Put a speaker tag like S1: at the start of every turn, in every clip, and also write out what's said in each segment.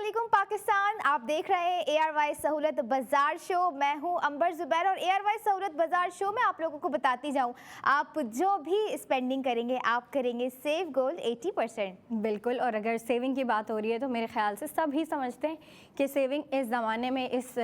S1: अस्सलामुअलैकुम पाकिस्तान। आप देख रहे हैं ARY सहूलत बाजार शो। मैं हूं अंबर जुबैर और ARY सहूलत बाजार शो में आप लोगों को बताती जाऊं, आप जो भी स्पेंडिंग करेंगे आप करेंगे सेव गोल्ड 80%।
S2: बिल्कुल। और अगर सेविंग की बात हो रही है तो मेरे ख्याल से सभी समझते हैं कि सेविंग इस ज़माने में, इस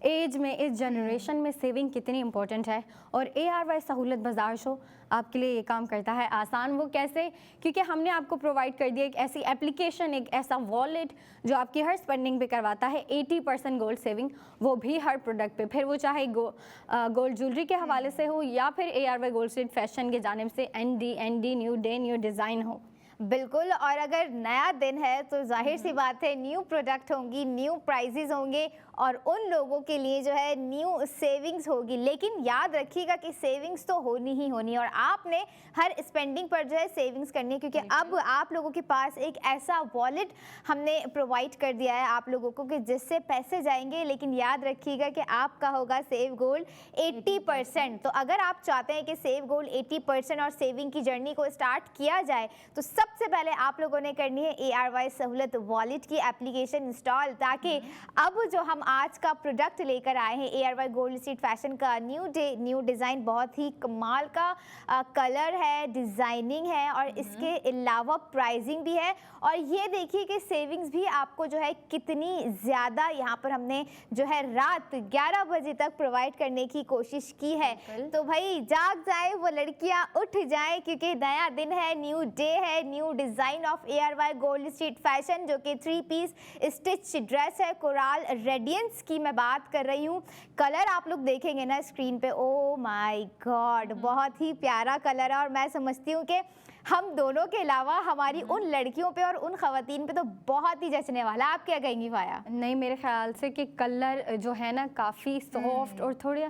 S2: एज में, इस जनरेशन में सेविंग कितनी इंपॉर्टेंट है। और ARY सहूलत बाजार शो आपके लिए ये काम करता है आसान। वो कैसे? क्योंकि हमने आपको प्रोवाइड कर दिया एक ऐसी एप्लीकेशन, एक ऐसा वॉलेट जो आपकी हर स्पेंडिंग पे करवाता है 80% गोल्ड सेविंग, वो भी हर प्रोडक्ट पे। फिर वो चाहे गोल्ड ज्वेलरी के हवाले से हो या फिर ARY गोल्ड स्ट्रीट फैशन के जानिब से ND new day new design हो।
S1: बिल्कुल। और अगर नया दिन है तो जाहिर सी बात है न्यू प्रोडक्ट होंगी, न्यू प्राइजेस होंगे और उन लोगों के लिए जो है न्यू सेविंग्स होगी। लेकिन याद रखिएगा कि सेविंग्स तो होनी ही होनी है और आपने हर स्पेंडिंग पर जो है सेविंग्स करनी है, क्योंकि अब आप लोगों के पास एक ऐसा वॉलेट हमने प्रोवाइड कर दिया है आप लोगों को कि जिससे पैसे जाएंगे, लेकिन याद रखिएगा कि आपका होगा सेव गोल्ड 80%। तो अगर आप चाहते हैं कि सेव गोल्ड 80% और सेविंग की जर्नी को स्टार्ट किया जाए तो सबसे पहले आप लोगों ने करनी है ARY सहूलत वॉलेट की एप्लीकेशन इंस्टॉल, ताकि अब जो हम आज का प्रोडक्ट लेकर आए हैं ARY गोल्ड स्ट्रीट फैशन का न्यू डे न्यू डिज़ाइन, बहुत ही कमाल का कलर है, डिज़ाइनिंग है और इसके अलावा प्राइसिंग भी है। और ये देखिए कि सेविंग्स भी आपको जो है कितनी ज़्यादा यहाँ पर हमने जो है रात 11 बजे तक प्रोवाइड करने की कोशिश की है। तो भाई जाग जाए वो लड़कियाँ, उठ जाए, क्योंकि नया दिन है, न्यू डे है, new design of ARY gold street fashion जो कि 3 पीस स्टिच ड्रेस है। कोराल रेडियंस की मैं बात कर रही हूँ। कलर आप लोग देखेंगे ना स्क्रीन पे, ओ माय गॉड, बहुत ही प्यारा कलर है। और मैं समझती हूँ कि हम दोनों के अलावा हमारी उन लड़कियों पे और उन ख़वातीन पे तो बहुत ही जचने वाला। आप क्या कहेंगी फाया?
S2: नहीं, मेरे ख्याल से कि कलर जो है ना काफ़ी सॉफ्ट और थोड़ा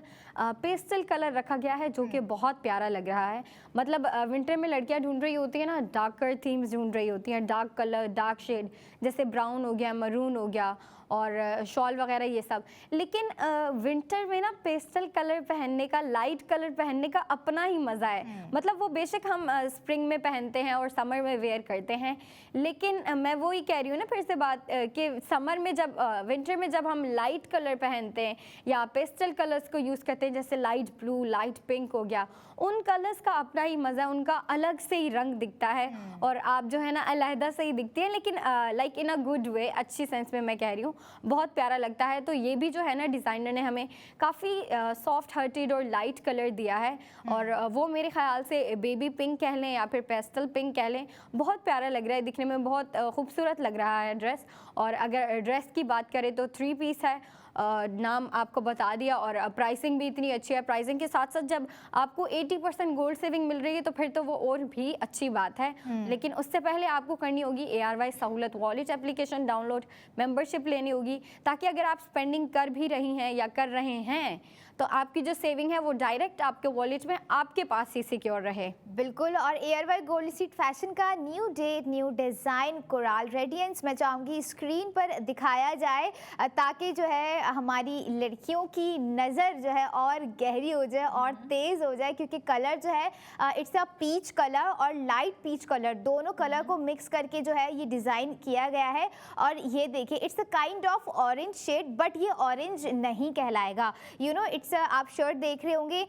S2: पेस्टल कलर रखा गया है जो कि बहुत प्यारा लग रहा है। मतलब विंटर में लड़कियां ढूंढ रही होती हैं ना, डार्कर थीम्स ढूंढ रही होती हैं, डार्क कलर, डार्क शेड, जैसे ब्राउन हो गया, मरून हो गया और शॉल वगैरह ये सब। लेकिन विंटर में ना पेस्टल कलर पहनने का, लाइट कलर पहनने का अपना ही मज़ा है। मतलब वो बेशक हम स्प्रिंग में पहनते हैं और समर में वेयर करते हैं, लेकिन मैं वो ही कह रही हूँ ना फिर से बात कि समर में जब विंटर में जब हम लाइट कलर पहनते हैं या पेस्टल कलर्स को यूज़ करते हैं, जैसे लाइट ब्लू, लाइट पिंक हो गया, उन कलर्स का अपना ही मज़ा, उनका अलग से ही रंग दिखता है और आप जो है ना अलहदा से ही दिखती है, लेकिन like in a good way, अच्छी सेंस में मैं कह रही हूँ, बहुत प्यारा लगता है। तो ये भी जो है ना डिज़ाइनर ने हमें काफ़ी सॉफ्ट हार्टेड और लाइट कलर दिया है और वो मेरे ख्याल से बेबी पिंक कह लें या फिर पेस्टल पिंक कह लें, बहुत प्यारा लग रहा है, दिखने में बहुत खूबसूरत लग रहा है ड्रेस। और अगर ड्रेस की बात करें तो 3 पीस है, नाम आपको बता दिया और प्राइसिंग भी इतनी अच्छी है। प्राइसिंग के साथ साथ जब आपको 80% गोल्ड सेविंग मिल रही है तो फिर तो वो और भी अच्छी बात है। लेकिन उससे पहले आपको करनी होगी ARY सहूलत वॉलेट एप्लीकेशन डाउनलोड, मेंबरशिप लेनी होगी, ताकि अगर आप स्पेंडिंग कर भी रही हैं या कर रहे हैं तो आपकी जो सेविंग है वो डायरेक्ट आपके वॉलेट में आपके पास ही सिक्योर रहे।
S1: बिल्कुल। और ARY गोल्ड स्ट्रीट फैशन का new day new design coral radiance मैं चाहूँगी स्क्रीन पर दिखाया जाए, ताकि जो है हमारी लड़कियों की नज़र जो है और गहरी हो जाए और तेज़ हो जाए, क्योंकि कलर जो है इट्स अ पीच कलर और लाइट पीच कलर, दोनों कलर को मिक्स करके जो है ये डिज़ाइन किया गया है। और ये देखिए it's a kind of orange shade, but ये ऑरेंज नहीं कहलाएगा। यू नो इट्स आप शर्ट देख रहे होंगे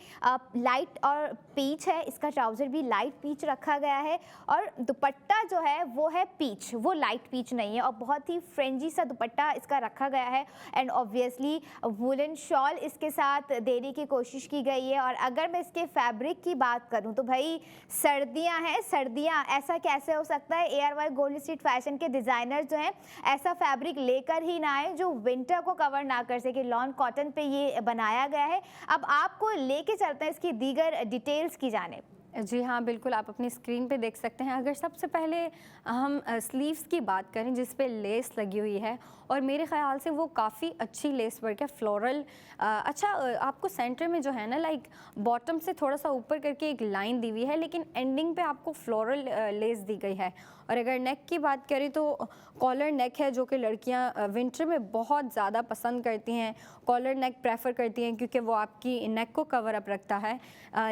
S1: लाइट और पीच है, इसका ट्राउज़र भी लाइट पीच रखा गया है और दुपट्टा जो है वो है पीच, वो लाइट पीच नहीं है और बहुत ही फ्रेंजी सा दुपट्टा इसका रखा गया है। एंड ऑब्वियसली वुलन शॉल इसके साथ देने की कोशिश की गई है। और अगर मैं इसके फैब्रिक की बात करूं तो भाई सर्दियां हैं, सर्दियां, ऐसा कैसे हो सकता है ARY गोल्ड स्ट्रीट फैशन के डिज़ाइनर जो हैं ऐसा फैब्रिक लेकर ही ना आए जो विंटर को कवर ना कर सके। लॉन कॉटन पे ये बनाया गया है। अब आपको लेके चलते हैं इसकी दीगर डिटेल्स की जानिब।
S2: जी हाँ, बिल्कुल, आप अपनी स्क्रीन पे देख सकते हैं। अगर सबसे पहले हम स्लीव्स की बात करें जिस पे लेस लगी हुई है और मेरे ख़्याल से वो काफ़ी अच्छी लेस वर्क है, फ्लोरल। अच्छा, आपको सेंटर में जो है ना लाइक बॉटम से थोड़ा सा ऊपर करके एक लाइन दी हुई है, लेकिन एंडिंग पे आपको फ्लोरल लेस दी गई है। और अगर नेक की बात करें तो कॉलर नेक है जो कि लड़कियां विंटर में बहुत ज़्यादा पसंद करती हैं, कॉलर नेक प्रेफर करती हैं क्योंकि वो आपकी नेक को कवर अप रखता है।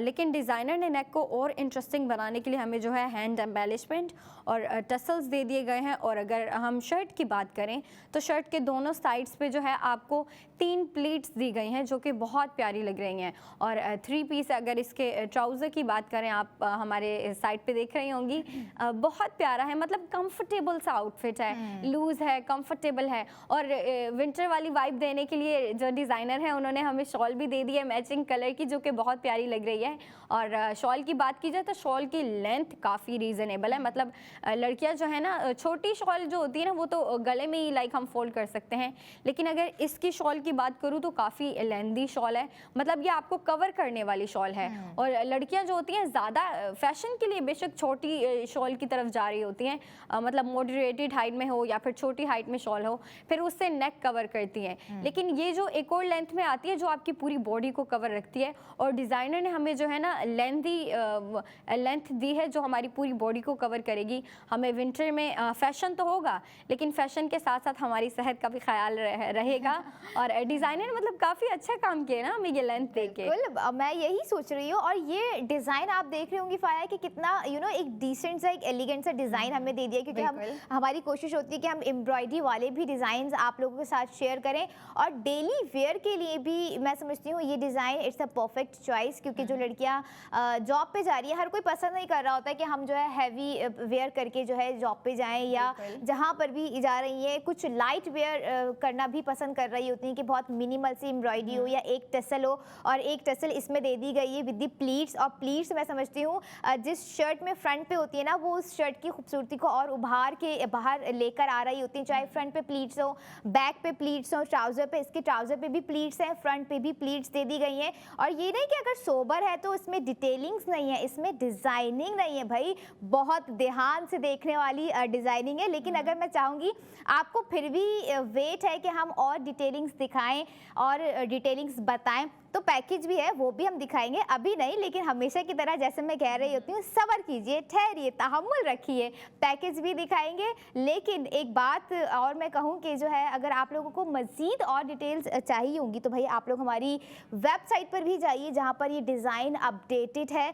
S2: लेकिन डिज़ाइनर ने नेक को और इंटरेस्टिंग बनाने के लिए हमें जो है हैंड एम्बेलिशमेंट और टसल्स दे दिए गए हैं। और अगर हम शर्ट की बात करें तो शर्ट के दोनों साइड्स पे जो है आपको 3 प्लीट्स दी गई हैं जो कि बहुत प्यारी लग रही हैं। और 3 पीस अगर इसके ट्राउज़र की बात करें, आप हमारे साइड पे देख रही होंगी, बहुत प्यारा है, मतलब कंफर्टेबल सा आउटफिट है, लूज़ है, कंफर्टेबल है। और विंटर वाली वाइब देने के लिए जो डिज़ाइनर है उन्होंने हमें शॉल भी दे दी है मैचिंग कलर की, जो कि बहुत प्यारी लग रही है। और शॉल की बात की जाए तो शॉल की लेंथ काफ़ी रीज़नेबल है, मतलब लड़कियां जो है ना, छोटी शॉल जो होती है ना वो तो गले में ही लाइक हम फोल्ड कर सकते हैं, लेकिन अगर इसकी शॉल की बात करूँ तो काफ़ी लेंदी शॉल है, मतलब ये आपको कवर करने वाली शॉल है। और लड़कियां जो होती हैं ज़्यादा फैशन के लिए बेशक छोटी शॉल की तरफ जा रही होती हैं, मतलब मॉडरेटेड हाइट में हो या फिर छोटी हाइट में शॉल हो, फिर उससे नेक कवर करती हैं। लेकिन ये जो एक और लेंथ में आती है जो आपकी पूरी बॉडी को कवर रखती है, और डिज़ाइनर ने हमें जो है ना लेंथ दी है जो हमारी पूरी बॉडी को कवर करेगी। हमें विंटर में फैशन तो होगा, लेकिन फैशन के साथ साथ हमारी सेहत का भी ख्याल रहेगा। और डिज़ाइनर मतलब काफ़ी अच्छा काम किया ना हमें ये लेंथ दे के।
S1: बिल्कुल, मैं यही सोच रही हूँ। और ये डिज़ाइन आप देख रही होंगी फाया कि कितना एक डिसेंट सा, एक एलिगेंट सा डिज़ाइन हमें दे दिया, क्योंकि हमारी कोशिश होती है कि हम एम्ब्रॉयडरी वाले भी डिज़ाइन आप लोगों के साथ शेयर करें। और डेली वेयर के लिए भी मैं समझती हूँ ये design it's a perfect choice, क्योंकि जो लड़कियाँ जॉब पे जा रही है, हर कोई पसंद नहीं कर रहा होता है कि हम जो है हैवी वेयर करके जो है जॉब पे जाएं, या जहाँ पर भी जा रही है कुछ लाइट वेयर करना भी पसंद कर रही होती हैं कि बहुत मिनिमल सी एम्ब्रॉयडरी हो या एक टसल हो। और एक टसल इसमें दे दी गई है विद दी प्लीट्स। और प्लीट्स मैं समझती हूँ जिस शर्ट में फ्रंट पे होती है ना, वो उस शर्ट की खूबसूरती को और उभार के बाहर लेकर आ रही होती है, चाहे फ्रंट पे प्लीट्स हो, बैक पे प्लीट्स हो, ट्राउज़र पे, इसके ट्राउज़र पे भी प्लीट्स हैं, फ्रंट पे भी प्लीट्स दे दी गई हैं। और ये नहीं कि अगर सोबर है तो इसमें डिटेलिंग्स नहीं है, इसमें डिज़ाइनिंग नहीं है भाई, बहुत ध्यान से देखने वाली डिज़ाइनिंग है। लेकिन अगर मैं चाहूँगी आपको फिर भी वेट है कि हम और डिटेलिंग्स दिखाएं और डिटेलिंग्स बताएं, तो पैकेज भी है वो भी हम दिखाएंगे, अभी नहीं, लेकिन हमेशा की तरह जैसे मैं कह रही होती हूँ, सब्र कीजिए, ठहरिए, तहम्मुल रखिए, पैकेज भी दिखाएंगे। लेकिन एक बात और मैं कहूँ कि जो है, अगर आप लोगों को मज़ीद और डिटेल्स चाहिए होंगी तो भाई आप लोग हमारी वेबसाइट पर भी जाइए, जहाँ पर ये डिज़ाइन अपडेटेड है।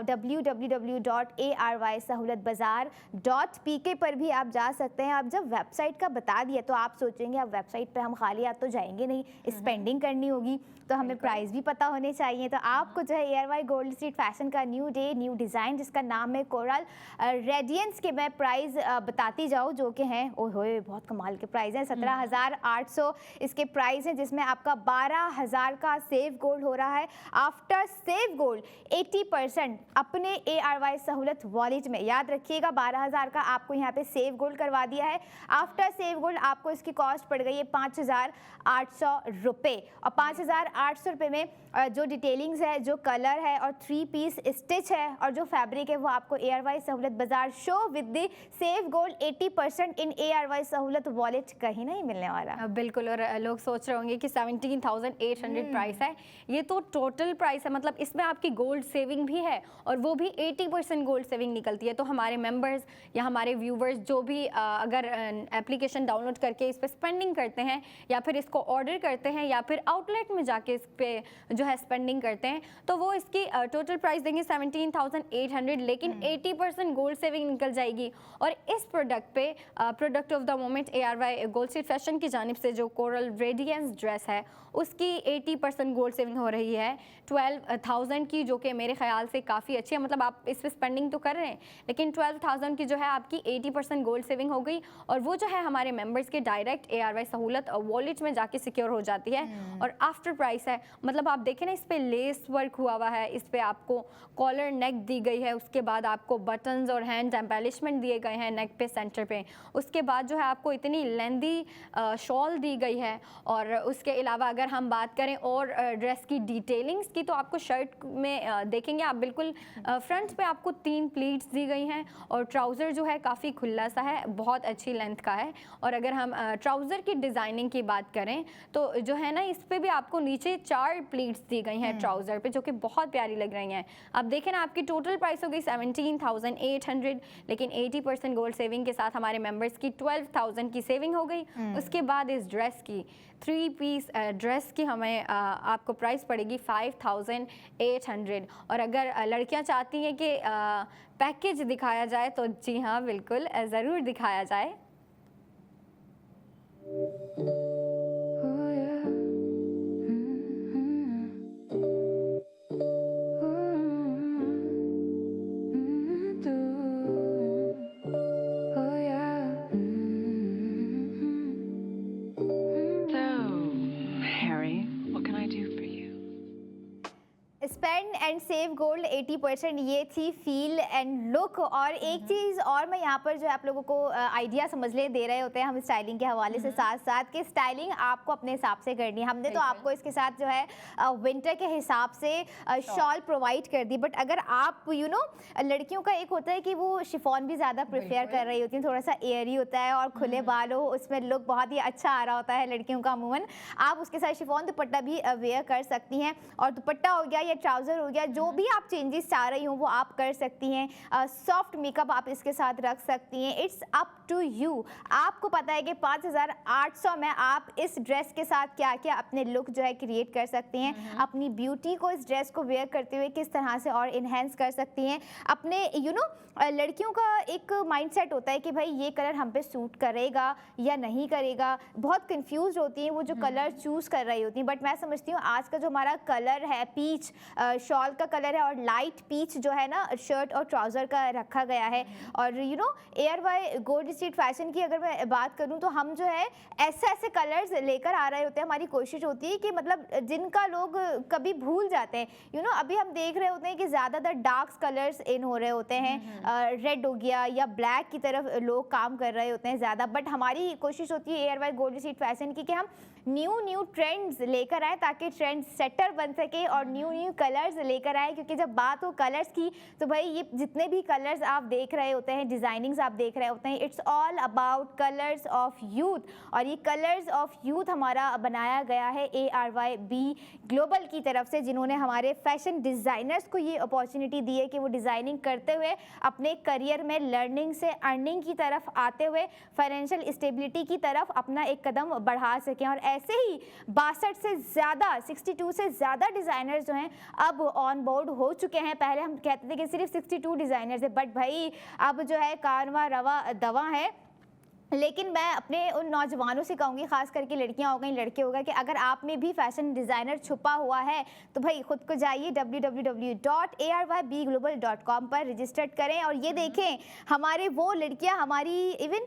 S1: www.arysahoolatbazaar.pk पर भी आप जा सकते हैं। अब जब वेबसाइट का बता दिया तो आप सोचेंगे अब वेबसाइट पे हम खाली हाथ तो जाएंगे नहीं, स्पेंडिंग करनी होगी, तो हमें प्राइस भी पता होने चाहिए। तो आपको जो है ARY गोल्ड स्ट्रीट फैशन का न्यू डे न्यू डिज़ाइन जिसका नाम है कोरल रेडियंस के मैं प्राइस बताती जाऊँ, जो कि हैं ओए बहुत कमाल के प्राइस हैं। 17,800 इसके प्राइस हैं, जिसमें आपका 12,000 का सेव गोल्ड हो रहा है। आफ्टर सेव गोल्ड 80% अपने ARY सहूलत वॉलेट में, याद रखिएगा 12,000 का आपको यहाँ पे सेव गोल्ड करवा दिया है। आफ्टर सेव गोल्ड आपको इसकी कॉस्ट पड़ गई है 5,800 रुपये। और 5,800 रुपये में जो डिटेलिंग्स है, जो कलर है और 3 पीस स्टिच है और जो फैब्रिक है वो आपको ARY सहूलत बाजार show with the save gold 80% in ARY सहूलत वॉलेट कहीं नहीं मिलने वाला।
S2: बिल्कुल। और लोग सोच रहे होंगे कि 17,800 प्राइस है, ये तो टोटल प्राइस है, मतलब इसमें आपकी गोल्ड सेविंग भी है और वो भी 80% गोल्ड सेविंग निकलती है। तो हमारे मेंबर्स या हमारे व्यूवर्स जो भी अगर एप्लीकेशन डाउनलोड करके इस पर स्पेंडिंग करते हैं या फिर इसको ऑर्डर करते हैं या फिर आउटलेट में जाके इस पे जो है स्पेंडिंग करते हैं, तो वो इसकी टोटल प्राइस देंगे 17,800, लेकिन 80% गोल्ड सेविंग निकल जाएगी। और इस प्रोडक्ट पे product of the moment ARY gold street fashion की जानिब से जो कोरल रेडियंस ड्रेस है उसकी 80% गोल्ड सेविंग हो रही है 12,000 की, जो कि मेरे ख्याल से काफ़ी अच्छी है। मतलब आप इस पर स्पेंडिंग तो कर रहे हैं, लेकिन 12,000 की जो है आपकी 80% गोल्ड सेविंग हो गई, और वो जो है हमारे मेंबर्स के डायरेक्ट ARY सहूलत वॉलेट में जाके सिक्योर हो जाती है। और आफ्टर प्राइस है, मतलब आप देखें ना, इस पे लेस वर्क हुआ हुआ है, इस पे आपको कॉलर नेक दी गई है, उसके बाद आपको बटन्स और हैंड एम्बेलिशमेंट दिए गए हैं नेक पे, सेंटर पे, उसके बाद जो है आपको इतनी लेंदी शॉल दी गई है। और उसके अलावा अगर हम बात करें और ड्रेस की डिटेलिंग्स की, तो आपको शर्ट में देखेंगे आप बिल्कुल फ्रंट पे आपको 3 प्लीट्स दी गई हैं और ट्राउज़र जो है काफ़ी खुला सा है, बहुत अच्छी लेंथ का है। और अगर हम ट्राउज़र की डिज़ाइनिंग की बात करें तो जो है ना, इस पे भी आपको नीचे 4 प्लीट्स बीड्स दी गई हैं ट्राउज़र पे, जो कि बहुत प्यारी लग रही हैं। अब देखें ना, आपकी टोटल प्राइस हो गई 17,800, लेकिन 80% गोल्ड सेविंग के साथ हमारे मेंबर्स की 12,000 की सेविंग हो गई। उसके बाद इस ड्रेस की 3 पीस ड्रेस की हमें आपको प्राइस पड़ेगी 5,800। और अगर लड़कियां चाहती हैं कि पैकेज दिखाया जाए तो जी हाँ, बिल्कुल ज़रूर दिखाया जाए।
S1: स्पेंड एंड सेव गोल्ड 80%, ये थी फील एंड लुक। और एक चीज़ और मैं यहाँ पर जो है आप लोगों को आइडिया समझ ले दे रहे होते हैं हम स्टाइलिंग के हवाले से, साथ साथ कि स्टाइलिंग आपको अपने हिसाब से करनी है। हमने तो आपको इसके साथ जो है विंटर के हिसाब से शॉल प्रोवाइड कर दी, बट अगर आप लड़कियों का एक होता है कि वो शिफॉन भी ज़्यादा प्रेफर कर रही होती हैं, थोड़ा सा एयरी होता है और खुले बाल हो, उसमें लुक बहुत ही अच्छा आ रहा होता है लड़कियों का अमूमन। आप उसके साथ शिफॉन दुपट्टा भी वेयर कर सकती हैं, और दुपट्टा हो गया या ट्राउज़र हो गया, जो भी आप चेंजेस चाह रही हो वो आप कर सकती हैं। सॉफ्ट मेकअप आप इसके साथ रख सकती हैं, इट्स अप टू यू। आपको पता है कि 5,800 में आप इस ड्रेस के साथ क्या क्या अपने लुक जो है क्रिएट कर सकती हैं, अपनी ब्यूटी को इस ड्रेस को वेयर करते हुए किस तरह से और इन्हेंस कर सकती हैं। अपने लड़कियों का एक माइंडसेट होता है कि भाई ये कलर हम पे सूट करेगा या नहीं करेगा, बहुत कंफ्यूज होती हैं वो जो कलर चूज़ कर रही होती हैं। बट मैं समझती हूँ आज का जो हमारा कलर है पीच, शॉल का कलर है, और लाइट पीच जो है ना शर्ट और ट्राउज़र का रखा गया है। और ARY गोल्ड स्ट्रीट फैशन की अगर मैं बात करूं तो हम जो है ऐसे कलर्स लेकर आ रहे होते हैं। हमारी कोशिश होती है कि मतलब जिनका लोग कभी भूल जाते हैं, अभी हम देख रहे होते हैं कि ज़्यादातर डार्क कलर्स इन हो रहे होते हैं, रेड हो गया या ब्लैक की तरफ लोग काम कर रहे होते हैं ज़्यादा। बट हमारी कोशिश होती है ARY गोल्ड स्ट्रीट फैशन की कि हम न्यू ट्रेंड्स लेकर आए ताकि ट्रेंड सेटर बन सके और न्यू कलर्स लेकर आए। क्योंकि जब बात हो कलर्स की तो भाई ये जितने भी कलर्स आप देख रहे होते हैं, डिज़ाइनिंग्स आप देख रहे होते हैं, it's all about colours of youth. और ये कलर्स ऑफ यूथ हमारा बनाया गया है ARYB ग्लोबल की तरफ से, जिन्होंने हमारे फैशन डिज़ाइनर्स को ये अपॉर्चुनिटी दी है कि वो डिज़ाइनिंग करते हुए अपने करियर में लर्निंग से अर्निंग की तरफ आते हुए फाइनेंशियल स्टेबिलिटी की तरफ अपना एक कदम बढ़ा सकें। और ऐसे ही 62 से ज़्यादा 62 से ज़्यादा डिज़ाइनर्स जो हैं अब ऑन बोर्ड हो चुके हैं। पहले हम कहते थे कि सिर्फ 62 डिज़ाइनर्स है, बट भाई अब जो है कारवां रवा दवा है। लेकिन मैं अपने उन नौजवानों से कहूँगी, खास करके लड़कियां हो गई लड़के हो गए, कि अगर आप में भी फैशन डिज़ाइनर छुपा हुआ है तो भाई खुद को जाइए www.aryBglobal.com पर रजिस्टर्ड करें। और ये देखें हमारे वो लड़कियां, हमारी इवन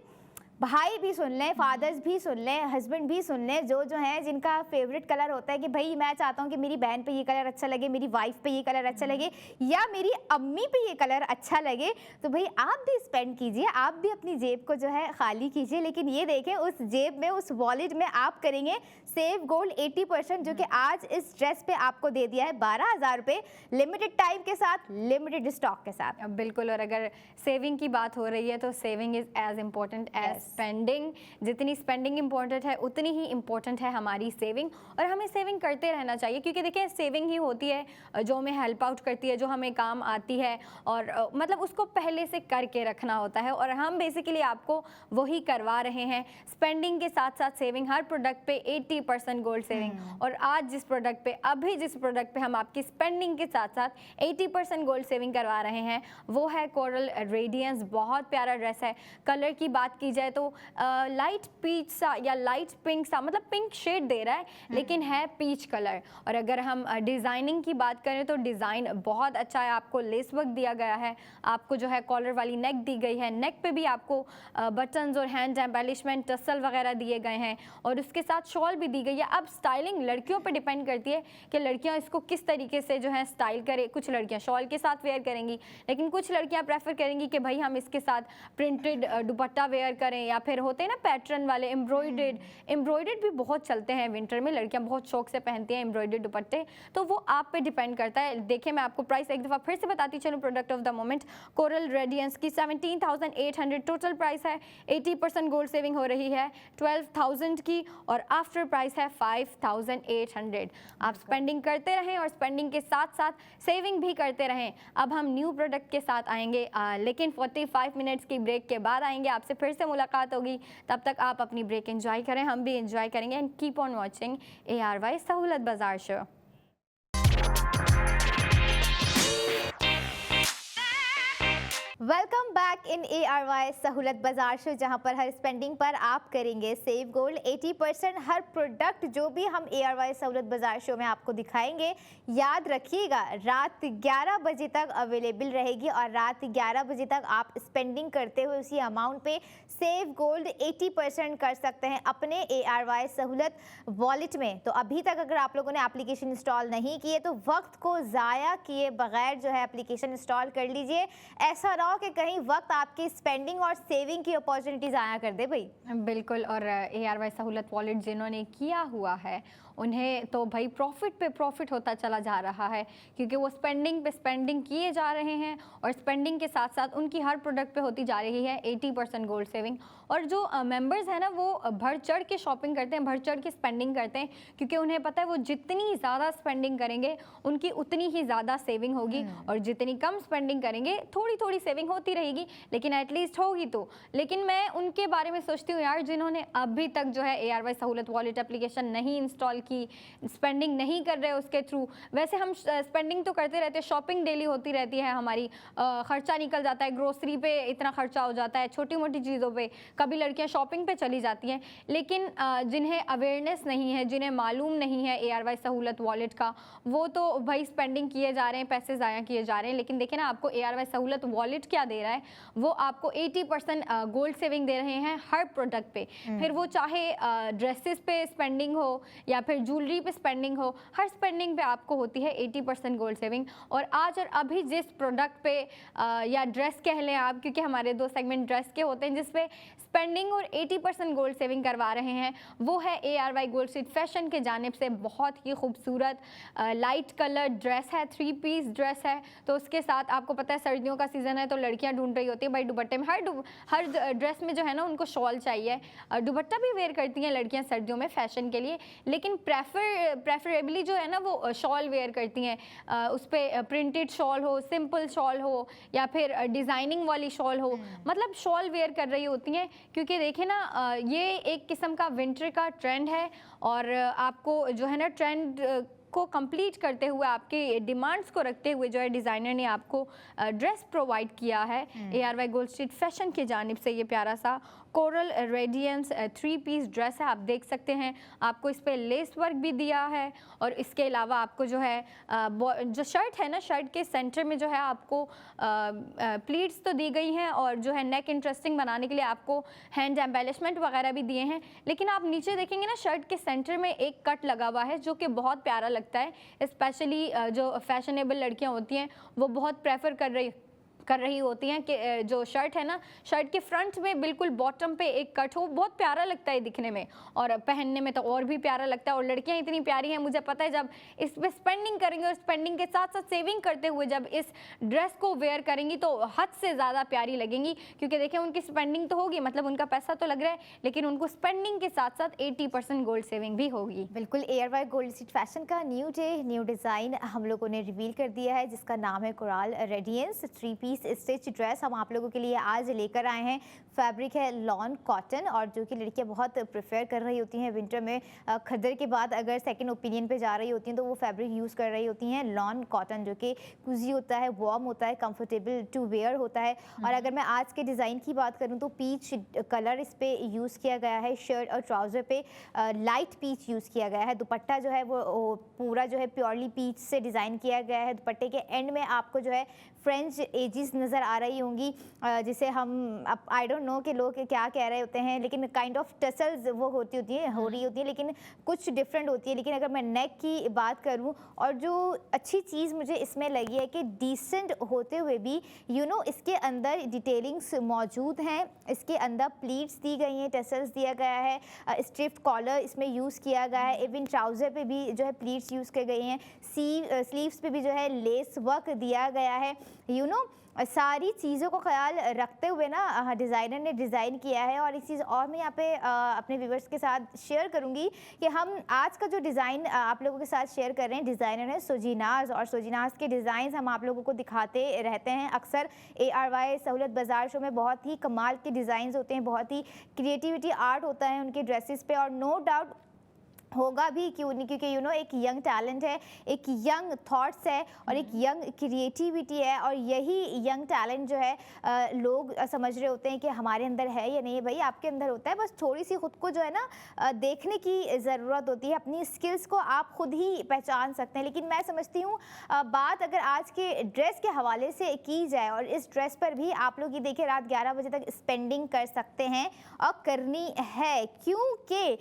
S1: भाई भी सुन लें, फादर्स भी सुन लें, हस्बैंड भी सुन लें, जो हैं जिनका फेवरेट कलर होता है कि भाई मैं चाहता हूँ कि मेरी बहन पे ये कलर अच्छा लगे, मेरी वाइफ पे ये कलर अच्छा लगे, या मेरी अम्मी पे ये कलर अच्छा लगे, तो भाई आप भी स्पेंड कीजिए, आप भी अपनी जेब को जो है खाली कीजिए। लेकिन ये देखें उस जेब में, उस वॉलेट में आप करेंगे सेव गोल्ड 80%, जो कि आज इस ड्रेस पे आपको दे दिया है 12,000 रुपये, लिमिटेड टाइम के साथ, लिमिटेड स्टॉक के साथ।
S2: बिल्कुल। और अगर सेविंग की बात हो रही है तो saving is as important as spending. जितनी स्पेंडिंग इम्पोर्टेंट है उतनी ही इम्पोर्टेंट है हमारी सेविंग, और हमें सेविंग करते रहना चाहिए। क्योंकि देखिए सेविंग ही होती है जो हमें हेल्प आउट करती है, जो हमें काम आती है, और मतलब उसको पहले से करके रखना होता है, और हम बेसिकली आपको वही करवा रहे हैं। स्पेंडिंग के साथ साथ सेविंग, हर प्रोडक्ट पे 80% गोल्ड सेविंग। और आज जिस प्रोडक्ट पे, अभी जिस प्रोडक्ट पे हम आपकी स्पेंडिंग के साथ साथ 80% गोल्ड सेविंग करवा रहे हैं वो है कोरल रेडियंस। बहुत प्यारा ड्रेस है। कलर की बात की जाए तो लाइट पीच सा या लाइट पिंक सा, मतलब पिंक शेड दे रहा है लेकिन है पीच कलर। और अगर हम डिज़ाइनिंग की बात करें तो डिज़ाइन बहुत अच्छा है। आपको लेस वर्क दिया गया है, आपको जो है कॉलर वाली नेक दी गई है, नेक पे भी आपको बटन्स और हैंड एम्बेलिशमेंट टसल वगैरह दिए गए हैं, और उसके साथ शॉल भी दी गई है। अब स्टाइलिंग लड़कियों पे डिपेंड करती है कि लड़कियां इसको किस तरीके से जो है स्टाइल करें। कुछ लड़कियां शॉल के साथ वेयर करेंगी, लेकिन कुछ लड़कियां प्रेफर करेंगी कि भाई हम इसके साथ प्रिंटेड दुपट्टा वेयर करें लें, या फिर होते हैं ना पैटर्न वाले एम्ब्रॉयडर्ड भी बहुत चलते हैं विंटर में, लड़कियां बहुत शौक से पहनती हैं एम्ब्रॉयडर्ड दुपट्टे, तो वो आप पे डिपेंड करता है। देखिए मैं आपको प्राइस एक दफ़ा फिर से बताती चलूँ, product of the moment coral radiance की 17,800 टोटल प्राइस है, 80% गोल्ड सेविंग हो रही है 12,000 की, और आफ्टर प्राइस है 5,800। आप स्पेंडिंग करते रहें और स्पेंडिंग के साथ साथ सेविंग भी करते रहें। अब हम न्यू प्रोडक्ट के साथ आएंगे, लेकिन 45 मिनट्स की ब्रेक के बाद आएंगे, आपसे फिर से मुलाकात होगी। तब तक आप अपनी ब्रेक एंजॉय करें, हम भी एंजॉय करेंगे, and keep on watching ARY सहूलत बाजार show.
S1: Welcome back in ARY सहूलत बाजार शो, जहां पर हर स्पेंडिंग पर आप करेंगे सेव गोल्ड 80%। हर प्रोडक्ट जो भी हम ARY सहूलत बाजार शो में आपको दिखाएंगे, याद रखिएगा रात 11 बजे तक अवेलेबल रहेगी, और रात 11 बजे तक आप स्पेंडिंग करते हुए उसी अमाउंट पे सेव गोल्ड 80% कर सकते हैं अपने ARY सहूलत वॉलेट में। तो अभी तक अगर आप लोगों ने एप्लीकेशन इंस्टॉल नहीं किए तो वक्त को ज़ाया किए बगैर जो है एप्लीकेशन इंस्टॉल कर लीजिए। ऐसा ना हो कि कहीं वक्त आपकी स्पेंडिंग और सेविंग की अपॉर्चुनिटीज आया कर दे भाई।
S2: बिल्कुल, और ARY सहूलत वॉलेट जिन्होंने किया हुआ है उन्हें तो भाई प्रॉफिट पे प्रॉफिट होता चला जा रहा है, क्योंकि वो स्पेंडिंग पे स्पेंडिंग किए जा रहे हैं, और स्पेंडिंग के साथ साथ उनकी हर प्रोडक्ट पे होती जा रही है 80% गोल्ड सेविंग। और जो मेंबर्स हैं ना, वो बढ़ चढ़ के शॉपिंग करते हैं, बढ़ चढ़ के स्पेंडिंग करते हैं, क्योंकि उन्हें पता है वो जितनी ज़्यादा स्पेंडिंग करेंगे उनकी उतनी ही ज़्यादा सेविंग होगी, और जितनी कम स्पेंडिंग करेंगे थोड़ी थोड़ी सेविंग होती रहेगी, लेकिन एटलीस्ट होगी तो। लेकिन मैं उनके बारे में सोचती हूँ यार, जिन्होंने अभी तक जो है ARY सहूलत वॉलेट एप्लीकेशन नहीं इंस्टॉल की, स्पेंडिंग नहीं कर रहे उसके थ्रू। वैसे हम स्पेंडिंग तो करते रहते हैं, शॉपिंग डेली होती रहती है हमारी, खर्चा निकल जाता है, ग्रोसरी पे इतना खर्चा हो जाता है, छोटी मोटी चीज़ों पे कभी लड़कियां शॉपिंग पे चली जाती हैं। लेकिन जिन्हें अवेयरनेस नहीं है, जिन्हें मालूम नहीं है ARY सहूलत वॉलेट का, वो तो भाई स्पेंडिंग किए जा रहे हैं, पैसे ज़ाया किए जा रहे हैं। लेकिन देखिए ना, आपको ARY सहूलत वॉलेट क्या दे रहा है, वो आपको 80% गोल्ड सेविंग दे रहे हैं हर प्रोडक्ट पे। फिर वो चाहे ड्रेसेस पे स्पेंडिंग हो या फिर ज्वेलरी पे स्पेंडिंग हो, हर स्पेंडिंग पे आपको होती है 80% गोल्ड सेविंग। और आज और अभी जिस प्रोडक्ट पे या ड्रेस कह लें आप, क्योंकि हमारे 2 सेगमेंट ड्रेस के होते हैं जिस पे स्पेंडिंग और 80% गोल्ड सेविंग करवा रहे हैं, वो है ARY गोल्ड स्ट्रीट फैशन के जानिब से बहुत ही खूबसूरत लाइट कलर ड्रेस है, 3 पीस ड्रेस है। तो उसके साथ आपको पता है सर्दियों का सीज़न है, तो लड़कियां ढूंढ रही होती है भाई दुपट्टे में, हर ड्रेस में जो है ना उनको शॉल चाहिए। दुपट्टा भी वेयर करती हैं लड़कियां सर्दियों में फैशन के लिए, लेकिन प्रेफरेबली जो है ना वो शॉल वेयर करती हैं। उस पर प्रिंटेड शॉल हो, सिंपल शॉल हो, या फिर डिज़ाइनिंग वाली शॉल हो, मतलब शॉल वेयर कर रही होती हैं। क्योंकि देखें ना, ये एक किस्म का विंटर का ट्रेंड है, और आपको जो है ना ट्रेंड को कंप्लीट करते हुए, आपके डिमांड्स को रखते हुए जो है डिज़ाइनर ने आपको ड्रेस प्रोवाइड किया है। ARY गोल्ड स्ट्रीट फैशन की जानिब से ये प्यारा सा कोरल रेडियंस 3 पीस ड्रेस है, आप देख सकते हैं। आपको इस पे लेस वर्क भी दिया है, और इसके अलावा आपको जो है जो शर्ट है ना, शर्ट के सेंटर में जो है आपको प्लीट्स तो दी गई हैं, और जो है नेक इंटरेस्टिंग बनाने के लिए आपको हैंड एम्बेलिशमेंट वगैरह भी दिए हैं। लेकिन आप नीचे देखेंगे ना, शर्ट के सेंटर में एक कट लगा हुआ है जो कि बहुत प्यारा लगता है। स्पेशली जो फैशनेबल लड़कियां होती हैं वो बहुत प्रेफर कर रही होती हैं कि जो शर्ट है ना, शर्ट के फ्रंट में बिल्कुल बॉटम पे एक कट हो, बहुत प्यारा लगता है दिखने में, और पहनने में तो और भी प्यारा लगता है। और लड़कियां इतनी प्यारी हैं, मुझे पता है जब इस पे स्पेंडिंग करेंगे और स्पेंडिंग के साथ साथ सेविंग करते हुए जब इस ड्रेस को वेयर करेंगी तो हद से ज़्यादा प्यारी लगेंगी। क्योंकि देखें, उनकी स्पेंडिंग तो होगी, मतलब उनका पैसा तो लग रहा है, लेकिन उनको स्पेंडिंग के साथ साथ 80% गोल्ड सेविंग भी होगी।
S1: बिल्कुल, ARY गोल्ड स्ट्रीट फैशन का न्यू डिज़ाइन हम लोगों ने रिवील कर दिया है, जिसका नाम है coral radiance 3 piece stitch dress. हम आप लोगों के लिए आज लेकर आए हैं। फैब्रिक है लॉन कॉटन, और जो कि लड़कियां बहुत प्रेफर कर रही होती हैं विंटर में, खद्दर के बाद अगर सेकंड ओपिनियन पे जा रही होती हैं तो वो फैब्रिक यूज़ कर रही होती हैं लॉन कॉटन, जो कि कुजी होता है, वार्म होता है, कंफर्टेबल टू वेयर होता है। और अगर मैं आज के डिज़ाइन की बात करूँ तो पीच कलर इस पर यूज़ किया गया है। शर्ट और ट्राउज़र पे लाइट पीच यूज़ किया गया है। दुपट्टा जो है वो पूरा जो है प्योरली पीच से डिज़ाइन किया गया है। दुपट्टे के एंड में आपको जो है फ्रेंच एजिस इमोजीज नज़र आ रही होंगी, जिसे हम आई डोंट नो कि लोग क्या कह रहे होते हैं, लेकिन काइंड ऑफ टसल्स वो हो रही होती है, लेकिन कुछ डिफरेंट होती है। लेकिन अगर मैं नेक की बात करूं, और जो अच्छी चीज़ मुझे इसमें लगी है कि डिसेंट होते हुए भी इसके अंदर डिटेलिंग्स मौजूद हैं, इसके अंदर प्लीट्स दी गई हैं, टसल्स दिया गया है, स्ट्रिप्ट कॉलर इसमें यूज़ किया गया है, इवन ट्राउज़र पे भी जो है प्लीट्स यूज़ की गई हैं, स्लीव्स पे भी जो है लेस वर्क दिया गया है। सारी चीज़ों को ख्याल रखते हुए ना डिज़ाइनर ने डिज़ाइन किया है। और एक चीज़ और मैं यहाँ पे अपने व्यूवर्स के साथ शेयर करूँगी कि हम आज का जो डिज़ाइन आप लोगों के साथ शेयर कर रहे हैं, डिज़ाइनर है सोजीनाज, और सोजीनाज के डिज़ाइन हम आप लोगों को दिखाते रहते हैं अक्सर। ARY सहूलत बाज़ार शो में बहुत ही कमाल के डिज़ाइन होते हैं, बहुत ही क्रिएटिविटी आर्ट होता है उनके ड्रेसेस पे, और नो डाउट होगा भी, क्यों नहीं, क्योंकि एक यंग टैलेंट है, एक यंग थॉट्स है और एक यंग क्रिएटिविटी है। और यही यंग टैलेंट जो है लोग समझ रहे होते हैं कि हमारे अंदर है या नहीं। भाई आपके अंदर होता है, बस थोड़ी सी खुद को जो है ना देखने की ज़रूरत होती है, अपनी स्किल्स को आप खुद ही पहचान सकते हैं। लेकिन मैं समझती हूँ बात अगर आज के ड्रेस के हवाले से की जाए, और इस ड्रेस पर भी आप लोग ये देखिए रात 11 बजे तक स्पेंडिंग कर सकते हैं और करनी है, क्योंकि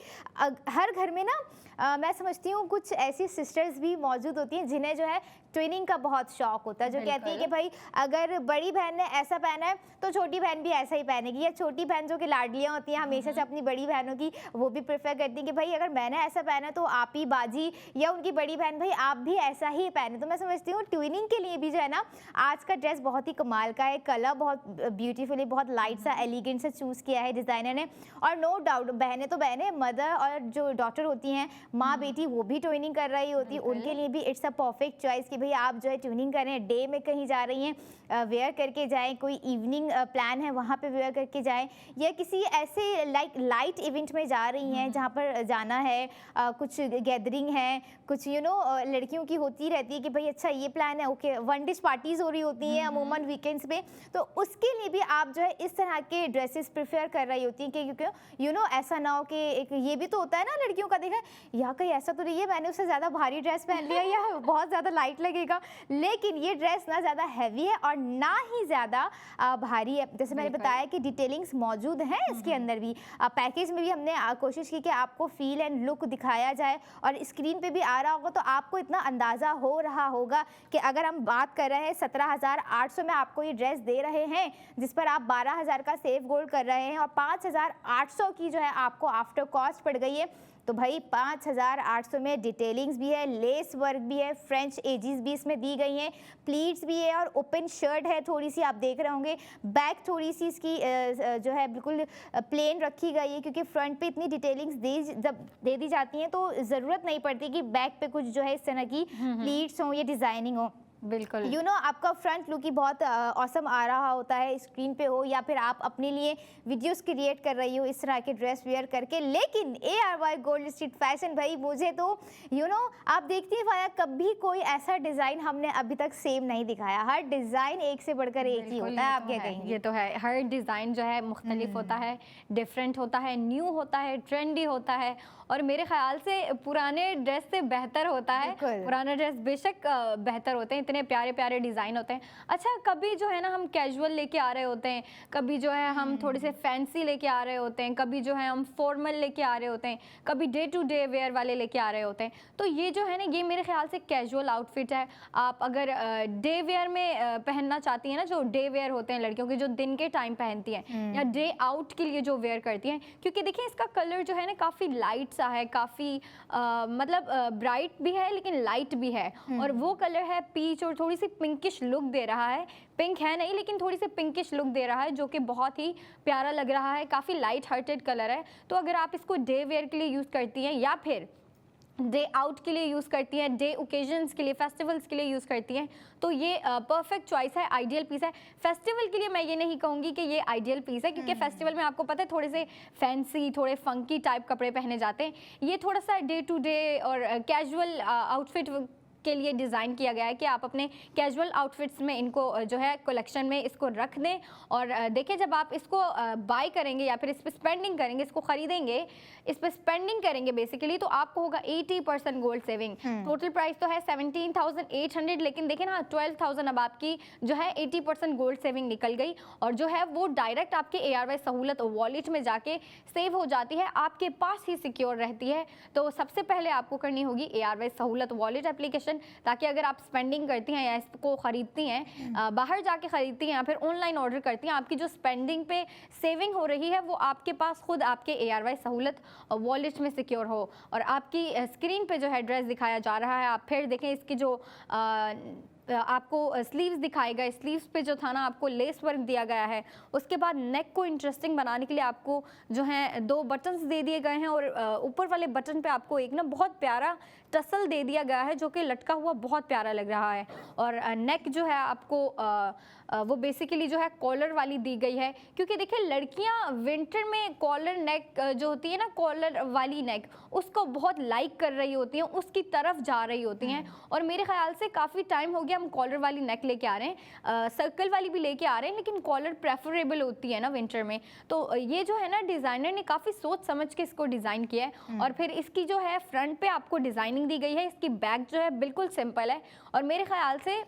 S1: हर घर में ना मैं समझती हूँ कुछ ऐसी सिस्टर्स भी मौजूद होती हैं जिन्हें जो है ट्विनिंग का बहुत शौक होता है, जो कहती है कि भाई अगर बड़ी बहन ने ऐसा पहना है तो छोटी बहन भी ऐसा ही पहनेगी, या छोटी बहन जो कि लाडलियाँ होती हैं हमेशा से अपनी बड़ी बहनों की, वो भी प्रेफर करती हैं कि भाई अगर मैंने ऐसा पहना तो आप ही बाजी, या उनकी बड़ी बहन भाई आप भी ऐसा ही पहने। तो मैं समझती हूँ ट्विनिंग के लिए भी जो है ना आज का ड्रेस बहुत ही कमाल का है, कलर बहुत ब्यूटीफुली, बहुत लाइट सा एलिगेंट से चूज़ किया है डिज़ाइनर ने। और नो डाउट बहनें तो बहनें, मदर और जो डॉटर होती हैं, माँ बेटी, वो भी ट्विनिंग कर रही होती है, उनके लिए भी इट्स अ परफेक्ट चॉइस कि भाई आप जो है ट्यूनिंग करें, डे में कहीं जा रही हैं वेयर करके जाएं, कोई इवनिंग प्लान है वहाँ पे वेयर करके जाएं, या किसी ऐसे लाइट इवेंट में जा रही हैं जहाँ पर जाना है, कुछ गैदरिंग है, कुछ लड़कियों की होती रहती है कि भाई अच्छा ये प्लान है, ओके, वन डिश पार्टीज़ हो रही होती हैं अमूमन वीकेंड्स पे, तो उसके लिए भी आप जो है इस तरह के ड्रेसेस प्रेफर कर रही होती हैं, क्योंकि ऐसा ना हो कि एक ये भी तो होता है ना लड़कियों का, देखा या कहीं ऐसा तो नहीं है मैंने उससे ज़्यादा भारी ड्रेस पहन लिया या बहुत ज़्यादा लाइट लगेगा। लेकिन ये ड्रेस ना ज़्यादा हैवी है और ना ही ज़्यादा भारी है। जैसे मैंने बताया कि डिटेलिंग्स मौजूद हैं इसके अंदर भी, पैकेज में भी हमने कोशिश की कि आपको फील एंड लुक दिखाया जाए, और स्क्रीन पे भी आ रहा होगा तो आपको इतना अंदाज़ा हो रहा होगा कि अगर हम बात कर रहे हैं 17,800 में आपको ये ड्रेस दे रहे हैं, जिस पर आप 12,000 का सेफ गोल्ड कर रहे हैं, और 5,800 की जो है आपको आफ्टर कॉस्ट पड़ गई है। तो भाई 5,800 में डिटेलिंग्स भी है, लेस वर्क भी है, फ्रेंच एजेस भी इसमें दी गई हैं, प्लीट्स भी है, और ओपन शर्ट है, थोड़ी सी आप देख रहे होंगे, बैक थोड़ी सी इसकी जो है बिल्कुल प्लेन रखी गई है, क्योंकि फ्रंट पे इतनी डिटेलिंग्स जब दे दी जाती हैं तो ज़रूरत नहीं पड़ती कि बैक पे कुछ जो है इस तरह की प्लीट्स हो या डिज़ाइनिंग हो।
S2: बिल्कुल
S1: आपका फ्रंट लुक ही बहुत ऑसम आ रहा होता है, स्क्रीन पे हो या फिर आप अपने लिए वीडियोस क्रिएट कर रही हो इस तरह के ड्रेस वेयर करके। लेकिन ARY गोल्ड स्ट्रीट फैशन भाई मुझे तो आप देखती हैं फाया, कभी कोई ऐसा डिज़ाइन हमने अभी तक सेम नहीं दिखाया, हर डिज़ाइन एक से बढ़कर एक ही होता है। आप क्या कहेंगे?
S2: ये तो है, हर डिज़ाइन जो है मुख्तलिफ होता है, डिफरेंट होता है, न्यू होता है, ट्रेंडी होता है, और मेरे ख्याल से पुराने ड्रेस से बेहतर होता है। पुराने ड्रेस बेशक बेहतर होते हैं, इतने प्यारे प्यारे डिज़ाइन होते हैं। अच्छा, कभी जो है ना हम कैजुअल लेके आ रहे होते हैं, कभी जो है हम थोड़े से फैंसी लेके आ रहे होते हैं, कभी जो है हम फॉर्मल लेके आ रहे होते हैं, कभी डे टू डे वेयर वाले लेके आ रहे होते हैं। तो ये जो है ना, ये मेरे ख्याल से कैजुअल आउटफिट है। आप अगर डे वेयर में पहनना चाहती हैं ना, जो डे वेयर होते हैं लड़कियों के, जो दिन के टाइम पहनती हैं, या डे आउट के लिए जो वेयर करती हैं, क्योंकि देखिए इसका कलर जो है ना काफ़ी लाइट सा है, काफ़ी मतलब ब्राइट भी है लेकिन लाइट भी है, और वो कलर है पीच, और थोड़ी सी पिंकिश लुक दे रहा है। पिंक है नहीं लेकिन थोड़ी सी पिंकिश लुक दे रहा है, जो कि बहुत ही प्यारा लग रहा है, काफ़ी लाइट हार्टेड कलर है। तो अगर आप इसको डे वेयर के लिए यूज़ करती हैं या फिर डे आउट के लिए यूज़ करती हैं, डे ओकेजन्स के लिए, फेस्टिवल्स के लिए यूज़ करती हैं, तो ये परफेक्ट चॉइस है, आइडियल पीस है। फेस्टिवल के लिए मैं ये नहीं कहूँगी कि ये आइडियल पीस है, क्योंकि फेस्टिवल में आपको पता है थोड़े से फैंसी, थोड़े फंकी टाइप कपड़े पहने जाते हैं। ये थोड़ा सा डे टू डे और कैजुअल आउटफिट के लिए डिज़ाइन किया गया है कि आप अपने कैजुअल आउटफिट्स में इनको जो है कलेक्शन में इसको रख दें। और देखिए जब आप इसको बाय करेंगे या फिर इस पर स्पेंडिंग करेंगे, इसको खरीदेंगे, इस पर स्पेंडिंग करेंगे बेसिकली, तो आपको होगा 80% गोल्ड सेविंग। टोटल प्राइस तो है 17,800, लेकिन देखिए ना 12,000 अब आपकी जो है 80% गोल्ड सेविंग निकल गई और जो है वो डायरेक्ट आपके ARY सहूलत वॉलेट में जाके सेव हो जाती है, आपके पास ही सिक्योर रहती है। तो सबसे पहले आपको करनी होगी ARY सहूलत वॉलेट एप्लीकेशन, ताकि अगर आप स्पेंडिंग करती हैं या इसको खरीदती हैं, बाहर जाके खरीदती हैं या फिर ऑनलाइन ऑर्डर करती हैं, आपकी जो स्पेंडिंग पे सेविंग हो रही है वो आपके पास खुद आपके ARY सहूलत वॉलेट में सिक्योर हो। और आपकी स्क्रीन पे जो है ड्रेस दिखाया जा रहा है, आप फिर देखें इसकी जो आपको स्लीव्स दिखाएगा, स्लीव्स पे जो था ना आपको लेस वर्क दिया गया है। उसके बाद नेक को इंटरेस्टिंग बनाने के लिए आपको जो है 2 बटन्स दे दिए गए हैं और ऊपर वाले बटन पे आपको एक ना बहुत प्यारा टसल दे दिया गया है जो कि लटका हुआ बहुत प्यारा लग रहा है। और नेक जो है आपको वो बेसिकली जो है कॉलर वाली दी गई है, क्योंकि देखिए लड़कियां विंटर में कॉलर नेक जो होती है ना, कॉलर वाली नेक, उसको बहुत लाइक कर रही होती हैं, उसकी तरफ जा रही होती हैं। और मेरे ख्याल से काफ़ी टाइम हो गया हम कॉलर वाली नेक लेके आ रहे हैं, सर्कल वाली भी लेके आ रहे हैं, लेकिन कॉलर प्रेफरेबल होती है ना विंटर में। तो ये जो है ना डिज़ाइनर ने काफ़ी सोच समझ के इसको डिज़ाइन किया है। और फिर इसकी जो है फ्रंट पे आपको डिज़ाइनिंग दी गई है, इसकी बैक जो है बिल्कुल सिंपल है और मेरे ख्याल से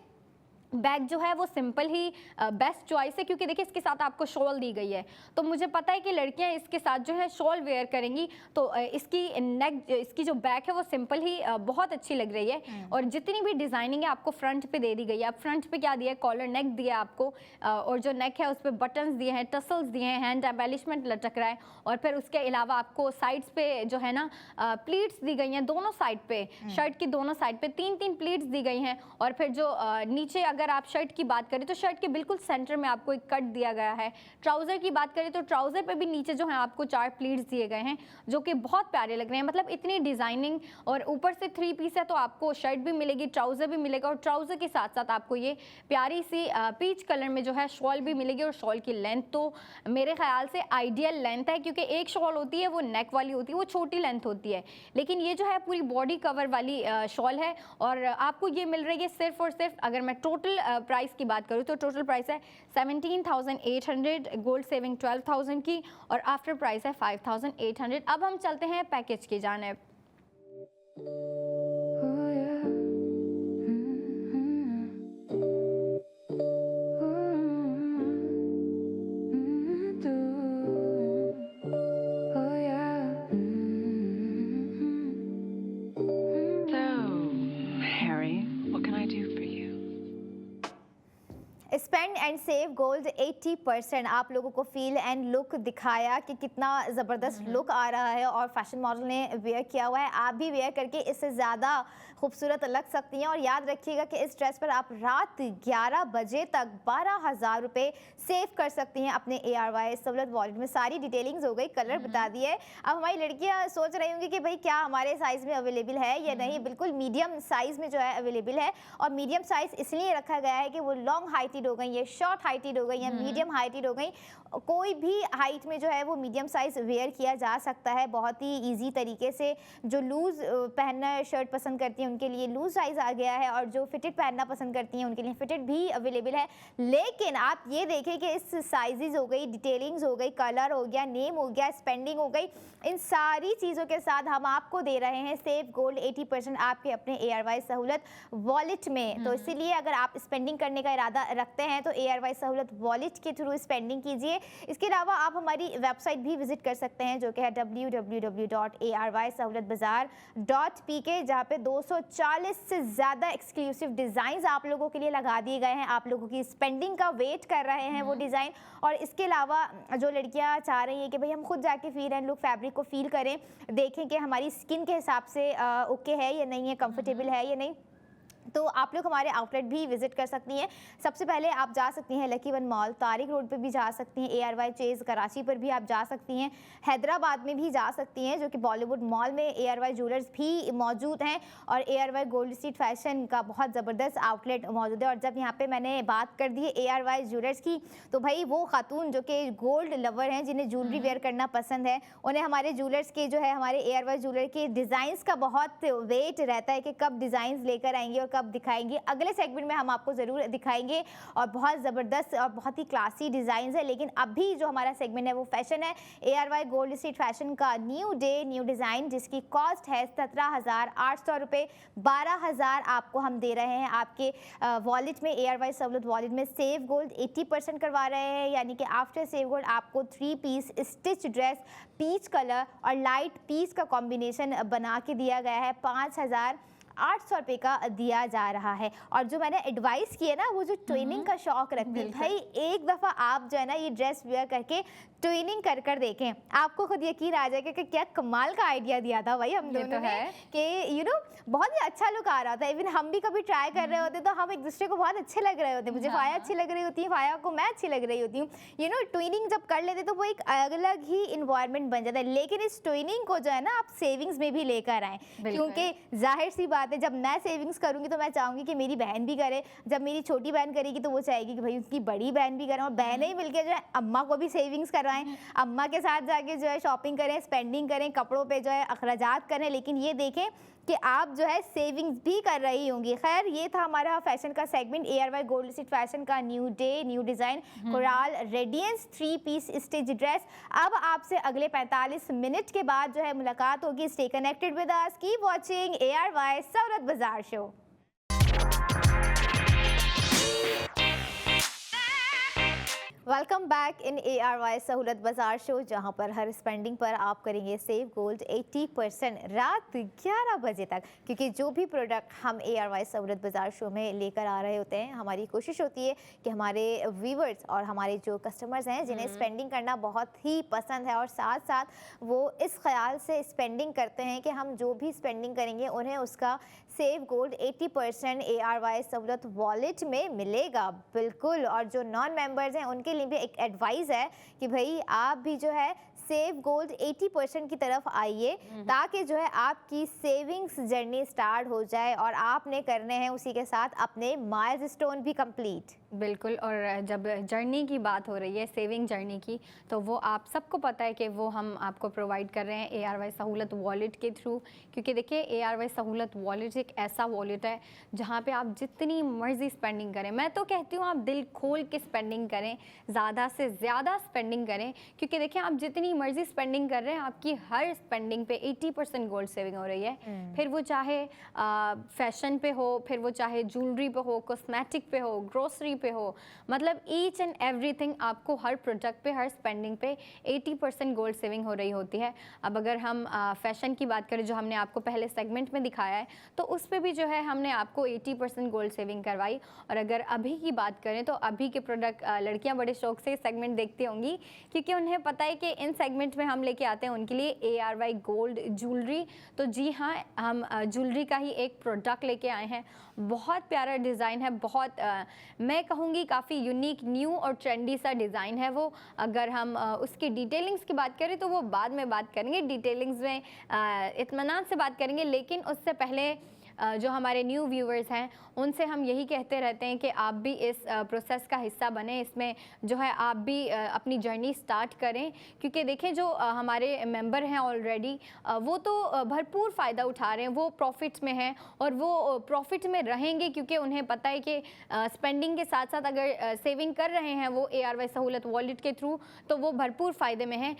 S2: बैग जो है वो सिंपल ही बेस्ट चॉइस है, क्योंकि देखिए इसके साथ आपको शॉल दी गई है। तो मुझे पता है कि लड़कियां इसके साथ जो है शॉल वेयर करेंगी, तो इसकी नेक, इसकी जो बैक है वो सिंपल ही बहुत अच्छी लग रही है। और जितनी भी डिज़ाइनिंग है आपको फ्रंट पे दे दी गई है। अब फ्रंट पे क्या दिया है, कॉलर नेक दिया है आपको, और जो नेक है उस पर बटन्स दिए हैं, टसल्स दिए हैं, हैंड एम्बेलिशमेंट लटक रहा है। और फिर उसके अलावा आपको साइड्स पे जो है ना प्लीट्स दी गई हैं, दोनों साइड पे, शर्ट की दोनों साइड पे 3-3 प्लीट्स दी गई हैं। और फिर जो नीचे अगर आप शर्ट की बात करें तो शर्ट के बिल्कुल सेंटर में आपको एक कट दिया गया है। ट्राउज़र की बात करें तो ट्राउज़र पे भी नीचे जो है आपको 4 प्लीट्स दिए गए हैं जो कि बहुत प्यारे लग रहे हैं। मतलब इतनी डिज़ाइनिंग, और ऊपर से 3 पीस है तो आपको शर्ट भी मिलेगी, ट्राउज़र भी मिलेगा, और ट्राउज़र के साथ साथ आपको ये प्यारी सी पीच कलर में जो है शॉल भी मिलेगी। और शॉल की लेंथ तो मेरे ख्याल से आइडियल लेंथ है, क्योंकि एक शॉल होती है वो नेक वाली होती है, वो छोटी लेंथ होती है, लेकिन ये जो है पूरी बॉडी कवर वाली शॉल है। और आपको ये मिल रही है सिर्फ और सिर्फ, अगर मैं टोटल प्राइस की बात करूँ तो टोटल प्राइस है 17,800, गोल्ड सेविंग 12,000 की, और आफ्टर प्राइस है 5,800। अब हम चलते हैं पैकेज की जानिब।
S1: Spend and save gold 80%। आप लोगों को फील एंड लुक दिखाया कि कितना ज़बरदस्त लुक आ रहा है और फैशन मॉडल ने वेयर किया हुआ है। आप भी वेयर करके इससे ज़्यादा खूबसूरत लग सकती हैं। और याद रखिएगा कि इस ड्रेस पर आप रात 11 बजे तक 12,000 रुपये सेव कर सकती हैं अपने ARY सहूलत वॉलेट में। सारी डिटेलिंग्स हो गई, कलर बता दिए। अब हमारी लड़कियां सोच रही होंगी कि भाई क्या हमारे साइज़ में अवेलेबल है या नहीं। बिल्कुल मीडियम साइज़ में जो है अवेलेबल है, और मीडियम साइज़ इसलिए रखा गया है कि वो लॉन्ग हाइटेड हो गई, ये शॉर्ट हाइटेड हो गई या मीडियम हाइटेड हो गई, कोई भी हाइट में जो है वो मीडियम साइज़ वेयर किया जा सकता है बहुत ही इजी तरीके से। जो लूज़ पहनना शर्ट पसंद करती हैं उनके लिए लूज़ साइज़ आ गया है, और जो फिटेड पहनना पसंद करती हैं उनके लिए फिटेड भी अवेलेबल है। लेकिन आप ये देखें कि इस साइज़ हो गई, डिटेलिंग्स हो गई, कलर हो गया, नेम हो गया, स्पेंडिंग हो गई, इन सारी चीज़ों के साथ हम आपको दे रहे हैं सेव गोल्ड 80% आपके अपने ARY सहूलत वॉलेट में। तो इसीलिए अगर आप स्पेंडिंग करने का इरादा रखते हैं तो ARY सहूलत वॉलेट के थ्रू स्पेंडिंग कीजिए। इसके अलावा आप हमारी वेबसाइट भी विजिट कर सकते हैं जो कि है www.arysahoulatbazaar.pk, जहाँ पे 240 से ज़्यादा एक्सक्लूसिव डिज़ाइंस आप लोगों के लिए लगा दिए गए हैं। आप लोगों की स्पेंडिंग का वेट कर रहे हैं वो डिज़ाइन। और इसके अलावा जो लड़कियाँ चाह रही हैं कि भाई हम खुद जाके फील एंड लुक फैब्रिक को फील करें, देखें कि हमारी स्किन के हिसाब से ओके है या नहीं है, कंफर्टेबल है या नहीं, तो आप लोग हमारे आउटलेट भी विजिट कर सकती हैं। सबसे पहले आप जा सकती हैं lucky one mall, Tariq road पे भी जा सकती हैं, ARY चेज़ कराची पर भी आप जा सकती हैं, हैदराबाद में भी जा सकती हैं जो कि बॉलीवुड मॉल में ARY ज्वेलर्स भी मौजूद हैं और ARY गोल्ड स्ट्रीट फैशन का बहुत ज़बरदस्त आउटलेट मौजूद है। और जब यहाँ पे मैंने बात कर दी है ARY ज्वेलर्स की, तो भाई वो खातून जो कि गोल्ड लवर हैं, जिन्हें ज्वेलरी वेयर करना पसंद है, उन्हें हमारे ज्वेलर्स के जो है हमारे ARY ज्वेलर के डिज़ाइंस का बहुत वेट रहता है कि कब डिज़ाइंस लेकर आएंगे और कब दिखाएंगे। अगले सेगमेंट में हम आपको ज़रूर दिखाएंगे और बहुत ज़बरदस्त और बहुत ही क्लासी डिज़ाइंस है। लेकिन अभी जो हमारा सेगमेंट है वो फैशन है, ARY गोल्ड स्ट्रीट फैशन का न्यू डे न्यू डिज़ाइन, जिसकी कॉस्ट है 17,800 रुपये। 12,000 आपको हम दे रहे हैं आपके वॉलेट में। ARY सहूलत वॉलेट में सेव गोल्ड 80% करवा रहे हैं, यानी कि आफ्टर सेव गोल्ड आपको 3 piece stitch dress peach colour और लाइट पीच का कॉम्बिनेशन बना के दिया गया है। 5,800 रुपये का दिया जा रहा है। और जो मैंने एडवाइस की है ना, वो जो ट्विनिंग का शौक रखती है, भाई एक दफ़ा आप जो है ना ये ड्रेस वेयर करके ट्विनिंग कर देखें, आपको खुद यकीन आ जाएगा कि क्या कमाल का आइडिया दिया था भाई हम दोनों ने कि बहुत ही अच्छा लुक आ रहा था। इवन हम भी कभी ट्राई कर रहे होते तो हम एक दूसरे को बहुत अच्छे लग रहे होते, मुझे फाया अच्छी लग रही होती है, फाया को मैं अच्छी लग रही होती हूँ। ट्विनिंग जब कर लेते तो वो एक अलग ही इन्वायरमेंट बन जाता है। लेकिन इस ट्विनिंग को जो है ना आप सेविंग्स में भी लेकर आएँ, क्योंकि जाहिर सी बात है जब मैं सेविंग्स करूँगी तो मैं चाहूँगी कि मेरी बहन भी करे, जब मेरी छोटी बहन करेगी तो वो चाहेगी कि भाई उसकी बड़ी बहन भी करे, और बहनें ही मिलकर जो है अम्मा को भी सेविंग्स करवाएं, अम्मा के साथ जाके जो है शॉपिंग करें, स्पेंडिंग करें, कपड़ों पे जो है अखराजात करें, लेकिन ये देखें कि आप जो है सेविंग्स भी कर रही होंगी। खैर, ये था हमारा फैशन का segment, ARY gold street fashion का new day new design coral radiance 3 piece stitch dress. अब आपसे अगले 45 मिनट के बाद जो है मुलाकात होगी। Stay connected with us, keep watching ARY सहूलत बाजार show. Welcome back in ARY सहूलत बाजार शो, जहां पर हर स्पेंडिंग पर आप करेंगे सेव गोल्ड 80% रात 11 बजे तक, क्योंकि जो भी प्रोडक्ट हम ARY सहूलत बाजार शो में लेकर आ रहे होते हैं, हमारी कोशिश होती है कि हमारे व्यूवर्स और हमारे जो कस्टमर्स हैं जिन्हें स्पेंडिंग करना बहुत ही पसंद है और साथ साथ वो इस ख्याल से स्पेंडिंग करते हैं कि हम जो भी स्पेंडिंग करेंगे उन्हें उसका सेव गोल्ड 80% ARY सहूलत वॉलेट में मिलेगा। बिल्कुल। और जो नॉन मेंबर्स हैं उनके लिए भी एक एडवाइस है कि भाई आप भी जो है सेव गोल्ड 80% की तरफ आइए, ताकि जो है आपकी सेविंग्स जर्नी स्टार्ट हो जाए और आपने करने हैं उसी के साथ अपने माइलस्टोन भी कंप्लीट।
S2: बिल्कुल। और जब जर्नी की बात हो रही है, सेविंग जर्नी की, तो वो आप सबको पता है कि वो हम आपको प्रोवाइड कर रहे हैं ARY सहूलत वॉलेट के थ्रू। क्योंकि देखिए ARY सहूलत वॉलेट एक ऐसा वॉलेट है जहाँ पे आप जितनी मर्जी स्पेंडिंग करें, मैं तो कहती हूँ आप दिल खोल के स्पेंडिंग करें, ज़्यादा से ज़्यादा स्पेंडिंग करें, क्योंकि देखिए आप जितनी मर्जी स्पेंडिंग कर रहे हैं आपकी हर स्पेंडिंग पे 80% गोल्ड सेविंग हो रही है। फिर वो चाहे फैशन पे हो, फिर वो चाहे ज्वेलरी पे हो, कॉस्मेटिक पे हो, ग्रोसरी पे हो, मतलब ईच एंड एवरीथिंग आपको हर प्रोडक्ट पे, हर स्पेंडिंग पे 80% गोल्ड सेविंग हो रही होती है। अब अगर हम फैशन की बात करें, जो हमने आपको पहले सेगमेंट में दिखाया है, तो उस पे भी जो है हमने आपको 80% गोल्ड सेविंग करवाई। और अगर अभी की बात करें तो अभी के प्रोडक्ट लड़कियां बड़े शौक से सेगमेंट देखती होंगी, क्योंकि उन्हें पता है कि इन सेगमेंट में हम लेके आते हैं उनके लिए ARY गोल्ड ज्वेलरी। तो जी हाँ, हम ज्वेलरी का ही एक प्रोडक्ट लेके आए हैं। बहुत प्यारा डिज़ाइन है, बहुत मैं कहूँगी काफ़ी यूनिक, न्यू और ट्रेंडी सा डिज़ाइन है वो। अगर हम उसकी डिटेलिंग्स की बात करें तो वो बाद में बात करेंगे, डिटेलिंग्स में इत्मीनान से बात करेंगे। लेकिन उससे पहले जो हमारे न्यू व्यूवर्स हैं उनसे हम यही कहते रहते हैं कि आप भी इस प्रोसेस का हिस्सा बने, इसमें जो है आप भी अपनी जर्नी स्टार्ट करें। क्योंकि देखें जो हमारे मेंबर हैं ऑलरेडी, वो तो भरपूर फ़ायदा उठा रहे हैं, वो प्रॉफिट में हैं और वो प्रॉफिट में रहेंगे, क्योंकि उन्हें पता है कि स्पेंडिंग के साथ साथ अगर सेविंग कर रहे हैं वो ARY सहूलत वॉलेट के थ्रू, तो वो भरपूर फ़ायदे में हैं।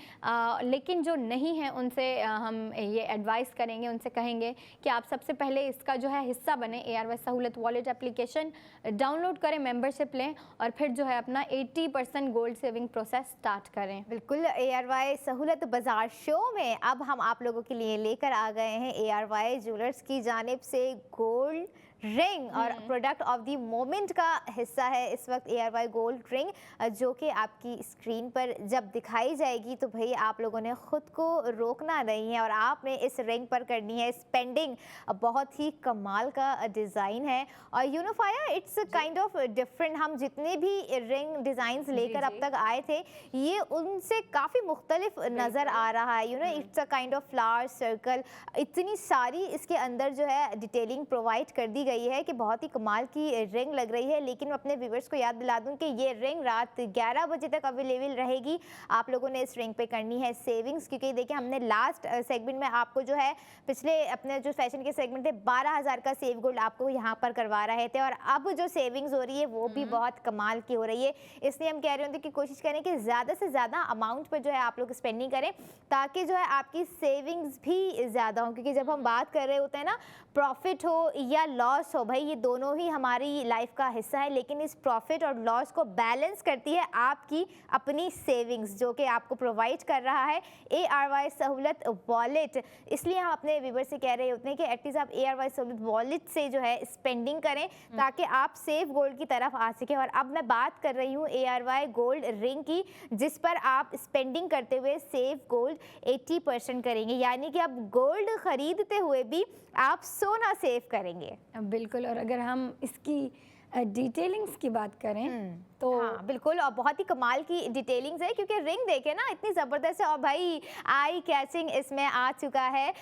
S2: लेकिन जो नहीं हैं उनसे हम ये एडवाइस करेंगे, उनसे कहेंगे कि आप सबसे पहले इसका जो है हिस्सा बने। ARY सहूलत वॉलेट एप्लीकेशन डाउनलोड करें, मेंबरशिप लें और फिर जो है अपना 80% गोल्ड सेविंग प्रोसेस स्टार्ट करें।
S1: बिल्कुल। ARY सहूलत बाजार शो में अब हम आप लोगों के लिए लेकर आ गए हैं ARY ज्वेलर्स की जानिब से गोल्ड रिंग और प्रोडक्ट ऑफ द मोमेंट का हिस्सा है इस वक्त ARY गोल्ड रिंग, जो कि आपकी स्क्रीन पर जब दिखाई जाएगी तो भाई आप लोगों ने खुद को रोकना नहीं है और आपने इस रिंग पर करनी है स्पेंडिंग। बहुत ही कमाल का डिज़ाइन है और unifier it's kind of different. हम जितने भी रिंग डिज़ाइंस लेकर अब तक आए थे ये उनसे काफ़ी मुख्तलिफ नज़र आ रहा है। It's a kind of flower circle, इतनी सारी इसके अंदर जो है डिटेलिंग प्रोवाइड कर दी गई है कि बहुत ही कमाल की रिंग लग रही है। लेकिन मैं अपने व्यूवर्स को याद दिला दूं कि ये रिंग रात 11 बजे तक अवेलेबल रहेगी। आप लोगों ने इस रिंग पे करनी है सेविंग्स, क्योंकि देखिए हमने लास्ट सेगमेंट में आपको जो है पिछले अपने जो फैशन के सेगमेंट थे 12,000 का सेव गोल्ड आपको यहाँ पर करवा रहे थे और अब जो सेविंग्स हो रही है वो भी बहुत कमाल की हो रही है। इसलिए हम कह रहे होते कि कोशिश करें कि ज़्यादा से ज़्यादा अमाउंट पर जो है आप लोग स्पेंडिंग करें ताकि जो है आपकी सेविंग्स भी ज़्यादा हो। क्योंकि जब हम बात कर रहे होते हैं ना, प्रॉफिट हो या लॉस हो, भाई ये दोनों ही हमारी लाइफ का हिस्सा है, लेकिन इस प्रॉफिट और लॉस को बैलेंस करती है आपकी अपनी सेविंग्स, जो कि आपको प्रोवाइड कर रहा है ARY सहूलत वॉलेट। इसलिए हम अपने व्यूवर से कह रहे होते हैं कि एटलीस्ट आप ARY सहूलत वॉलेट से जो है स्पेंडिंग करें ताकि आप सेफ गोल्ड की तरफ आ सकें। और अब मैं बात कर रही हूँ ARY गोल्ड रिंग की, जिस पर आप स्पेंडिंग करते हुए सेफ गोल्ड 80% करेंगे, यानी कि आप गोल्ड खरीदते हुए भी आप सोना सेव करेंगे।
S2: बिल्कुल। और अगर हम इसकी डिटेलिंग्स की बात करें तो
S1: हाँ बिल्कुल, और बहुत ही कमाल की डिटेलिंग्स है क्योंकि रिंग देखे ना इतनी ज़बरदस्त है। और भाई आई कैचिंग इसमें आ चुका है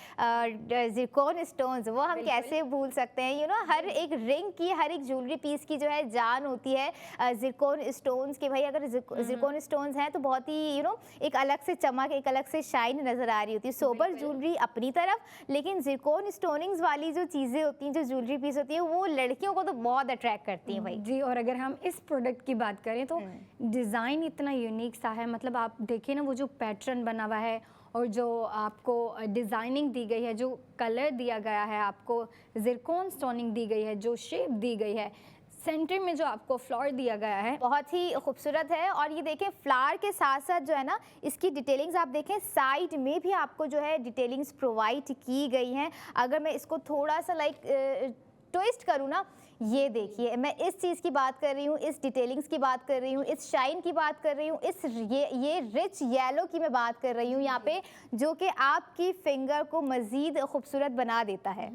S1: ज़िरकॉन स्टोन्स, वो हम कैसे भूल सकते हैं। हर एक रिंग की, हर एक ज्वेलरी पीस की जो है जान होती है ज़िरकॉन स्टोन्स की। भाई अगर ज़िरकॉन स्टोन्स हैं तो बहुत ही एक अलग से चमक, एक अलग से शाइन नज़र आ रही होती है। सोबर ज्वेलरी अपनी तरफ, लेकिन ज़िरकॉन स्टोनिंग्स वाली जो चीज़ें होती हैं, जो ज्वेलरी पीस होती है, वो लड़कियों को तो बहुत अट्रैक्ट करती हैं भाई
S2: जी। और अगर हम इस प्रोडक्ट की बात करें तो डिज़ाइन इतना यूनिक सा है। मतलब आप देखिए ना, वो जो पैटर्न बना हुआ है और जो आपको डिज़ाइनिंग दी गई है, जो कलर दिया गया है, आपको ज़िरकॉन स्टोनिंग दी गई है, जो शेप दी गई है, सेंटर में जो आपको फ्लावर दिया गया है,
S1: बहुत ही खूबसूरत है। और ये देखें फ्लावर के साथ साथ जो है ना इसकी डिटेलिंग्स आप देखें साइड में भी आपको जो है डिटेलिंग्स प्रोवाइड की गई हैं। अगर मैं इसको थोड़ा सा ट्विस्ट करूँ ना, ये देखिए मैं इस चीज़ की बात कर रही हूँ, इस डिटेलिंग्स की बात कर रही हूँ, इस शाइन की बात कर रही हूँ, ये रिच येलो की मैं बात कर रही हूँ यहाँ पे, जो कि आपकी फिंगर को मज़ीद खूबसूरत बना देता है।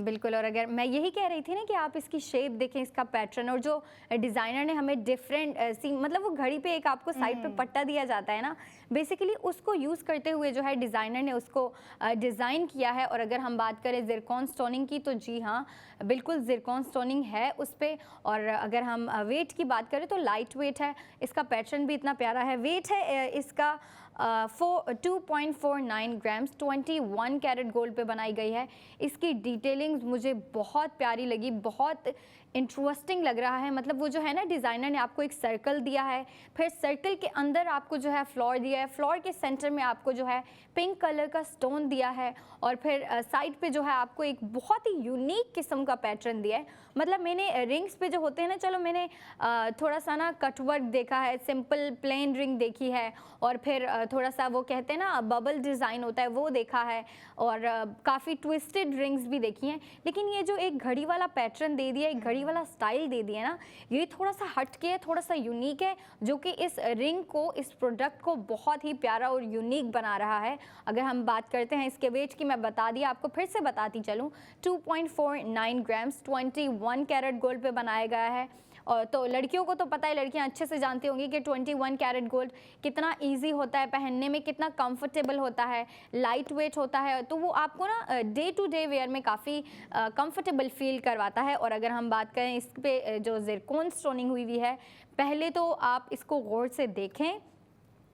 S2: बिल्कुल। और अगर मैं यही कह रही थी ना कि आप इसकी शेप देखें, इसका पैटर्न, और जो डिज़ाइनर ने हमें डिफरेंट मतलब वो घड़ी पे एक आपको साइड पे पट्टा दिया जाता है ना, बेसिकली उसको यूज़ करते हुए जो है डिज़ाइनर ने उसको डिज़ाइन किया है। और अगर हम बात करें ज़िरकॉन स्टोनिंग की तो जी हाँ, बिल्कुल ज़िरकॉन स्टोनिंग है उस पर। और अगर हम वेट की बात करें तो लाइट वेट है, इसका पैटर्न भी इतना प्यारा है। वेट है इसका 2.49 ग्राम्स, 21 कैरेट गोल्ड पे बनाई गई है। इसकी डिटेलिंग्स मुझे बहुत प्यारी लगी, बहुत इंटरेस्टिंग लग रहा है। मतलब वो जो है ना, डिज़ाइनर ने आपको एक सर्कल दिया है, फिर सर्कल के अंदर आपको जो है फ्लावर दिया है, फ्लावर के सेंटर में आपको जो है पिंक कलर का स्टोन दिया है, और फिर साइड पे जो है आपको एक बहुत ही यूनिक किस्म का पैटर्न दिया है। मतलब मैंने रिंग्स पे जो होते हैं ना, चलो मैंने थोड़ा सा ना कटवर्क देखा है, सिंपल प्लेन रिंग देखी है, और फिर थोड़ा सा वो कहते हैं ना बबल डिज़ाइन होता है वो देखा है, और काफ़ी ट्विस्टेड रिंग्स भी देखी हैं। लेकिन ये जो एक घड़ी वाला पैटर्न दे दिया, एक घड़ी वाला स्टाइल दे दिया ना, ये थोड़ा सा हट के है, थोड़ा सा यूनिक है, जो कि इस रिंग को, इस प्रोडक्ट को बहुत ही प्यारा और यूनिक बना रहा है। अगर हम बात करते हैं इसके वेट की, मैं बता दिया आपको, फिर से बताती चलूँ, 2.49 ग्राम्स, 21 कैरेट गोल्ड पे बनाया गया है। और तो लड़कियों को तो पता है, लड़कियां अच्छे से जानती होंगी कि 21 कैरेट गोल्ड कितना इजी होता है पहनने में, कितना कंफर्टेबल होता है, लाइट वेट होता है, तो वो आपको ना डे टू डे वेयर में काफ़ी कंफर्टेबल फील करवाता है। और अगर हम बात करें इस पे जो ज़िरकॉन स्टोनिंग हुई है, पहले तो आप इसको गौर से देखें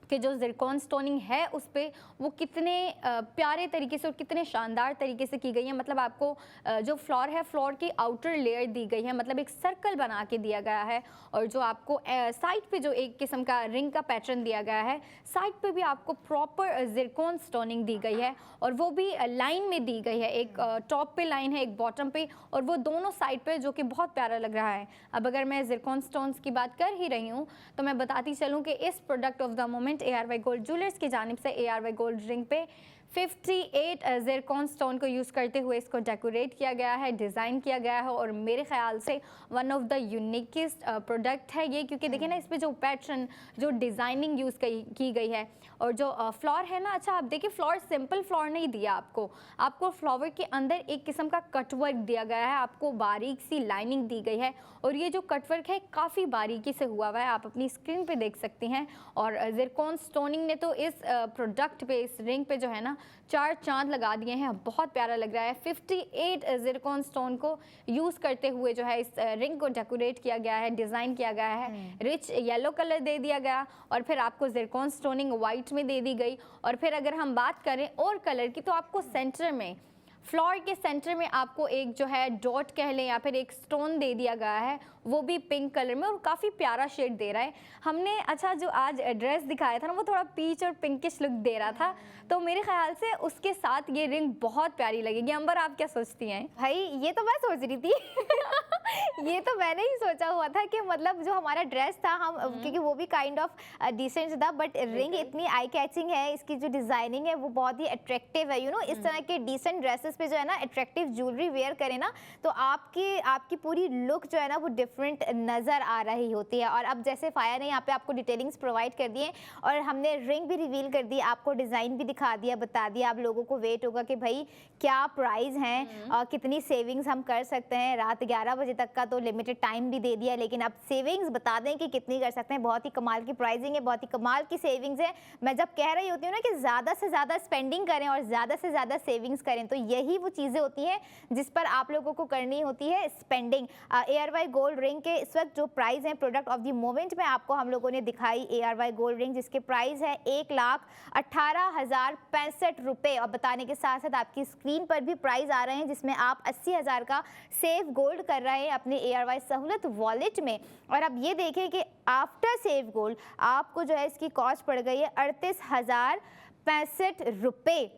S2: कि जो ज़िरकॉन स्टोनिंग है उस पर वो कितने प्यारे तरीके से और कितने शानदार तरीके से की गई है। मतलब आपको जो फ्लोर है, फ्लोर की आउटर लेयर दी गई है, मतलब एक सर्कल बना के दिया गया है। और जो आपको साइड पे जो एक किस्म का रिंग का पैटर्न दिया गया है, साइड पे भी आपको प्रॉपर ज़िरकॉन स्टोनिंग दी गई है, और वो भी लाइन में दी गई है, एक टॉप पे लाइन है, एक बॉटम पे, और वो दोनों साइड पे, जो कि बहुत प्यारा लग रहा है। अब अगर मैं ज़िरकॉन स्टोन्स की बात कर ही रही हूँ तो मैं बताती चलूँ कि इस product of the moment ARY gold jewellers की जानिब से ARY गोल्ड रिंग पे 58 ज़िरकॉन स्टोन को यूज़ करते हुए इसको डेकोरेट किया गया है, डिज़ाइन किया गया है और मेरे ख्याल से वन ऑफ द यूनिकेस्ट प्रोडक्ट है ये, क्योंकि देखिए ना इस पे जो पैटर्न, जो डिज़ाइनिंग यूज़ की गई है और जो फ्लावर है ना, अच्छा आप देखिए फ्लावर सिंपल फ्लावर नहीं दिया आपको फ्लावर के अंदर एक किस्म का कटवर्क दिया गया है, आपको बारीक सी लाइनिंग दी गई है और ये जो कटवर्क है काफ़ी बारीकी से हुआ हुआ है, आप अपनी स्क्रीन पे देख सकती हैं। और ज़िरकॉन स्टोनिंग ने तो इस प्रोडक्ट पे, इस रिंग पे जो है ना 4 चांद लगा दिए हैं, बहुत प्यारा लग रहा है। 58 ज़िरकॉन स्टोन को यूज़ करते हुए जो है इस रिंग को डेकोरेट किया गया है, डिज़ाइन किया गया है, रिच येलो कलर दे दिया गया और फिर आपको ज़िरकॉन स्टोनिंग वाइट में दे दी गई। और फिर अगर हम बात करें और कलर की, तो आपको सेंटर में, फ्लोर के सेंटर में आपको एक जो है डॉट कह लें या फिर एक स्टोन दे दिया गया है, वो भी पिंक कलर में और काफ़ी प्यारा शेड दे रहा है। हमने अच्छा जो आज ड्रेस दिखाया था ना, वो थोड़ा पीच और पिंकिश लुक दे रहा था, तो मेरे ख्याल से उसके साथ ये रिंग बहुत प्यारी लगेगी। अंबर, आप क्या सोचती हैं?
S1: भाई ये तो मैं सोच रही थी ये तो मैंने ही सोचा हुआ था कि मतलब जो हमारा ड्रेस था हम, क्योंकि वो भी काइंड ऑफ डिसेंट था, बट रिंग इतनी आई कैचिंग है, इसकी जो डिज़ाइनिंग है वो बहुत ही अट्रैक्टिव है। इस तरह के डिसेंट ड्रेसेस पे जो है ना अट्रैक्टिव ज्वेलरी वेयर करें ना, तो आपकी पूरी लुक जो है ना वो डिफरेंट नज़र आ रही होती है। और अब जैसे फाया ने यहाँ पे आपको डिटेलिंग्स प्रोवाइड कर दिए और हमने रिंग भी रिवील कर दी, आपको डिज़ाइन भी दिखा दिया, बता दिया, आप लोगों को वेट होगा कि भाई क्या प्राइस हैं और कितनी सेविंग्स हम कर सकते हैं। रात 11 बजे तक का तो लिमिटेड टाइम भी दे दिया, लेकिन अब सेविंग्स बता दें कि कितनी कर सकते हैं। बहुत ही कमाल की प्राइसिंग है, बहुत ही कमाल की सेविंग्स है। मैं जब कह रही होती हूँ ना कि ज़्यादा से ज़्यादा स्पेंडिंग करें और ज़्यादा से ज़्यादा सेविंग्स करें, तो यही वो चीज़ें होती हैं जिस पर आप लोगों को करनी होती है स्पेंडिंग। ARY गोल्ड रिंग के इस वक्त जो प्राइस है प्रोडक्ट ऑफ द मोमेंट में आपको हम लोगों ने दिखाई ARY गोल्ड रिंग, जिसके प्राइस है 1,18,065 रुपये। और बताने के साथ साथ आपकी स्क्रीन पर भी प्राइस आ रहे हैं जिसमें आप 80,000 का सेव गोल्ड कर रहे हैं अपने ARY सहूलत वॉलेट में। और अब ये देखें कि आफ्टर सेव गोल्ड आपको जो है इसकी कॉस्ट पड़ गई है 38,065 रुपये।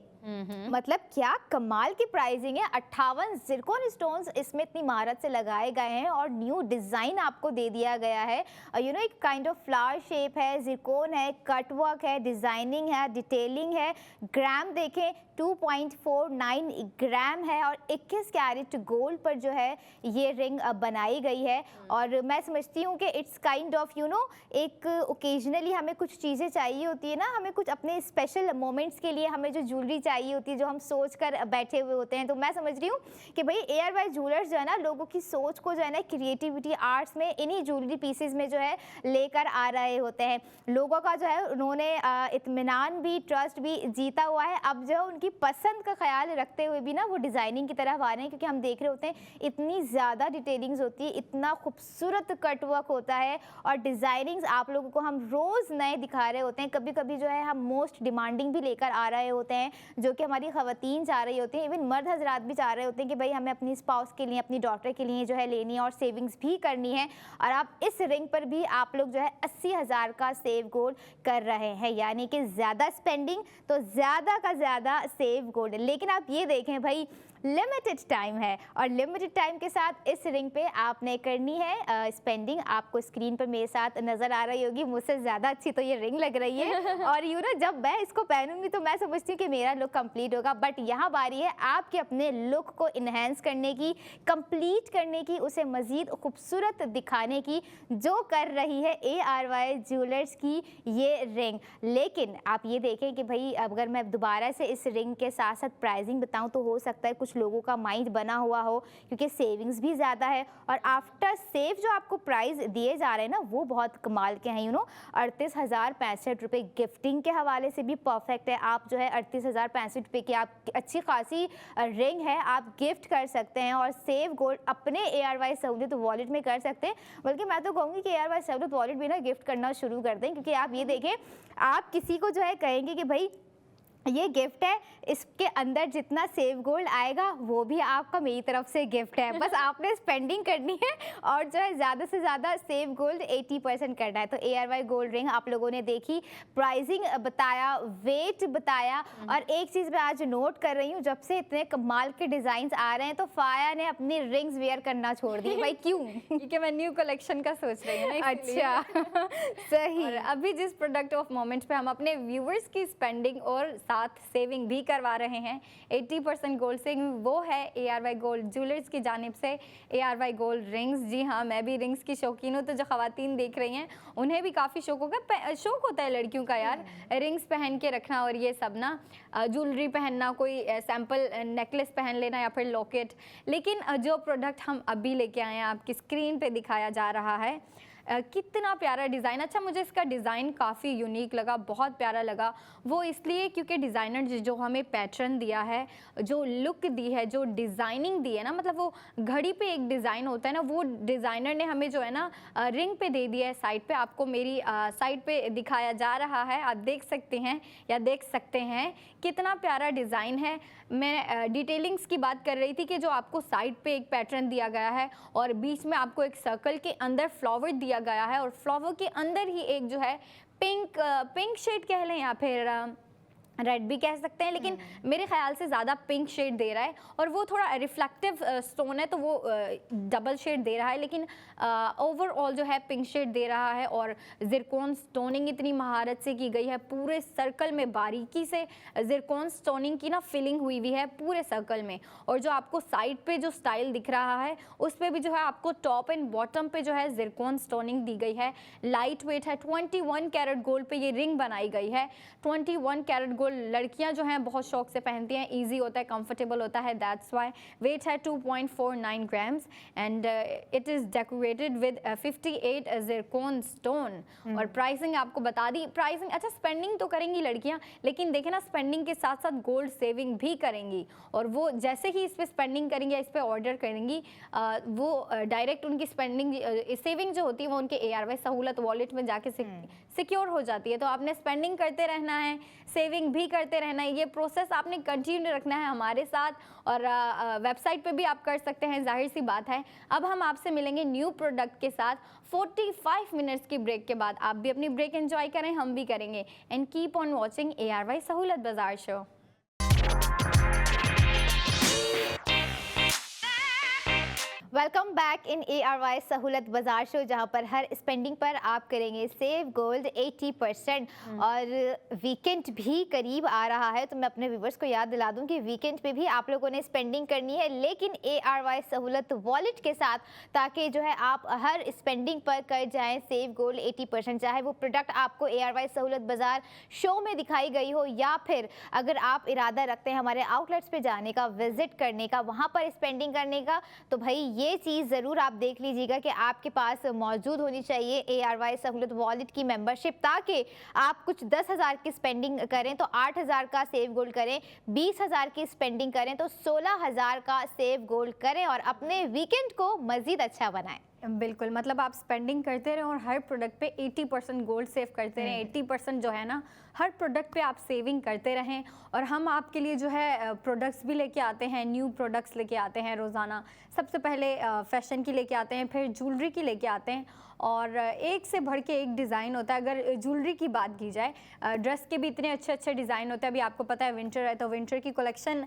S1: मतलब क्या कमाल की प्राइसिंग है। 58 ज़िरकॉन स्टोन्स इसमें इतनी महारत से लगाए गए हैं और न्यू डिज़ाइन आपको दे दिया गया है। एक काइंड ऑफ फ्लावर शेप है, ज़िरकॉन है, कटवर्क है, डिज़ाइनिंग है, डिटेलिंग है। ग्राम देखें 2.49 ग्राम है और 21 कैरेट गोल्ड पर जो है ये रिंग बनाई गई है। और मैं समझती हूँ कि इट्स काइंड ऑफ एक ओकेजनली हमें कुछ चीज़ें चाहिए होती है ना, हमें कुछ अपने स्पेशल मोमेंट्स के लिए हमें जो ज्वेलरी चाहिए होती है, जो हम सोच कर बैठे हुए होते हैं। तो मैं समझ रही हूँ कि भाई ARY ज्वेलर्स जो है ना लोगों की सोच को जो है ना क्रिएटिविटी आर्ट्स में इन्हीं ज्वेलरी पीसेस में जो है लेकर आ रहे होते हैं। लोगों का जो है उन्होंने इत्मीनान भी, ट्रस्ट भी जीता हुआ है। अब जो उनकी पसंद का ख्याल रखते हुए भी ना वो डिज़ाइनिंग की तरफ आ रहे हैं, क्योंकि हम देख रहे होते हैं इतनी ज़्यादा डिटेलिंग्स होती है, इतना खूबसूरत कटवर्क होता है और डिज़ाइनिंग्स आप लोगों को हम रोज़ नए दिखा रहे होते हैं। कभी कभी जो है हम मोस्ट डिमांडिंग भी लेकर आ रहे होते हैं, जो कि हमारी ख़वातीन चाह रही होती हैं, इवन मर्द हजरात भी चाह रहे होते हैं कि भाई हमें अपनी स्पाउस के लिए, अपनी डॉटर के लिए जो है लेनी है और सेविंग्स भी करनी है। और आप इस रिंग पर भी आप लोग जो है 80,000 का सेव गोल्ड कर रहे हैं, यानी कि ज़्यादा स्पेंडिंग तो ज़्यादा का ज़्यादा सेव गोल्ड। लेकिन आप ये देखें भाई लिमिटेड टाइम है और लिमिटेड टाइम के साथ इस रिंग पे आपने करनी है स्पेंडिंग। आपको स्क्रीन पर मेरे साथ नज़र आ रही होगी, मुझसे ज़्यादा अच्छी तो ये रिंग लग रही है और जब मैं इसको पहनूंगी तो मैं समझती हूँ कि मेरा लुक कंप्लीट होगा। बट यहाँ बारी है आपके अपने लुक को इन्हेंस करने की, कंप्लीट करने की, उसे मज़ीद खूबसूरत दिखाने की, जो कर रही है ARY ज्वेलर्स की ये रिंग। लेकिन आप ये देखें कि भाई अगर मैं दोबारा से इस रिंग के साथ साथ प्राइसिंग बताऊँ तो हो सकता है कुछ लोगों का माइंड बना हुआ हो, क्योंकि सेविंग्स भी ज़्यादा है और आफ्टर सेव जो आपको प्राइस दिए जा रहे हैं ना वो बहुत कमाल के हैं। 38,065 रुपये गिफ्टिंग के हवाले से भी परफेक्ट है। आप जो है 38,065 रुपये की आप अच्छी खासी रिंग है, आप गिफ्ट कर सकते हैं और सेव गोल्ड अपने ARY सहूलियत वॉलेट में कर सकते हैं। बल्कि मैं तो कहूँगी कि ARY सहूलियत वॉलेट भी ना गिफ्ट करना शुरू कर दें, क्योंकि आप ये देखें आप किसी को जो है कहेंगे कि भाई ये गिफ्ट है, इसके अंदर जितना सेव गोल्ड आएगा वो भी आपका मेरी तरफ से गिफ्ट है। बस आपने स्पेंडिंग करनी है और जो है ज़्यादा से ज़्यादा सेव गोल्ड 80% करना है। तो ARY गोल्ड रिंग आप लोगों ने देखी, प्राइसिंग बताया, वेट बताया। और एक चीज़ मैं आज नोट कर रही हूँ, जब से इतने कमाल के डिज़ाइन आ रहे हैं तो फाया ने अपनी रिंग्स वेयर करना छोड़ दी। भाई क्यों?
S2: क्योंकि मैं न्यू कलेक्शन का सोच रही हूँ ना।
S1: अच्छा सही।
S2: और अभी जिस प्रोडक्ट ऑफ मोमेंट पे हम अपने व्यूवर्स की स्पेंडिंग और साथ सेविंग भी करवा रहे हैं। 80% गोल्ड सेविंग वो है ARY गोल्ड ज्वेलर्स की जानिब से। ARY गोल्ड रिंग्स, जी हाँ, मैं भी रिंग्स की शौकीन हूँ, तो जो ख़वातीन देख रही हैं उन्हें भी काफ़ी शौक होता है लड़कियों का यार, रिंग्स पहन के रखना और ये सब ना, ज्वेलरी पहनना, कोई सैम्पल नेकलेस पहन लेना या फिर लॉकेट। लेकिन जो प्रोडक्ट हम अभी लेके आए हैं आपकी स्क्रीन पे दिखाया जा रहा है, कितना प्यारा डिज़ाइन। अच्छा, मुझे इसका डिज़ाइन काफ़ी यूनिक लगा, बहुत प्यारा लगा। वो इसलिए क्योंकि डिज़ाइनर जो हमें पैटर्न दिया है, जो लुक दी है, जो डिज़ाइनिंग दी है ना, मतलब वो घड़ी पे एक डिज़ाइन होता है ना, वो डिज़ाइनर ने हमें जो है ना रिंग पे दे दिया है। साइड पे आपको मेरी साइड पे दिखाया जा रहा है, आप देख सकते हैं या देख सकते हैं कितना प्यारा डिज़ाइन है। मैं डिटेलिंग्स की बात कर रही थी कि जो आपको साइड पे एक पैटर्न दिया गया है और बीच में आपको एक सर्कल के अंदर फ्लावर दिया गया है, और फ्लावर के अंदर ही एक जो है पिंक शेड कह लें या फिर रेड भी कह सकते हैं, लेकिन मेरे ख्याल से ज़्यादा पिंक शेड दे रहा है, और वो थोड़ा रिफ्लेक्टिव स्टोन है तो वो डबल शेड दे रहा है, लेकिन ओवरऑल जो है पिंक शेड दे रहा है। और ज़िरकॉन स्टोनिंग इतनी महारत से की गई है, पूरे सर्कल में बारीकी से ज़िरकॉन स्टोनिंग की ना फिलिंग हुई है पूरे सर्कल में। और जो आपको साइड पे जो स्टाइल दिख रहा है उस पर भी जो है आपको टॉप एंड बॉटम पे जो है ज़िरकॉन स्टोनिंग दी गई है। लाइट वेट है, 21 कैरेट गोल्ड पे ये रिंग बनाई गई है। 21 कैरेट गोल्ड लड़कियां जो हैं बहुत शौक से पहनती हैं, इजी होता है, कंफर्टेबल होता है, दैट्स वाई। वेट है 2.49 grams and it is decorated with 58 zircon stone. और प्राइसिंग आपको बता दी। प्राइसिंग, अच्छा, स्पेंडिंग तो करेंगी लड़कियां, लेकिन देखें ना, स्पेंडिंग के साथ साथ गोल्ड सेविंग भी करेंगी, और वो जैसे ही इस पर स्पेंडिंग करेंगी या इस पर ऑर्डर करेंगी, वो डायरेक्ट उनकी स्पेंडिंग सेविंग जो होती है वो उनके ARY सहूलत वॉलेट में जाके सिक्योर हो जाती है। तो आपने स्पेंडिंग करते रहना है, सेविंग भी करते रहना है, ये प्रोसेस आपने कंटिन्यू रखना है हमारे साथ, और वेबसाइट पे भी आप कर सकते हैं, जाहिर सी बात है। अब हम आपसे मिलेंगे न्यू प्रोडक्ट के साथ 45 मिनट्स की ब्रेक के बाद। आप भी अपनी ब्रेक एंजॉय करें, हम भी करेंगे, and keep on watching ARY सहूलत बाजार show.
S1: Welcome back in ARY सहूलत बाजार शो, जहां पर हर स्पेंडिंग पर आप करेंगे सेव गोल्ड 80%। और वीकेंड भी करीब आ रहा है, तो मैं अपने व्यूवर्स को याद दिला दूं कि वीकेंड पे भी आप लोगों ने स्पेंडिंग करनी है, लेकिन ARY सहूलत वॉलेट के साथ, ताकि जो है आप हर स्पेंडिंग पर कर जाएं सेव गोल्ड 80%। चाहे वो प्रोडक्ट आपको ARY सहूलत बाजार शो में दिखाई गई हो, या फिर अगर आप इरादा रखते हैं हमारे आउटलेट्स पे जाने का, विजिट करने का, वहाँ पर स्पेंडिंग करने का, तो भाई ये चीज़ ज़रूर आप देख लीजिएगा कि आपके पास मौजूद होनी चाहिए ARY सहूलत वॉलेट की मेंबरशिप, ताकि आप कुछ 10,000 की स्पेंडिंग करें तो 8,000 का सेव गोल्ड करें, 20,000 की स्पेंडिंग करें तो 16,000 का सेव गोल्ड करें, और अपने वीकेंड को मज़ीद अच्छा बनाएं।
S2: बिल्कुल, मतलब आप स्पेंडिंग करते रहें और हर प्रोडक्ट पे 80% गोल्ड सेव करते रहें। 80% जो है ना, हर प्रोडक्ट पे आप सेविंग करते रहें। और हम आपके लिए जो है प्रोडक्ट्स भी लेके आते हैं, न्यू प्रोडक्ट्स लेके आते हैं रोज़ाना। सबसे पहले फैशन की लेके आते हैं, फिर ज्वेलरी की लेके आते हैं, और एक से बढ़ के एक डिज़ाइन होता है। अगर ज्वेलरी की बात की जाए, ड्रेस के भी इतने अच्छे अच्छे डिज़ाइन होते हैं। अभी आपको पता है विंटर है, तो विंटर की कलेक्शन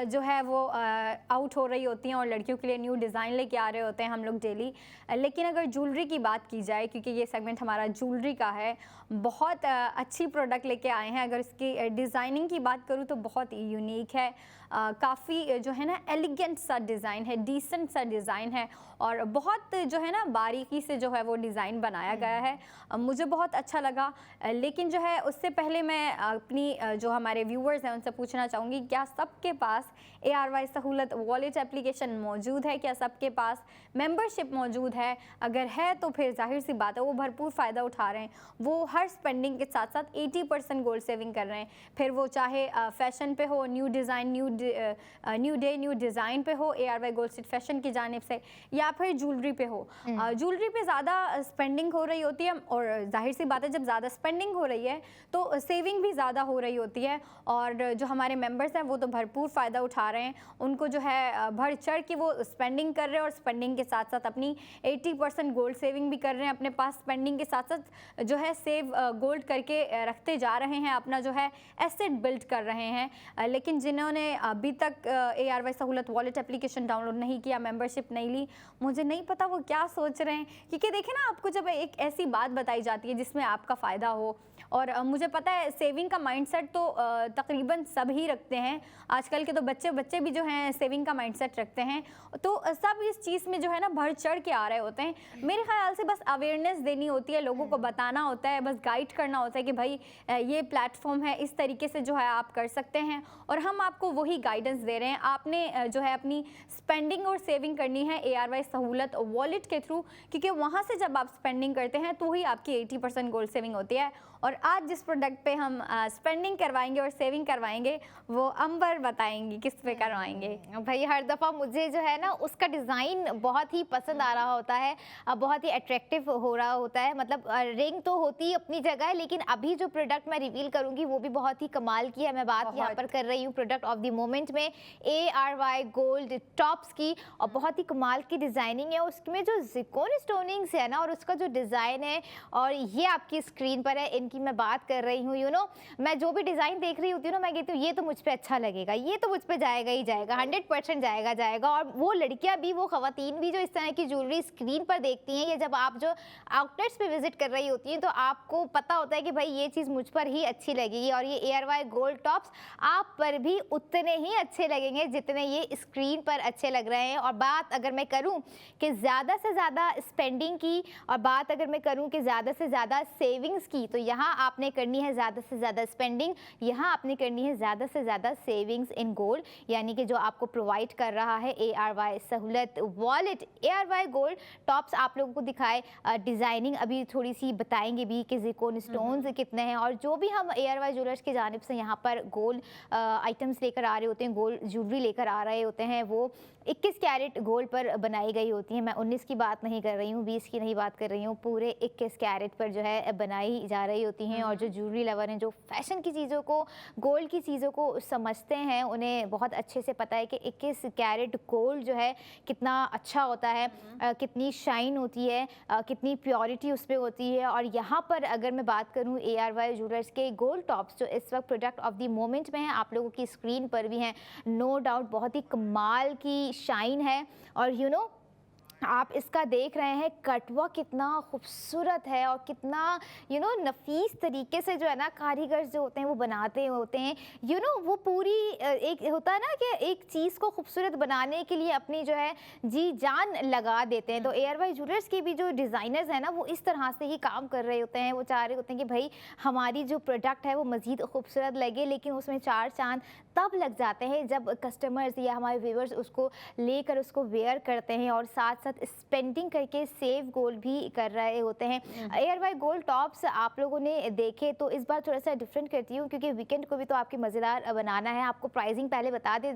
S2: जो है वो आउट हो रही होती हैं, और लड़कियों के लिए न्यू डिज़ाइन लेके आ रहे होते हैं हम लोग डेली। लेकिन अगर ज्वेलरी की बात की जाए, क्योंकि ये सेगमेंट हमारा ज्वेलरी का है, बहुत अच्छी प्रोडक्ट लेके आए हैं। अगर इसकी डिज़ाइनिंग की बात करूँ तो बहुत यूनिक है, काफ़ी जो है ना एलिगेंट सा डिज़ाइन है, डिसेंट सा डिज़ाइन है, और बहुत जो है ना बारीकी से जो है वो डिज़ाइन बनाया गया है। मुझे बहुत अच्छा लगा। लेकिन जो है उससे पहले मैं अपनी जो हमारे व्यूअर्स हैं उनसे पूछना चाहूँगी, क्या सबके पास ARY सहूलत वॉलेट एप्लीकेशन मौजूद है? क्या सबके पास मेंबरशिप मौजूद है? अगर है तो फिर जाहिर सी बात है वो भरपूर फ़ायदा उठा रहे हैं। वो हर स्पेंडिंग के साथ साथ 80% गोल्ड सेविंग कर रहे हैं। फिर वो चाहे फैशन पे हो, new design, new day new design पे हो ARY गोल्ड स्ट्रीट फैशन की जानिब से, या फिर ज्वेलरी पे हो। ज्वेलरी पे ज़्यादा स्पेंडिंग हो रही होती है, और जाहिर सी बात है जब ज़्यादा स्पेंडिंग हो रही है तो सेविंग भी ज़्यादा हो रही होती है। और जो हमारे मेंबर्स हैं वो तो भरपूर फ़ायदा उठा रहे हैं। उनको जो है बढ़ चढ़ के वो स्पेंडिंग कर रहे हैं, और स्पेंडिंग के साथ साथ अपनी 80% गोल्ड सेविंग भी कर रहे हैं। अपने पास स्पेंडिंग के साथ साथ जो है सेव गोल्ड करके रखते जा रहे हैं, अपना जो है एसेट बिल्ड कर रहे हैं। लेकिन जिन्होंने अभी तक ARY सहूलत वॉलेट एप्लीकेशन डाउनलोड नहीं किया, मेंबरशिप नहीं ली, मुझे नहीं पता वो क्या सोच रहे हैं, क्योंकि देखिए ना, आपको जब एक ऐसी बात बताई जाती है जिसमें आपका फ़ायदा हो, और मुझे पता है सेविंग का माइंडसेट तो तकरीबन सब ही रखते हैं। आजकल के तो बच्चे भी जो हैं सेविंग का माइंडसेट रखते हैं, तो सब इस चीज़ में जो है ना बढ़ चढ़ के आ रहे होते हैं। मेरे ख्याल से बस अवेयरनेस देनी होती है, लोगों को बताना होता है, बस गाइड करना होता है कि भाई ये प्लेटफॉर्म है, इस तरीके से जो है आप कर सकते हैं, और हम आपको वही गाइडेंस दे रहे हैं। आपने जो है अपनी स्पेंडिंग और सेविंग करनी है ARY सहूलत वॉलेट के थ्रू, क्योंकि वहाँ से जब आप स्पेंडिंग करते हैं तो ही आपकी 80% गोल्ड सेविंग होती है। और आज जिस प्रोडक्ट पे हम स्पेंडिंग करवाएंगे और सेविंग करवाएंगे, वो अंबर बताएंगी किस पे करवाएंगे।
S1: भाई हर दफ़ा मुझे जो है ना उसका डिज़ाइन बहुत ही पसंद आ रहा होता है, बहुत ही अट्रैक्टिव हो रहा होता है। मतलब रिंग तो होती ही अपनी जगह है, लेकिन अभी जो प्रोडक्ट मैं रिवील करूंगी वो भी बहुत ही कमाल की है। मैं बात यहाँ पर कर रही हूँ प्रोडक्ट ऑफ द मोमेंट में ARY गोल्ड टॉप्स की, और बहुत ही कमाल की डिज़ाइनिंग है। उसमें जो ज़िरकॉन स्टोनिंग्स है ना, और उसका जो डिज़ाइन है, और ये आपकी स्क्रीन पर है, इनकी मैं बात कर रही हूँ। मैं जो भी डिज़ाइन देख रही होती हूँ ना, मैं कहती हूँ ये तो मुझ पर अच्छा लगेगा, ये तो मुझ पर जाएगा ही जाएगा, 100% जाएगा। और वो लड़कियाँ भी, वो ख़वातीन भी जो इस तरह की ज्वेलरी स्क्रीन पर देखती हैं, या जब आप जो आउटलेट्स पे विजिट कर रही होती हैं, तो आपको पता होता है कि भाई ये चीज़ मुझ पर ही अच्छी लगेगी। और ये ARY गोल्ड टॉप्स आप पर भी उतने ही अच्छे लगेंगे जितने ये स्क्रीन पर अच्छे लग रहे हैं। और बात अगर मैं करूं कि ज़्यादा से ज़्यादा स्पेंडिंग की, और बात अगर मैं करूं कि ज़्यादा से ज़्यादा सेविंग्स की, तो यहाँ आपने करनी है ज़्यादा से ज़्यादा स्पेंडिंग, यहाँ आपने करनी है ज़्यादा से ज़्यादा सेविंग्स इन गोल्ड, यानी कि जो आपको प्रोवाइड कर रहा है ARY सहूलत वॉलेट। ARY गोल्ड टॉप्स आप लोगों को दिखाए, डिज़ाइनिंग अभी थोड़ी सी बताएंगे भी कि ज़िरकॉन स्टोन्स कितने हैं। और जो भी हम ARY ज्वेलर्स की जानिब से यहाँ पर गोल्ड आइटम्स लेकर आ रहे होते हैं, गोल्ड ज्वेलरी लेकर आ रहे होते हैं, वो 21 कैरेट गोल्ड पर बनाई गई होती हैं। मैं 19 की बात नहीं कर रही हूँ, 20 की नहीं बात कर रही हूँ, पूरे 21 कैरेट पर जो है बनाई जा रही होती हैं। और जो ज्वेलरी लवर हैं, जो फैशन की चीज़ों को, गोल्ड की चीज़ों को समझते हैं, उन्हें बहुत अच्छे से पता है कि 21 कैरेट गोल्ड जो है कितना अच्छा होता है, कितनी शाइन होती है, कितनी प्योरिटी उस पर होती है। और यहाँ पर अगर मैं बात करूँ ARY ज्वेलर्स के गोल्ड टॉप्स जो इस वक्त प्रोडक्ट ऑफ द मोमेंट में हैं, आप लोगों की स्क्रीन पर भी हैं, नो डाउट बहुत ही कमाल की शाइन है। और आप इसका देख रहे हैं कटवा कितना खूबसूरत है, और कितना नफीस तरीके से जो है ना कारीगर जो होते हैं वो बनाते होते हैं। वो पूरी एक होता है ना कि एक चीज़ को खूबसूरत बनाने के लिए अपनी जो है जी जान लगा देते हैं। तो ARY ज्वेलर्स के भी जो डिज़ाइनर्स हैं ना, वो इस तरह से ही काम कर रहे होते हैं। वो चाह रहे होते हैं कि भाई हमारी जो प्रोडक्ट है वो मज़ीद खूबसूरत लगे, लेकिन उसमें 4 चांद तब लग जाते हैं जब कस्टमर्स या हमारे व्यूअर्स उसको लेकर उसको वेयर करते हैं, और साथ साथ स्पेंडिंग करके सेव गोल्ड भी कर रहे होते हैं। ARY गोल्ड टॉप्स आप लोगों ने देखे, तो इस बार थोड़ा सा डिफरेंट करती हूँ, क्योंकि वीकेंड को भी तो आपकी मज़ेदार बनाना है। आपको प्राइसिंग पहले बता दे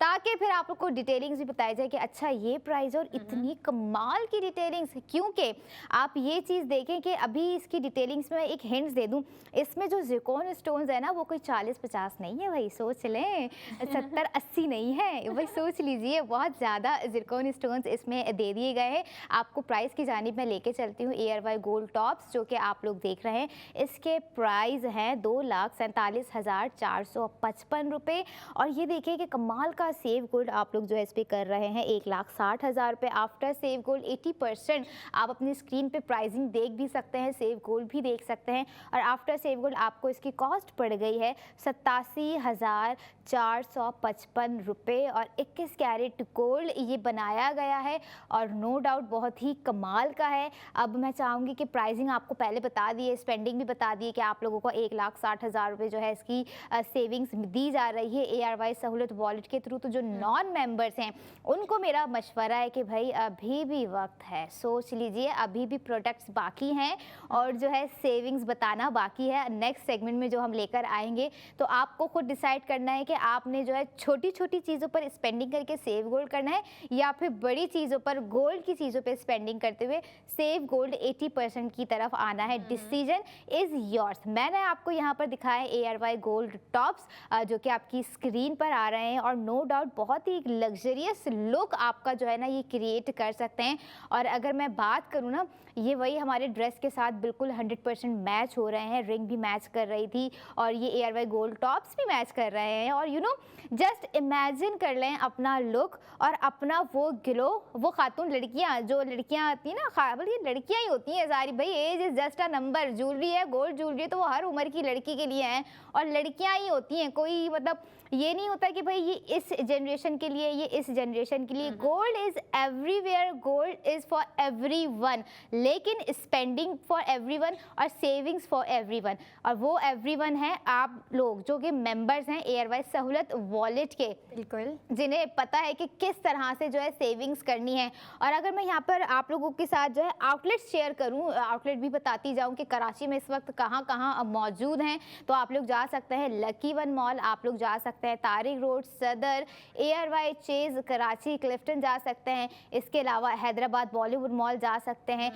S1: ताकि फिर आप लोग को डिटेलिंग्स भी बताई जाए कि अच्छा ये प्राइस और इतनी कमाल की डिटेलिंग्स। क्योंकि आप ये चीज़ देखें कि अभी इसकी डिटेलिंग्स में एक हिंट्स दे दूँ, इसमें जो ज़िरकॉन स्टोन्स है ना, वो कोई 40-50 नहीं है भाई, सोच लें 70-80 नहीं है भाई, सोच लीजिए, बहुत ज़्यादा ज़िरकॉन स्टोन्स इसमें दे दिए गए हैं। आपको प्राइस की जानिब मैं लेके चलती हूँ। ARY गोल्ड टॉप्स जो कि आप लोग देख रहे हैं, इसके प्राइस हैं 2,47,455 रुपये। और ये देखिए कि कमाल का सेव गोल्ड आप लोग जो है इस पर कर रहे हैं 1,60,000 रुपये। आफ्टर सेव गोल्ड 80% आप अपनी स्क्रीन पे प्राइसिंग देख भी सकते हैं, सेव गोल्ड भी देख सकते हैं। और आफ्टर सेव गोल्ड आपको इसकी कॉस्ट पड़ गई है 87,455 रुपये। और 21 कैरेट गोल्ड ये बनाया गया है, और नो डाउट बहुत ही कमाल का है। अब मैं चाहूँगी कि प्राइसिंग आपको पहले बता दी है, स्पेंडिंग भी बता दी है कि आप लोगों को 1,60,000 रुपये जो है इसकी सेविंग्स दी जा रही है ARY सहूलत वॉलेट के थ्रू। तो जो नॉन मेंबर्स हैं उनको मेरा मशवरा है कि भाई अभी भी वक्त है, सोच लीजिए, अभी भी प्रोडक्ट्स बाकी हैं, और जो है सेविंग्स बताना बाकी है। नेक्स्ट सेगमेंट में जो हम लेकर आएंगे, तो आपको खुद डिसाइड करना है कि आपने जो है छोटी छोटी चीज़ों पर स्पेंडिंग करके सेव गोल्ड करना है, या फिर बड़ी चीज़ों पर, गोल्ड की चीज़ों पे स्पेंडिंग करते हुए सेव गोल्ड 80% की तरफ आना है। Decision is yours. मैंने आपको यहाँ पर दिखाया है ARY गोल्ड टॉप्स जो कि आपकी स्क्रीन पर आ रहे हैं, और नो डाउट बहुत ही लग्जरियस लुक आपका जो है ना ये क्रिएट कर सकते हैं। और अगर मैं बात करूँ ना, ये वही हमारे ड्रेस के साथ बिल्कुल 100% मैच हो रहे हैं। रिंग भी मैच कर रही थी, और ये ARY गोल्ड टॉप्स भी मैच कर रहे हैं। और जस्ट इमेजिन कर लें अपना लुक और अपना वो ग्लो, वो खातून बात हूँ, लड़कियाँ जो लड़कियाँ आती हैं ना, बल्कि लड़कियाँ ही होती हैं सारी, भाई age is just a number. Jewellery है, गोल्ड ज्वेलरी है तो वो हर उम्र की लड़की के लिए है और लड़कियाँ ही होती हैं। कोई मतलब ये नहीं होता कि भाई ये इस जनरेशन के लिए, ये इस जनरेशन के लिए। Gold is everywhere, gold is for everyone, लेकिन स्पेंडिंग फॉर एवरीवन और सेविंग्स फॉर एवरीवन। और वो एवरीवन है आप लोग जो कि मेंबर्स हैं एयरवाइज सहूलत वॉलेट के,
S2: बिल्कुल,
S1: जिन्हें पता है कि किस तरह से जो है सेविंग्स करनी है। और अगर मैं यहाँ पर आप लोगों के साथ जो है आउटलेट शेयर करूँ, आउटलेट भी बताती जाऊँ कि कराची में इस वक्त कहाँ कहाँ मौजूद हैं, तो आप लोग जा सकते हैं लकी वन मॉल, आप लोग जा सकते हैं तारिक रोड, सदर, एयरवाई चेज, कराची, क्लिफ्टन जा सकते हैं। इसके अलावा हैदराबाद बॉलीवुड मॉल जा सकते हैं,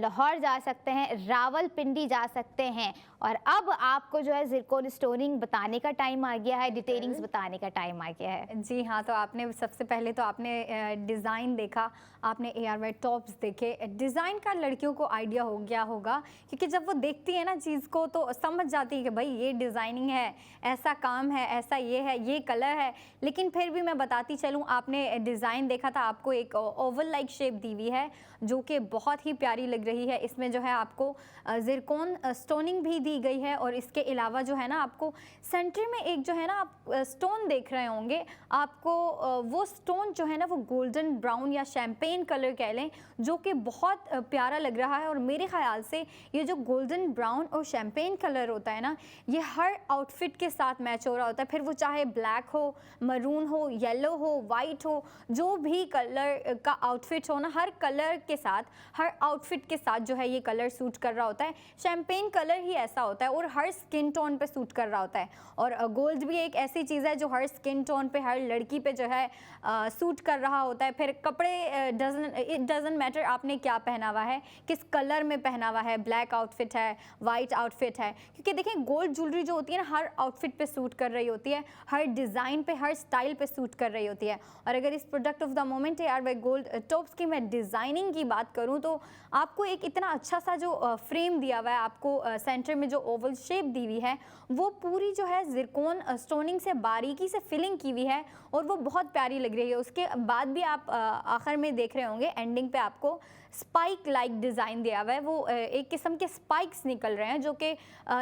S1: लाहौर जा सकते हैं, रावलपिंडी जा सकते हैं। और अब आपको जो है ज़िरकॉन स्टोनिंग बताने का टाइम आ गया है, डिटेलिंग्स बताने का टाइम आ गया है।
S2: जी हाँ, तो आपने सबसे पहले तो आपने डिज़ाइन देखा, आपने एयरवाई टॉप्स देखे। डिज़ाइन का लड़कियों को आइडिया हो गया होगा, क्योंकि जब वो देखती है ना चीज़ को तो समझ जाती है कि भाई ये डिज़ाइनिंग है, ऐसा काम है, ऐसा ये है, ये कलर है। लेकिन फिर भी मैं बताती चलूँ, आपने डिज़ाइन देखा था, आपको एक ओवल लाइक शेप दी हुई है जो कि बहुत ही प्यारी लग रही है। इसमें जो है आपको ज़िरकॉन स्टोनिंग भी दी गई है और इसके अलावा जो है ना आपको सेंटर में एक जो है ना आप स्टोन देख रहे होंगे, आपको वो स्टोन जो है ना वो गोल्डन ब्राउन या शैम्पेन कलर कह लें, जो कि बहुत प्यारा लग रहा है। और मेरे ख्याल से ये जो गोल्डन ब्राउन और शैम्पेन कलर होता है ना, ये हर आउटफिट के साथ मैच हो रहा होता है, फिर वो चाहे ब्लैक हो, मरून हो, येलो हो, वाइट हो, जो भी कलर का आउटफिट हो ना, हर कलर के साथ, हर आउटफिट के साथ जो है ये कलर सूट कर रहा होता है। शैम्पेन कलर ही ऐसा होता है और हर स्किन टोन पे सूट कर रहा होता है। और गोल्ड भी एक ऐसी चीज़ है जो हर स्किन टोन पे, हर लड़की पे जो है सूट कर रहा होता है। फिर कपड़े इट डजंट मैटर आपने क्या पहना हुआ है, किस कलर में पहना हुआ है, ब्लैक आउटफिट है, वाइट आउटफिट है, क्योंकि देखें गोल्ड ज्वेलरी जो होती है ना हर आउटफिट पे सूट कर रही होती है, हर डिज़ाइन पे, हर स्टाइल पे सूट कर रही होती है। और अगर इस product of the moment ARY gold tops की मैं डिज़ाइनिंग की बात करूँ तो आपको एक इतना अच्छा सा जो फ्रेम दिया हुआ है, आपको सेंटर में जो ओवल शेप दी हुई है वो पूरी जो है ज़िरकॉन स्टोनिंग से बारीकी से फिलिंग की हुई है और वो बहुत प्यारी लग रही है। उसके बाद भी आप आखिर में देख रहे होंगे एंडिंग पे आपको स्पाइक लाइक डिज़ाइन दिया हुआ है, वो एक किस्म के स्पाइक्स निकल रहे हैं जो कि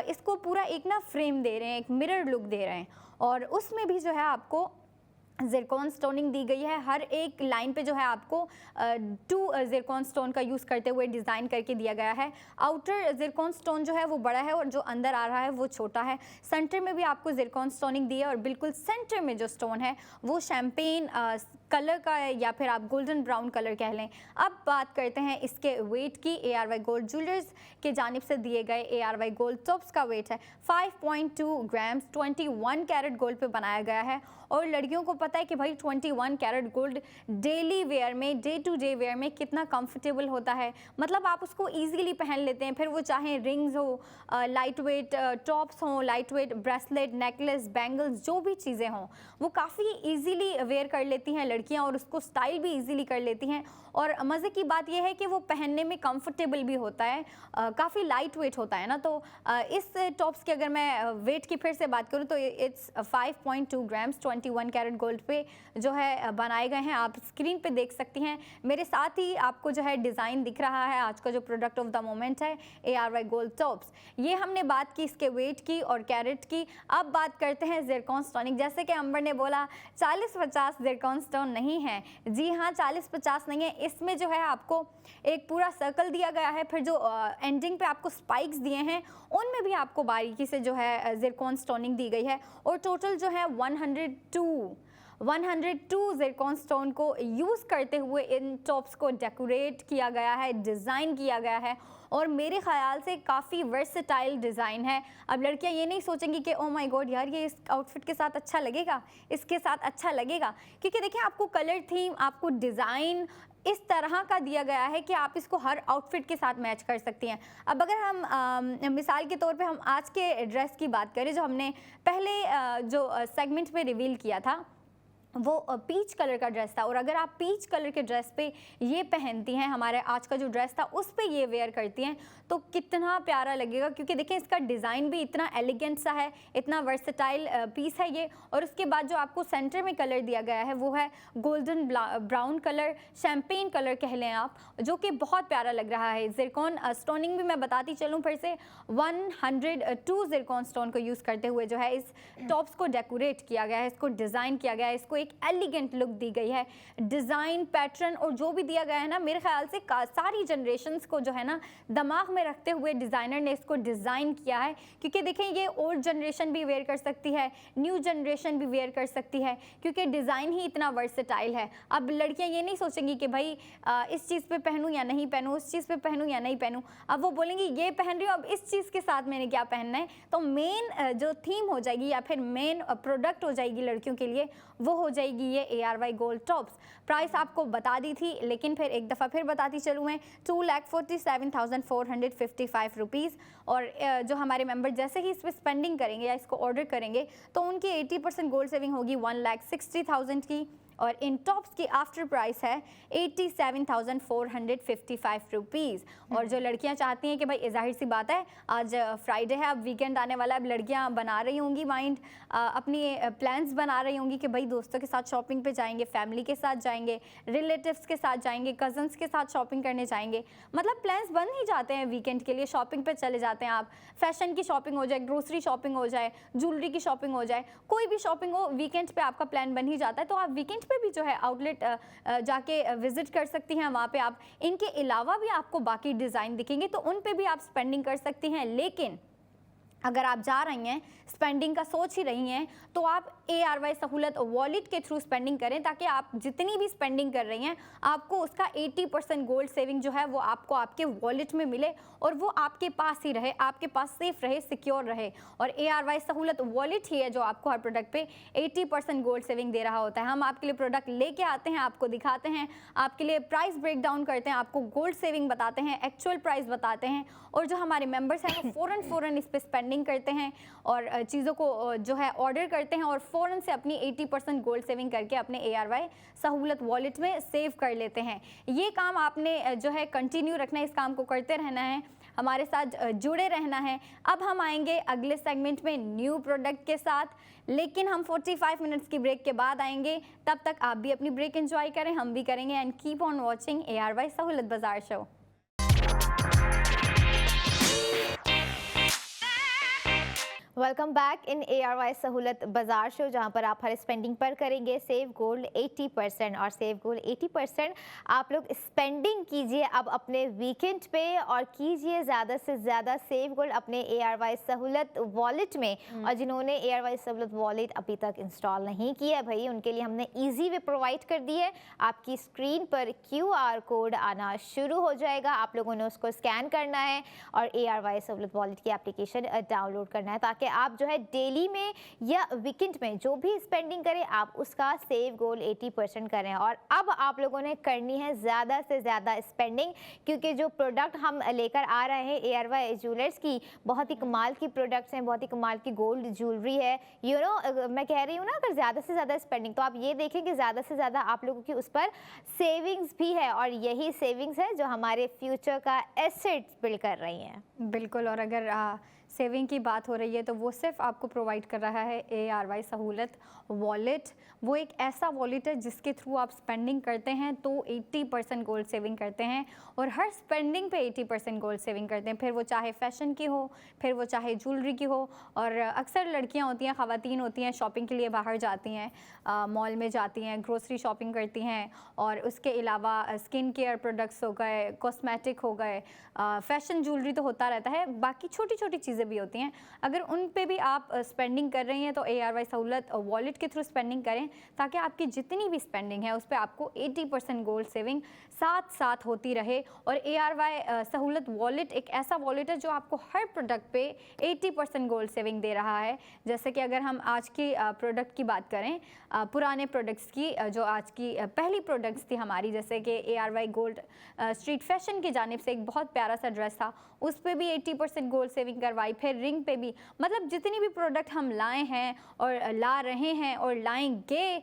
S2: इसको पूरा एक ना फ्रेम दे रहे हैं, एक मिरर लुक दे रहे हैं। और उसमें भी जो है आपको ज़िरकॉन स्टोनिंग दी गई है, हर एक लाइन पे जो है आपको 2 ज़िरकॉन स्टोन का यूज़ करते हुए डिज़ाइन करके दिया गया है। आउटर ज़िरकॉन स्टोन जो है वो बड़ा है और जो अंदर आ रहा है वो छोटा है। सेंटर में भी आपको ज़िरकॉन स्टोनिंग दी है और बिल्कुल सेंटर में जो स्टोन है वो शैम्पेन कलर का है या फिर आप गोल्डन ब्राउन कलर कह लें। अब बात करते हैं इसके वेट की। एयरवाई गोल्ड ज्वेलर्स के जानिब से दिए गए एयरवाई गोल्ड टॉप्स का वेट है 5.2 ग्राम्स, 21 कैरेट गोल्ड पे बनाया गया है। और लड़कियों को पता है कि भाई 21 कैरेट गोल्ड डेली वेयर में, डे टू डे वेयर में कितना कंफर्टेबल होता है, मतलब आप उसको इजीली पहन लेते हैं। फिर वो चाहे रिंग्स हो, लाइट वेट टॉप्स हों, light weight bracelet, necklace, bangles, जो भी चीज़ें हों वो काफ़ी इजीली वेयर कर लेती हैं लड़कियां और उसको स्टाइल भी इजीली कर लेती हैं। और मज़े की बात यह है कि वो पहनने में कंफर्टेबल भी होता है, काफ़ी लाइट वेट होता है ना। तो इस टॉप्स की अगर मैं वेट की फिर से बात करूँ तो इट्स 5.2 ग्राम्स, 21 कैरेट गोल्ड पे जो है बनाए गए हैं। आप स्क्रीन पे देख सकती हैं, मेरे साथ ही आपको जो है डिज़ाइन दिख रहा है आज का जो प्रोडक्ट ऑफ द मोमेंट है एयरवाई गोल्ड टॉप्स। ये हमने बात की इसके वेट की और कैरेट की। अब बात करते हैं ज़िरकॉन स्टोनिंग। जैसे कि अंबर ने बोला 40-50 ज़िरकॉन स्टोन नहीं है, जी हाँ 40-50 नहीं है, इसमें जो है आपको एक पूरा सर्कल दिया गया है, फिर जो एंडिंग पे आपको स्पाइक्स दिए हैं उनमें भी आपको बारीकी से जो है ज़िरकॉन स्टोनिंग दी गई है। और टोटल जो है 102 ज़िरकॉन स्टोन को यूज़ करते हुए इन टॉप्स को डेकोरेट किया गया है, डिज़ाइन किया गया है और मेरे ख़याल से काफ़ी वर्सेटाइल डिज़ाइन है। अब लड़कियां ये नहीं सोचेंगी कि ओ माय गॉड यार ये इस आउटफिट के साथ अच्छा लगेगा, इसके साथ अच्छा लगेगा, क्योंकि देखिए आपको कलर थीम, आपको डिज़ाइन इस तरह का दिया गया है कि आप इसको हर आउटफिट के साथ मैच कर सकती हैं। अब अगर हम मिसाल के तौर पे हम आज के ड्रेस की बात करें जो हमने पहले जो सेगमेंट में रिवील किया था, वो पीच कलर का ड्रेस था, और अगर आप पीच कलर के ड्रेस पे ये पहनती हैं, हमारे आज का जो ड्रेस था उस पे ये वेयर करती हैं, तो कितना प्यारा लगेगा। क्योंकि देखिए इसका डिज़ाइन भी इतना एलिगेंट सा है, इतना वर्सेटाइल पीस है ये। और उसके बाद जो आपको सेंटर में कलर दिया गया है वो है golden brown colour, champagne colour कह लें आप, जो कि बहुत प्यारा लग रहा है। ज़िरकॉन स्टोनिंग भी मैं बताती चलूँ फिर से, 102 ज़िरकॉन स्टोन को यूज़ करते हुए जो है इस टॉप्स को डेकोरेट किया गया है, इसको डिज़ाइन किया गया है, इसको एक एलिगेंट लुक दी गई है। डिज़ाइन, पैटर्न और जो भी दिया गया है ना, मेरे ख्याल से सारी जनरेशंस को जो है ना दिमाग में रखते हुए डिज़ाइनर ने इसको डिज़ाइन किया है। क्योंकि देखें ये ओल्ड जनरेशन भी वेयर कर सकती है, न्यू जनरेशन भी वेयर कर सकती है, क्योंकि डिज़ाइन ही इतना वर्सेटाइल है। अब लड़कियां ये नहीं सोचेंगी कि भाई इस चीज़ पे पहनूं या नहीं पहनूं, उस चीज़ पे पहनूं या नहीं पहनूं। अब वो बोलेंगी ये पहन रही हूँ, अब इस चीज़ के साथ मैंने क्या पहनना है। तो मेन जो थीम हो जाएगी या फिर मेन प्रोडक्ट हो जाएगी लड़कियों के लिए, वो हो जाएगी ये ARY गोल्ड टॉप्स। प्राइस आपको बता दी थी, लेकिन फिर एक दफ़ा फिर बताती चलूँ मैं, 2,47,455 रुपीज़। और जो हमारे मेंबर जैसे ही इस पर स्पेंडिंग करेंगे या इसको ऑर्डर करेंगे तो उनकी 80% गोल्ड सेविंग होगी 1,60,000 की। और इन टॉप्स की आफ्टर प्राइस है 87,455 रुपीज़। और जो लड़कियां चाहती हैं कि भाई जाहिर सी बात है आज फ्राइडे है, अब वीकेंड आने वाला है, अब लड़कियां बना रही होंगी माइंड, अपनी प्लान्स बना रही होंगी कि भाई दोस्तों के साथ शॉपिंग पे जाएंगे, फैमिली के साथ जाएंगे, रिलेटिव्स के साथ जाएंगे, कजन्स के साथ शॉपिंग करने जाएंगे। मतलब प्लान्स बन ही जाते हैं वीकेंड के लिए, शॉपिंग पे चले जाते हैं आप। फैशन की शॉपिंग हो जाए, ग्रोसरी शॉपिंग हो जाए, ज्वेलरी की शॉपिंग हो जाए, कोई भी शॉपिंग हो, वीकेंड पे आपका प्लान बन ही जाता है। तो आप वीकेंड पे भी जो है आउटलेट जाके विजिट कर सकती हैं। वहाँ पे आप इनके अलावा भी आपको बाकी डिज़ाइन दिखेंगे, तो उन पे भी आप स्पेंडिंग कर सकती हैं। लेकिन अगर आप जा रही हैं, स्पेंडिंग का सोच ही रही हैं, तो आप ARY सहूलत वॉलेट के थ्रू स्पेंडिंग करें, ताकि आप जितनी भी स्पेंडिंग कर रही हैं आपको उसका 80% गोल्ड सेविंग जो है वो आपको आपके वॉलेट में मिले, और वो आपके पास ही रहे, आपके पास सेफ रहे, सिक्योर रहे। और ARY सहूलत वॉलेट ही है जो आपको हर प्रोडक्ट पे 80% गोल्ड सेविंग दे रहा होता है। हम आपके लिए प्रोडक्ट लेके आते हैं, आपको दिखाते हैं, आपके लिए प्राइस ब्रेक डाउन करते हैं, आपको गोल्ड सेविंग बताते हैं, एक्चुअल प्राइस बताते हैं, और जो हमारे मेंबर्स हैं वो फ़ौरन इस पर स्पेंडिंग करते हैं और चीज़ों को जो है ऑर्डर करते हैं, और फ़ौरन से अपनी 80% गोल्ड सेविंग करके अपने ARY सहूलत वॉलेट में सेव कर लेते हैं। ये काम आपने जो है कंटिन्यू रखना है, इस काम को करते रहना है, हमारे साथ जुड़े रहना है। अब हम आएंगे अगले सेगमेंट में न्यू प्रोडक्ट के साथ, लेकिन हम 45 मिनट्स की ब्रेक के बाद आएंगे। तब तक आप भी अपनी ब्रेक एंजॉय करें, हम भी करेंगे, and keep on watching ARY सहूलत बाजार show.
S1: Welcome back in ARY सहूलत बाजार शो, जहां पर आप हर स्पेंडिंग पर करेंगे सेव गोल्ड 80%। और सेव गोल्ड 80% आप लोग स्पेंडिंग कीजिए अब अपने वीकेंड पे, और कीजिए ज़्यादा से ज़्यादा सेव गोल्ड अपने ARY सहूलत वॉलेट में। और जिन्होंने ARY सहूलत वॉलेट अभी तक इंस्टॉल नहीं किया है भाई, उनके लिए हमने ईजी वे प्रोवाइड कर दी है। आपकी स्क्रीन पर QR कोड आना शुरू हो जाएगा, आप लोगों ने उसको स्कैन करना है और ARY सहूलत वॉलेट की एप्लीकेशन डाउनलोड करना है, ताकि आप जो है डेली में या वीकेंड में जो भी स्पेंडिंग करें आप उसका सेव गोल्ड 80% करें। और अब आप लोगों ने करनी है ज़्यादा से ज़्यादा स्पेंडिंग, क्योंकि जो प्रोडक्ट हम लेकर आ रहे हैं ARY ज्वेलर्स की, बहुत ही कमाल की प्रोडक्ट्स हैं, बहुत ही कमाल की गोल्ड ज्वेलरी है। मैं कह रही हूँ ना, अगर ज़्यादा से ज़्यादा स्पेंडिंग, तो आप ये देखें कि ज़्यादा से ज़्यादा आप लोगों की उस पर सेविंग्स भी है, और यही सेविंग्स है जो हमारे फ्यूचर का एसेट्स बिल्ड कर रही हैं।
S2: बिल्कुल। और अगर सेविंग की बात हो रही है तो वो सिर्फ आपको प्रोवाइड कर रहा है ARY सहूलत वॉलेट। वो एक ऐसा वॉलेट है जिसके थ्रू आप स्पेंडिंग करते हैं तो 80% गोल्ड सेविंग करते हैं, और हर स्पेंडिंग पे 80% गोल्ड सेविंग करते हैं, फिर वो चाहे फैशन की हो, फिर वो चाहे ज्वेलरी की हो। और अक्सर लड़कियां होती हैं, ख़वातीन होती हैं, शॉपिंग के लिए बाहर जाती हैं, मॉल में जाती हैं, ग्रोसरी शॉपिंग करती हैं, और उसके अलावा स्किन केयर प्रोडक्ट्स हो गए, कॉस्मेटिक हो गए, फैशन ज्वेलरी तो होता रहता है, बाकी छोटी छोटी चीज़ें भी होती हैं। अगर उन पे भी आप स्पेंडिंग कर रही हैं तो ARY सहूलत वॉलेट के थ्रू स्पेंडिंग करें, ताकि आपकी जितनी भी स्पेंडिंग है उस पर आपको 80% गोल्ड सेविंग साथ साथ होती रहे। और ARY सहूलत वॉलेट एक ऐसा वॉलेट है जो आपको हर प्रोडक्ट पे 80% गोल्ड सेविंग दे रहा है। जैसे कि अगर हम आज की प्रोडक्ट की बात करें, पुराने प्रोडक्ट्स की, जो आज की पहली प्रोडक्ट्स थी हमारी, जैसे कि ARY गोल्ड स्ट्रीट फैशन की जानिब से एक बहुत प्यारा सा ड्रेस था, उस पे भी 80% गोल्ड सेविंग करवाई, फिर रिंग पे भी। मतलब जितनी भी प्रोडक्ट हम लाए हैं और ला रहे हैं और लाएंगे,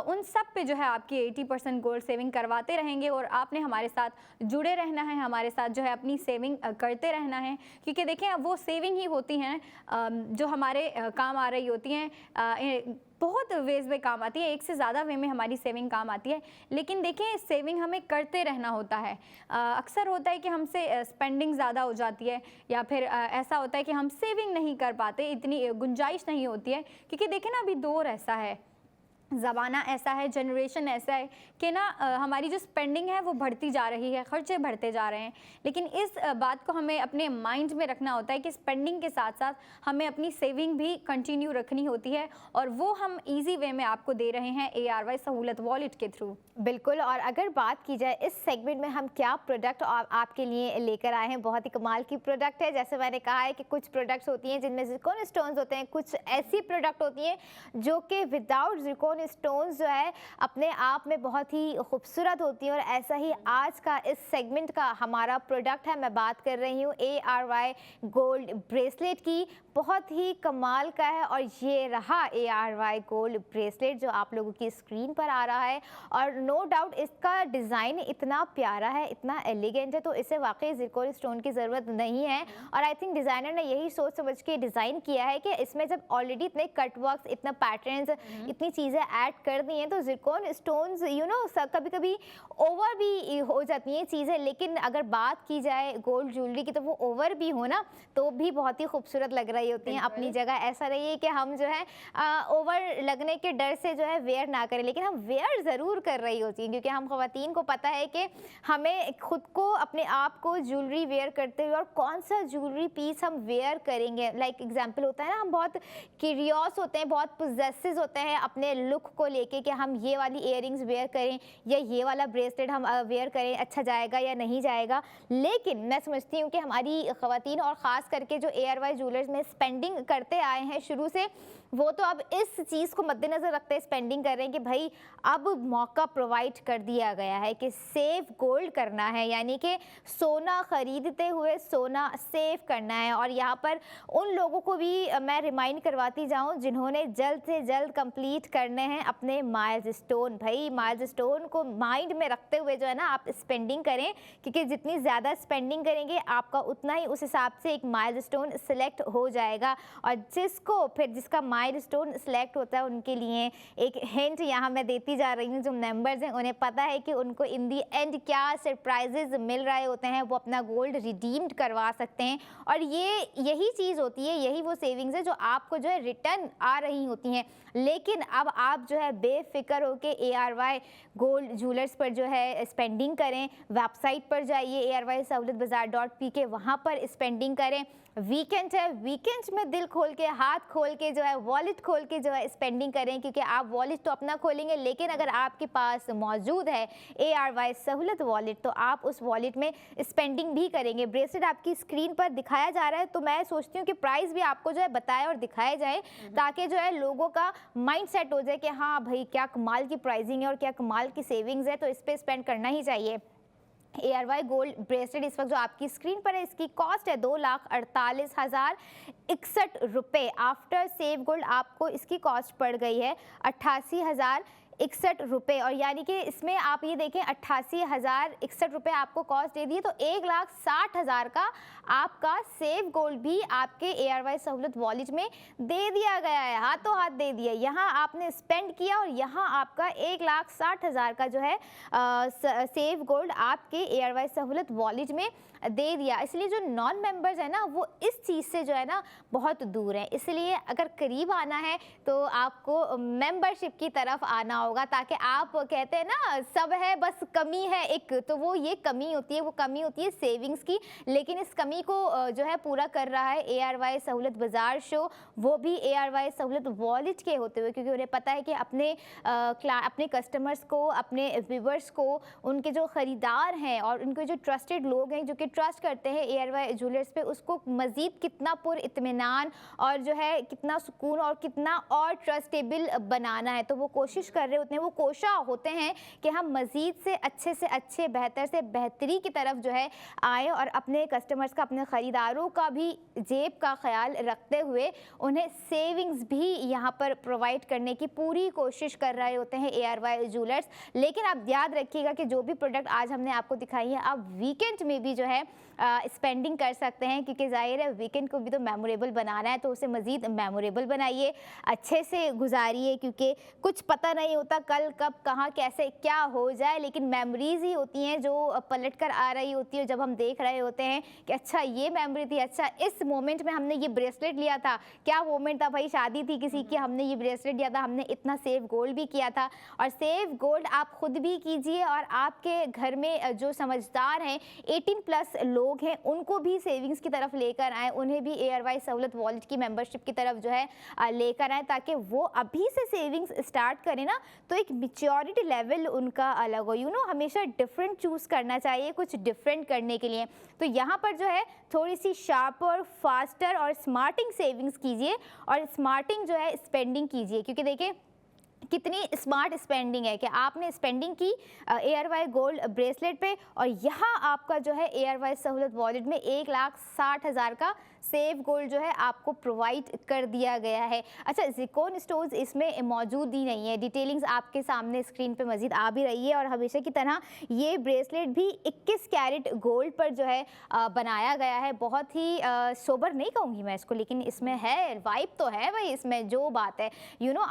S2: उन सब पे जो है आपकी 80% गोल्ड सेविंग करवाते रहेंगे। और आपने हमारे साथ जुड़े रहना है, हमारे साथ जो है अपनी सेविंग करते रहना है, क्योंकि देखें अब वो सेविंग ही होती हैं जो हमारे काम आ रही होती हैं। बहुत वेज में काम आती है, एक से ज़्यादा वे में हमारी सेविंग काम आती है, लेकिन देखें सेविंग हमें करते रहना होता है। अक्सर होता है कि हमसे स्पेंडिंग ज़्यादा हो जाती है, या फिर ऐसा होता है कि हम सेविंग नहीं कर पाते, इतनी गुंजाइश नहीं होती है, क्योंकि देखें ना अभी दौर ऐसा है, ज़माना ऐसा है, जनरेशन ऐसा है कि ना हमारी जो स्पेंडिंग है वो बढ़ती जा रही है, खर्चे बढ़ते जा रहे हैं। लेकिन इस बात को हमें अपने माइंड में रखना होता है कि स्पेंडिंग के साथ साथ हमें अपनी सेविंग भी कंटिन्यू रखनी होती है, और वो हम इजी वे में आपको दे रहे हैं ARY सहूलत वॉलेट के थ्रू।
S1: बिल्कुल। और अगर बात की जाए इस सेगमेंट में हम क्या प्रोडक्ट आपके लिए लेकर आए हैं, बहुत ही कमाल की प्रोडक्ट है। जैसे मैंने कहा है कि कुछ प्रोडक्ट्स होती हैं जिनमें ज़िरकॉन स्टोन्स होते हैं, कुछ ऐसी प्रोडक्ट होती हैं जो कि विदाउट ज़िरकॉन स्टोन्स जो है अपने आप में बहुत ही खूबसूरत होती हैं। और ऐसा ही आज का इस सेगमेंट का हमारा प्रोडक्ट है। मैं बात कर रही हूँ ARY गोल्ड ब्रेसलेट की, बहुत ही कमाल का है। और ये रहा ARY गोल्ड ब्रेसलेट जो आप लोगों की स्क्रीन पर आ रहा है। और नो डाउट इसका डिज़ाइन इतना प्यारा है, इतना एलिगेंट है, तो इसे वाकई ज़िरकॉन स्टोन की ज़रूरत नहीं है। और आई थिंक डिज़ाइनर ने यही सोच समझ के डिज़ाइन किया है कि इसमें जब ऑलरेडी इतने कट वर्क्स, इतना पैटर्न्स, इतनी चीज़ें ऐड कर दी हैं, तो ज़िरकॉन स्टोन्स कभी कभी ओवर भी हो जाती हैं चीज़ें। लेकिन अगर बात की जाए गोल्ड ज्वेलरी की, तो वो ओवर भी हो ना तो भी बहुत ही खूबसूरत लग रही होती हैं अपनी जगह। ऐसा नहीं है कि हम जो है ओवर लगने के डर से जो है वेयर ना करें, लेकिन हम वेयर ज़रूर कर रही होती हैं, क्योंकि हम ख़वातीन को पता है कि हमें खुद को, अपने आप को ज्वेलरी वेयर करते हुए और कौन सा ज्वेलरी पीस हम वेयर करेंगे। लाइक एग्जांपल होता है ना, हम बहुत क्यूरियस होते हैं, बहुत पोजेसिव होते हैं अपने लुक को लेके कि हम ये वाली इयररिंग्स वेयर करें या ये वाला ब्रेसलेट हम वेयर करें, अच्छा जाएगा या नहीं जाएगा। लेकिन मैं समझती हूँ कि हमारी ख़वातीन और ख़ास करके जो ARY ज्वेलर्स में स्पेंडिंग करते आए हैं शुरू से, वो तो अब इस चीज़ को मद्देनज़र रखते स्पेंडिंग कर रहे हैं कि भाई अब मौका प्रोवाइड कर दिया गया है कि सेव गोल्ड करना है, यानी कि सोना ख़रीदते हुए सोना सेव करना है। और यहाँ पर उन लोगों को भी मैं रिमाइंड करवाती जाऊँ जिन्होंने जल्द से जल्द कंप्लीट करने हैं अपने माइलस्टोन। भाई माइलस्टोन को माइंड में रखते हुए जो है ना आप स्पेंडिंग करें, क्योंकि जितनी ज़्यादा स्पेंडिंग करेंगे आपका उतना ही उस हिसाब से एक माइलस्टोन सिलेक्ट हो जाएगा। और जिसका माइलस्टोन सिलेक्ट होता है उनके लिए एक हिंट यहाँ मैं देती जा रही हूँ। जो मेंबर्स हैं उन्हें पता है कि उनको इन दी एंड क्या सरप्राइजेज मिल रहे होते हैं, वो अपना गोल्ड रिडीम्ड करवा सकते हैं। और यही चीज़ होती है, यही वो सेविंग्स है जो आपको जो है रिटर्न आ रही होती हैं। लेकिन अब आप जो है बेफिक्र होकर ARY गोल्ड ज्वेलर्स पर जो है स्पेंडिंग करें। वेबसाइट पर जाइए ARYSahoolatBazaar.pk, वहाँ पर स्पेंडिंग करें। वीकेंड है, वीकेंड में दिल खोल के, हाथ खोल के जो है, वॉलेट खोल के जो है स्पेंडिंग करें, क्योंकि आप वॉलेट तो अपना खोलेंगे, लेकिन अगर आपके पास मौजूद है ARY सहूलत वॉलेट तो आप उस वॉलेट में स्पेंडिंग भी करेंगे। ब्रेसलेट आपकी स्क्रीन पर दिखाया जा रहा है, तो मैं सोचती हूँ कि प्राइस भी आपको जो है बताया और दिखाया जाए, ताकि जो है लोगों का माइंड सेट हो जाए कि हाँ भाई क्या कमाल की प्राइसिंग है और क्या कमाल की सेविंग्स है, तो इस पर स्पेंड करना ही चाहिए। ARY गोल्ड ब्रेसलेट इस वक्त जो आपकी स्क्रीन पर है, इसकी कॉस्ट है 2,48,061 रुपये। आफ्टर सेव गोल्ड आपको इसकी कॉस्ट पड़ गई है 88,061 रुपये। और यानी कि इसमें आप ये देखें 88,061 रुपये आपको कॉस्ट दे दी, तो 1,60,000 का आपका सेव गोल्ड भी आपके ARY सहूलत वॉलेट में दे दिया गया है, हाथों हाथ दे दिया। यहाँ आपने स्पेंड किया और यहाँ आपका 1,60,000 का जो है सेव गोल्ड आपके ARY सहूलत वॉलेट में दे दिया। इसलिए जो नॉन मेंबर्स है ना, वो इस चीज़ से जो है ना बहुत दूर है। इसलिए अगर करीब आना है तो आपको मेंबरशिप की तरफ आना होगा, ताकि आप कहते हैं ना सब है बस कमी है एक, तो वो ये कमी होती है, वो कमी होती है सेविंग्स की। लेकिन इस कमी को जो है पूरा कर रहा है ARY सहूलत बाज़ार शो, वो भी ARY सहूलत वॉलेट के होते हुए, क्योंकि उन्हें पता है कि अपने कस्टमर्स को, अपने व्यूवर्स को, उनके जो ख़रीदार हैं और उनके जो ट्रस्टेड लोग हैं जो कि ट्रस्ट करते हैं ARY ज्वेलर्स पे, उसको मज़ीद कितना पुरइत्मीनान और जो है कितना सुकून और कितना और ट्रस्टेबल बनाना है, तो वो कोशिश कर रहे रहे होते हैं, वो कोशा होते हैं कि हम मज़ीद से अच्छे बेहतर से बेहतरी की तरफ जो है आएँ और अपने कस्टमर्स का, अपने ख़रीदारों का भी जेब का ख्याल रखते हुए उन्हें सेविंग्स भी यहाँ पर प्रोवाइड करने की पूरी कोशिश कर रहे होते हैं ARY ज्वेलर्स। लेकिन आप याद रखिएगा कि जो भी प्रोडक्ट आज हमने आपको दिखाई है, आप वीकेंड में भी जो है स्पेंडिंग कर सकते हैं, क्योंकि ज़ाहिर है वीकेंड को भी तो मेमोरेबल बनाना है, तो उसे मज़ीद मेमोरेबल बनाइए, अच्छे से गुजारिए, क्योंकि कुछ पता नहीं होता कल कब कहाँ कैसे क्या हो जाए, लेकिन मेमोरीज़ ही होती हैं जो पलट कर आ रही होती है जब हम देख रहे होते हैं कि अच्छा ये मेमोरी थी, अच्छा इस मोमेंट में हमने ये ब्रेसलेट लिया था, क्या मोमेंट था भाई, शादी थी किसी की, हमने ये ब्रेसलेट लिया था, हमने इतना सेव गोल्ड भी किया था। और सेव गोल्ड आप खुद भी कीजिए और आपके घर में जो समझदार हैं 18+ लोग हैं उनको भी सेविंग्स की तरफ लेकर आएँ, उन्हें भी ARY सहूलत वॉलेट की मेंबरशिप की तरफ जो है लेकर आएँ, ताकि वो अभी से सेविंग्स स्टार्ट करें ना, तो एक मैच्योरिटी लेवल उनका अलग हो। हमेशा डिफरेंट चूज़ करना चाहिए कुछ डिफरेंट करने के लिए। तो यहाँ पर जो है थोड़ी सी शार्पर, फास्टर और स्मार्टिंग सेविंग्स कीजिए और स्मार्टिंग जो है स्पेंडिंग कीजिए, क्योंकि देखिए कितनी स्मार्ट स्पेंडिंग है कि आपने स्पेंडिंग की ARY गोल्ड ब्रेसलेट पे और यहाँ आपका जो है ARY सहूलत वॉलेट में 1,60,000 का सेव गोल्ड जो है आपको प्रोवाइड कर दिया गया है। अच्छा, ज़िरकॉन स्टोन्स इसमें मौजूद ही नहीं है, डिटेलिंग्स आपके सामने स्क्रीन पे मज़ीद आ भी रही है। और हमेशा की तरह ये ब्रेसलेट भी 21 कैरेट गोल्ड पर जो है बनाया गया है। बहुत ही सोबर नहीं कहूँगी मैं इसको, लेकिन इसमें है वाइब तो है भाई, इसमें जो बात है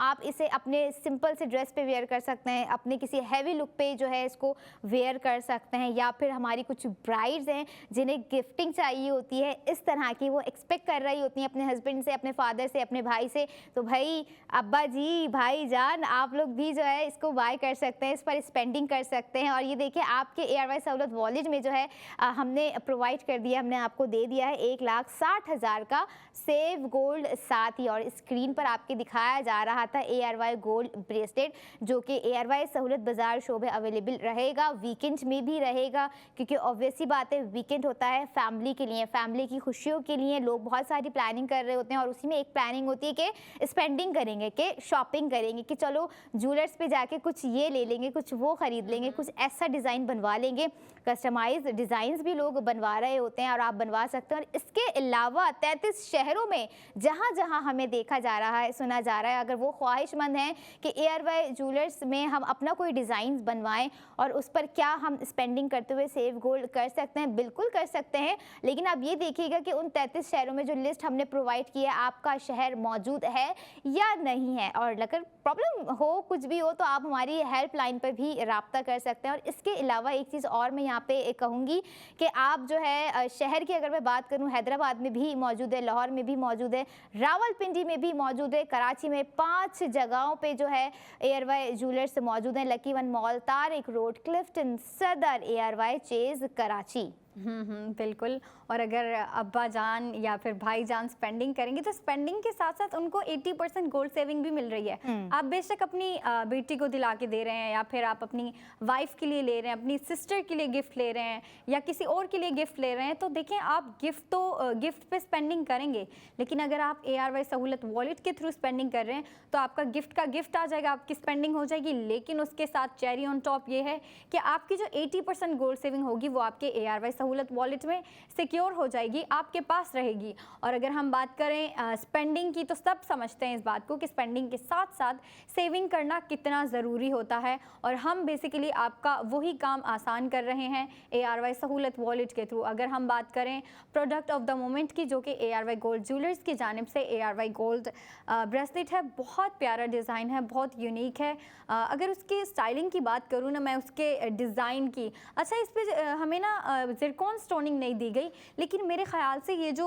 S1: आप इसे अपने सिंपल से ड्रेस पे वेयर कर सकते हैं, अपने किसी हैवी लुक पे जो है इसको वेयर कर सकते हैं, या फिर हमारी कुछ ब्राइड्स हैं जिन्हें गिफ्टिंग चाहिए होती है इस तरह की, वो एक्सपेक्ट कर रही होती हैं अपने हस्बैंड से, अपने फादर से, अपने भाई से, तो भाई अब्बा जी, भाई जान, आप लोग भी जो है इसको बाय कर सकते हैं, इस पर स्पेंडिंग कर सकते हैं। और ये देखिए आपके ARY सहूलत वॉलेट में जो है हमने प्रोवाइड कर दिया, हमने आपको दे दिया है 1,60,000 का सेव गोल्ड साथ ही। और स्क्रीन पर आपके दिखाया जा रहा था ARY गोल्ड ब्रेसलेट, जो कि ARY सहूलत बाजार शो में अवेलेबल रहेगा, वीकेंड में भी रहेगा, क्योंकि ऑब्वियस सी बात है वीकेंड होता है फैमिली के लिए, फैमिली की खुशियों के लिए लोग बहुत सारी प्लानिंग कर रहे होते हैं, और उसी में एक प्लानिंग होती है कि स्पेंडिंग करेंगे, कि शॉपिंग करेंगे, कि चलो ज्वेलर्स पे जाके कुछ ये ले लेंगे, कुछ वो खरीद लेंगे, कुछ ऐसा डिज़ाइन बनवा लेंगे। कस्टमाइज डिज़ाइंस भी लोग बनवा रहे होते हैं और आप बनवा सकते हैं। और इसके अलावा 33 शहरों में जहाँ जहाँ हमें देखा जा रहा है, सुना जा रहा है, अगर वो ख्वाहिशमंद हैं कि ARY ज्वेलर्स में हम अपना कोई डिज़ाइन बनवाएं और उस पर क्या हम स्पेंडिंग करते हुए सेव गोल्ड कर सकते हैं, बिल्कुल कर सकते हैं। लेकिन आप ये देखिएगा कि उन 33 शहरों में जो लिस्ट हमने प्रोवाइड की है, आपका शहर मौजूद है या नहीं है। और अगर प्रॉब्लम हो, कुछ भी हो, तो आप हमारी हेल्पलाइन पर भी रब्ता कर सकते हैं। और इसके अलावा एक चीज़ और मैं यहाँ पे कहूँगी कि आप जो है शहर की अगर मैं बात करूँ, हैदराबाद में भी मौजूद है, लाहौर में भी मौजूद है, रावलपिंडी में भी मौजूद है, कराची में 5 जगहों पे जो है ARY ज्वेलर्स मौजूद हैं। Lucky one mall, Tariq road, Clifton, सदर, ARY चेज, कराची।
S2: बिल्कुल। और अगर अब्बा जान या फिर भाई जान स्पेंडिंग करेंगे तो स्पेंडिंग के साथ साथ उनको 80% गोल्ड सेविंग भी मिल रही है। आप बेशक अपनी बेटी को दिला के दे रहे हैं, या फिर आप अपनी वाइफ के लिए ले रहे हैं, अपनी सिस्टर के लिए गिफ्ट ले रहे हैं, या किसी और के लिए गिफ्ट ले रहे हैं, तो देखें आप गिफ्ट पे स्पेंडिंग करेंगे, लेकिन अगर आप ARY सहूलत वॉलेट के थ्रू स्पेंडिंग कर रहे हैं तो आपका गिफ्ट का गिफ्ट आ जाएगा, आपकी स्पेंडिंग हो जाएगी। लेकिन उसके साथ चेरी ऑन टॉप ये है कि आपकी जो 80% गोल्ड सेविंग होगी वो आपके ARY सहूलत वॉलेट में सिक्योर हो जाएगी, आपके पास रहेगी। और अगर हम बात करें स्पेंडिंग की, तो सब समझते हैं इस बात को कि स्पेंडिंग के साथ साथ सेविंग करना कितना ज़रूरी होता है, और हम बेसिकली आपका वही काम आसान कर रहे हैं ARY सहूलत वॉलेट के थ्रू। अगर हम बात करें प्रोडक्ट ऑफ द मोमेंट की, जो कि ARY गोल्ड ज्वेलर्स की जानिब से ARY गोल्ड ब्रेसलेट है, बहुत प्यारा डिज़ाइन है, बहुत यूनिक है। अगर उसकी स्टाइलिंग की बात करूँ ना मैं, उसके डिज़ाइन की, अच्छा इस पर हमें ना ज़िरकॉन स्टोनिंग नहीं दी गई, लेकिन मेरे ख्याल से ये जो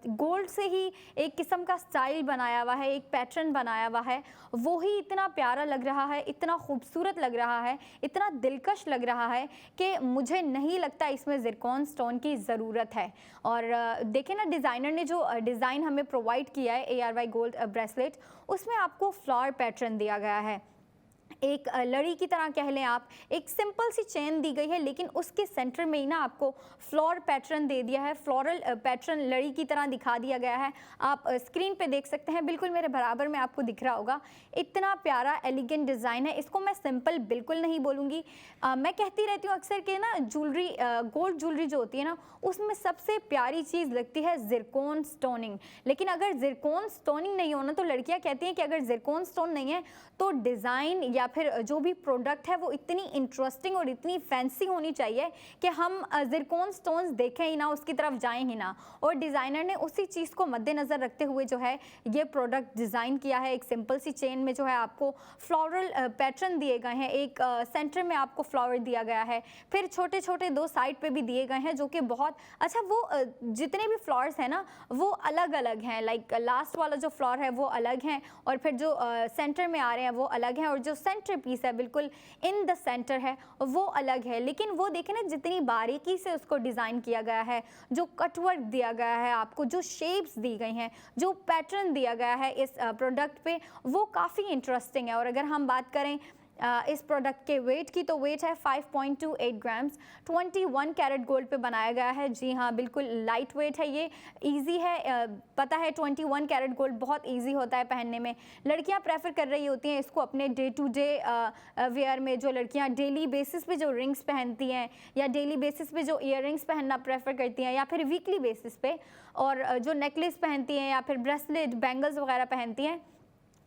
S2: गोल्ड से ही एक किस्म का स्टाइल बनाया हुआ है, एक पैटर्न बनाया हुआ है, वो ही इतना प्यारा लग रहा है, इतना खूबसूरत लग रहा है, इतना दिलकश लग रहा है कि मुझे नहीं लगता इसमें ज़िरकॉन स्टोन की ज़रूरत है। और देखें ना, डिज़ाइनर ने जो डिज़ाइन हमें प्रोवाइड किया है ARY गोल्ड ब्रेसलेट, उसमें आपको फ्लावर पैटर्न दिया गया है। एक लड़ी की तरह कह लें आप, एक सिंपल सी चेन दी गई है, लेकिन उसके सेंटर में ही ना आपको फ्लोर पैटर्न दे दिया है, फ्लोरल पैटर्न लड़ी की तरह दिखा दिया गया है। आप स्क्रीन पे देख सकते हैं, बिल्कुल मेरे बराबर में आपको दिख रहा होगा। इतना प्यारा एलिगेंट डिज़ाइन है, इसको मैं सिंपल बिल्कुल नहीं बोलूँगी। मैं कहती रहती हूँ अक्सर कि ना ज्वेलरी, गोल्ड ज्वेलरी जो होती है ना, उसमें सबसे प्यारी चीज़ लगती है ज़िरकॉन स्टोनिंग। लेकिन अगर ज़िरकॉन स्टोनिंग नहीं हो ना, तो लड़कियाँ कहती हैं कि अगर ज़िरकॉन स्टोन नहीं है तो डिज़ाइन या फिर जो भी प्रोडक्ट है वो इतनी इंटरेस्टिंग और इतनी फैंसी होनी चाहिए कि हम ज़िरकॉन स्टोन्स देखें ही ना, उसकी तरफ जाएं ही ना। और डिज़ाइनर ने उसी चीज़ को मद्देनज़र रखते हुए जो है ये प्रोडक्ट डिज़ाइन किया है। एक सिंपल सी चेन में जो है आपको फ्लोरल पैटर्न दिए गए हैं, एक सेंटर में आपको फ्लावर दिया गया है, फिर छोटे छोटे 2 साइड पे भी दिए गए हैं जो कि बहुत अच्छा, वो जितने भी फ्लावर्स हैं ना वो अलग अलग हैं। लाइक लास्ट वाला जो फ्लावर है वो अलग है, और फिर जो सेंटर में आ रहे हैं वो अलग हैं, और जो सेंटर पीस है बिल्कुल इन द सेंटर है वो अलग है। लेकिन वो देखें ना जितनी बारीकी से उसको डिज़ाइन किया गया है, जो कटवर्क दिया गया है आपको, जो शेप्स दी गई हैं, जो पैटर्न दिया गया है इस प्रोडक्ट पे, वो काफ़ी इंटरेस्टिंग है। और अगर हम बात करें इस प्रोडक्ट के वेट की, तो वेट है 5.28 ग्राम्स, 21 कैरेट गोल्ड पे बनाया गया है। जी हाँ, बिल्कुल लाइट वेट है, ये इजी है। पता है 21 कैरेट गोल्ड बहुत इजी होता है पहनने में। लड़कियां प्रेफर कर रही होती हैं इसको अपने डे टू डे वेयर में। जो लड़कियां डेली बेसिस पे जो रिंग्स पहनती हैं, या डेली बेसिस पे जो ईयर रिंग्स पहनना प्रेफर करती हैं, या फिर वीकली बेसिस पे, और जो नेकलेस पहनती हैं या फिर ब्रेसलेट, बैंगल्स वगैरह पहनती हैं,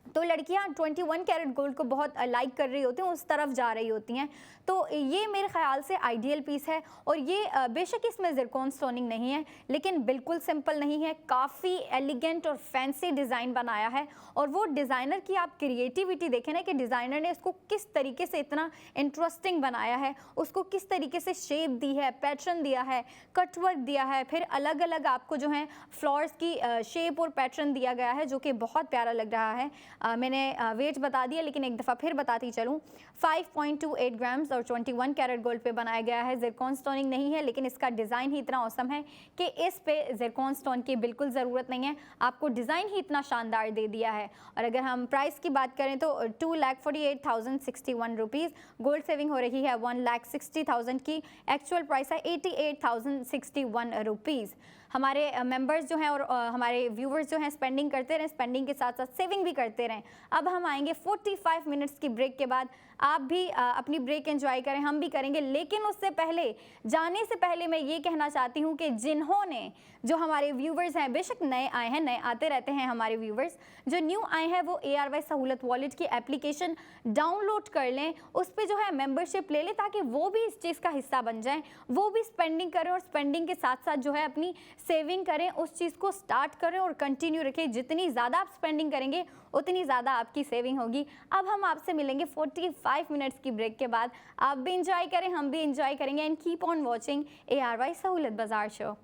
S2: तो लड़कियां 21 कैरेट गोल्ड को बहुत लाइक कर रही होती हैं, उस तरफ जा रही होती हैं। तो ये मेरे ख्याल से आइडियल पीस है। और ये बेशक इसमें ज़िरकॉन स्टोनिंग नहीं है, लेकिन बिल्कुल सिंपल नहीं है, काफ़ी एलिगेंट और फैंसी डिज़ाइन बनाया है। और वो डिज़ाइनर की आप क्रिएटिविटी देखें ना कि डिज़ाइनर ने इसको किस तरीके से इतना इंटरेस्टिंग बनाया है, उसको किस तरीके से शेप दी है, पैटर्न दिया है, कटवर्क दिया है, फिर अलग अलग आपको जो है फ्लावर्स की शेप और पैटर्न दिया गया है, जो कि बहुत प्यारा लग रहा है। मैंने वेट बता दिया, लेकिन एक दफ़ा फिर बताती चलूँ, 5.28 ग्राम्स और 21 कैरेट गोल्ड पे बनाया गया है। ज़िरकॉन स्टोनिंग नहीं है, लेकिन इसका डिज़ाइन ही इतना औसम है कि इस पे ज़िरकॉन स्टोन की बिल्कुल ज़रूरत नहीं है, आपको डिज़ाइन ही इतना शानदार दे दिया है। और अगर हम प्राइस की बात करें तो 2,48,061 रुपीज़, गोल्ड सेविंग हो रही है 1,60,000 की, एक्चुअल प्राइस है 88,061 रुपीज़। हमारे मेंबर्स जो हैं और हमारे व्यूवर्स जो हैं स्पेंडिंग करते रहें, स्पेंडिंग के साथ साथ सेविंग भी करते रहें। अब हम आएंगे 45 मिनट्स की ब्रेक के बाद। आप भी अपनी ब्रेक एंजॉय करें, हम भी करेंगे, लेकिन उससे पहले, जाने से पहले मैं ये कहना चाहती हूँ कि जिन्होंने, जो हमारे व्यूवर्स हैं, बेशक नए आए हैं, नए आते रहते हैं हमारे व्यूवर्स, जो न्यू आए हैं वो ARY सहूलत वॉलेट की एप्लीकेशन डाउनलोड कर लें, उस पर जो है मेंबरशिप ले लें, ताकि वो भी इस चीज़ का हिस्सा बन जाएं, वो भी स्पेंडिंग करें, और स्पेंडिंग के साथ साथ जो है अपनी सेविंग करें, उस चीज़ को स्टार्ट करें और कंटिन्यू रखें। जितनी ज़्यादा आप स्पेंडिंग करेंगे उतनी ज़्यादा आपकी सेविंग होगी। अब हम आपसे मिलेंगे 45 मिनट्स की ब्रेक के बाद। आप भी इंजॉय करें, हम भी इंजॉय करेंगे, and keep on watching ARY सहूलत बाजार show.